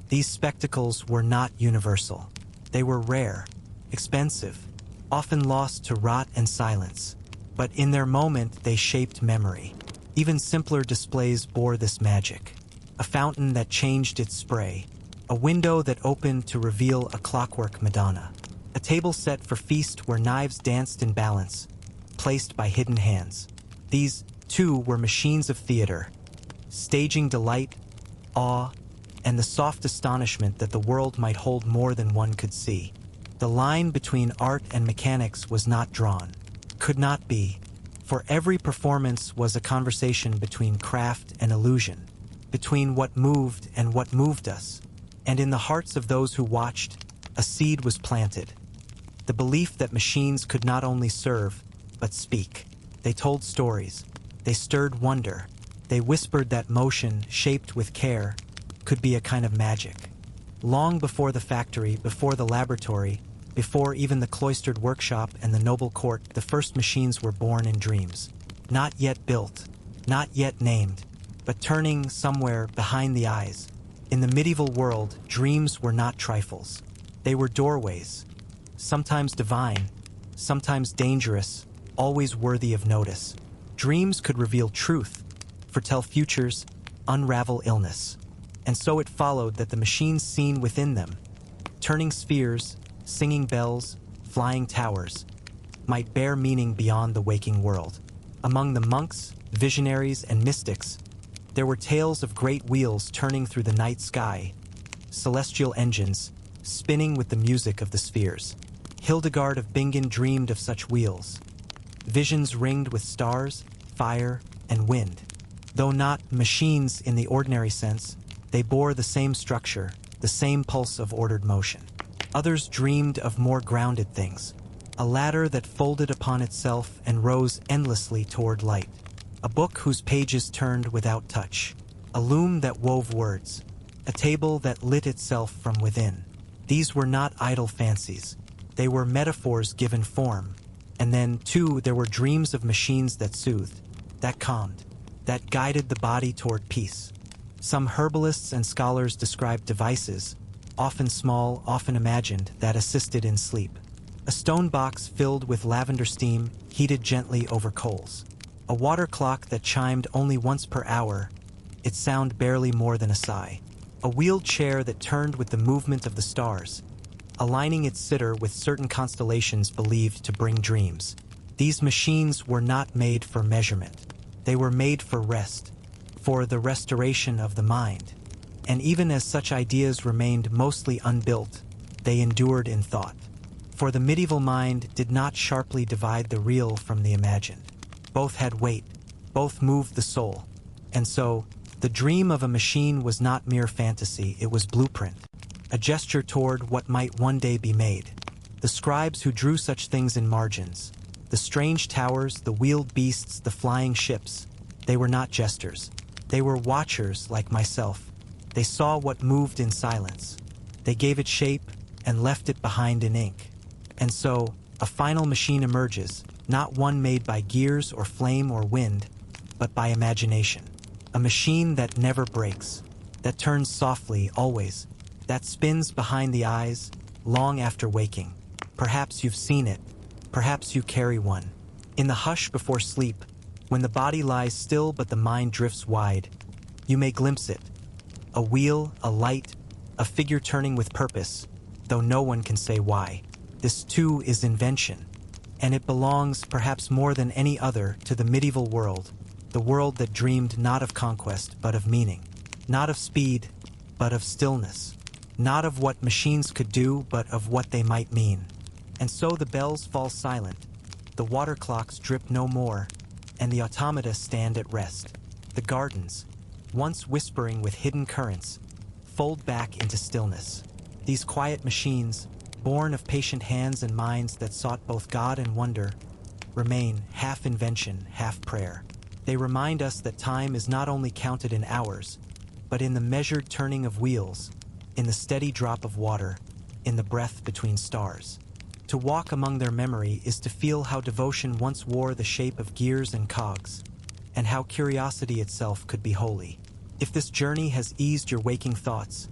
S1: These spectacles were not universal. They were rare, expensive, often lost to rot and silence. But in their moment, they shaped memory. Even simpler displays bore this magic. A fountain that changed its spray, a window that opened to reveal a clockwork Madonna, a table set for feast where knives danced in balance, placed by hidden hands. These, too, were machines of theater, staging delight, awe, and the soft astonishment that the world might hold more than one could see. The line between art and mechanics was not drawn, could not be, for every performance was a conversation between craft and illusion, between what moved and what moved us. And in the hearts of those who watched, a seed was planted. The belief that machines could not only serve, but speak. They told stories. They stirred wonder. They whispered that motion, shaped with care, could be a kind of magic. Long before the factory, before the laboratory, before even the cloistered workshop and the noble court, the first machines were born in dreams. Not yet built, not yet named, but turning somewhere behind the eyes. In the medieval world, dreams were not trifles. They were doorways, sometimes divine, sometimes dangerous, always worthy of notice. Dreams could reveal truth, foretell futures, unravel illness. And so it followed that the machines seen within them, turning spheres, singing bells, flying towers, might bear meaning beyond the waking world. Among the monks, visionaries, and mystics, there were tales of great wheels turning through the night sky, celestial engines, spinning with the music of the spheres. Hildegard of Bingen dreamed of such wheels, visions ringed with stars, fire, and wind. Though not machines in the ordinary sense, they bore the same structure, the same pulse of ordered motion. Others dreamed of more grounded things, a ladder that folded upon itself and rose endlessly toward light, a book whose pages turned without touch, a loom that wove words, a table that lit itself from within. These were not idle fancies. They were metaphors given form. And then, too, there were dreams of machines that soothed, that calmed, that guided the body toward peace. Some herbalists and scholars described devices, often small, often imagined, that assisted in sleep. A stone box filled with lavender steam, heated gently over coals. A water clock that chimed only once per hour, its sound barely more than a sigh. A wheeled chair that turned with the movement of the stars, aligning its sitter with certain constellations believed to bring dreams. These machines were not made for measurement. They were made for rest, for the restoration of the mind. And even as such ideas remained mostly unbuilt, they endured in thought. For the medieval mind did not sharply divide the real from the imagined. Both had weight, both moved the soul. And so, the dream of a machine was not mere fantasy, it was blueprint, a gesture toward what might one day be made. The scribes who drew such things in margins, the strange towers, the wheeled beasts, the flying ships, they were not jesters. They were watchers like myself. They saw what moved in silence. They gave it shape and left it behind in ink. And so, a final machine emerges, not one made by gears or flame or wind, but by imagination. A machine that never breaks, that turns softly always, that spins behind the eyes, long after waking. Perhaps you've seen it. Perhaps you carry one. In the hush before sleep, when the body lies still but the mind drifts wide, you may glimpse it. A wheel, a light, a figure turning with purpose, though no one can say why. This too is invention, and it belongs, perhaps more than any other, to the medieval world, the world that dreamed not of conquest but of meaning, not of speed but of stillness, not of what machines could do but of what they might mean. And so the bells fall silent, the water clocks drip no more, and the automata stand at rest. The gardens, once whispering with hidden currents, fold back into stillness. These quiet machines, born of patient hands and minds that sought both God and wonder, remain half invention, half prayer. They remind us that time is not only counted in hours, but in the measured turning of wheels, in the steady drop of water, in the breath between stars. To walk among their memory is to feel how devotion once wore the shape of gears and cogs, and how curiosity itself could be holy. If this journey has eased your waking thoughts,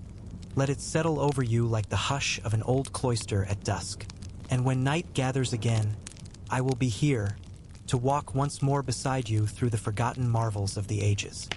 S1: let it settle over you like the hush of an old cloister at dusk. And when night gathers again, I will be here to walk once more beside you through the forgotten marvels of the ages.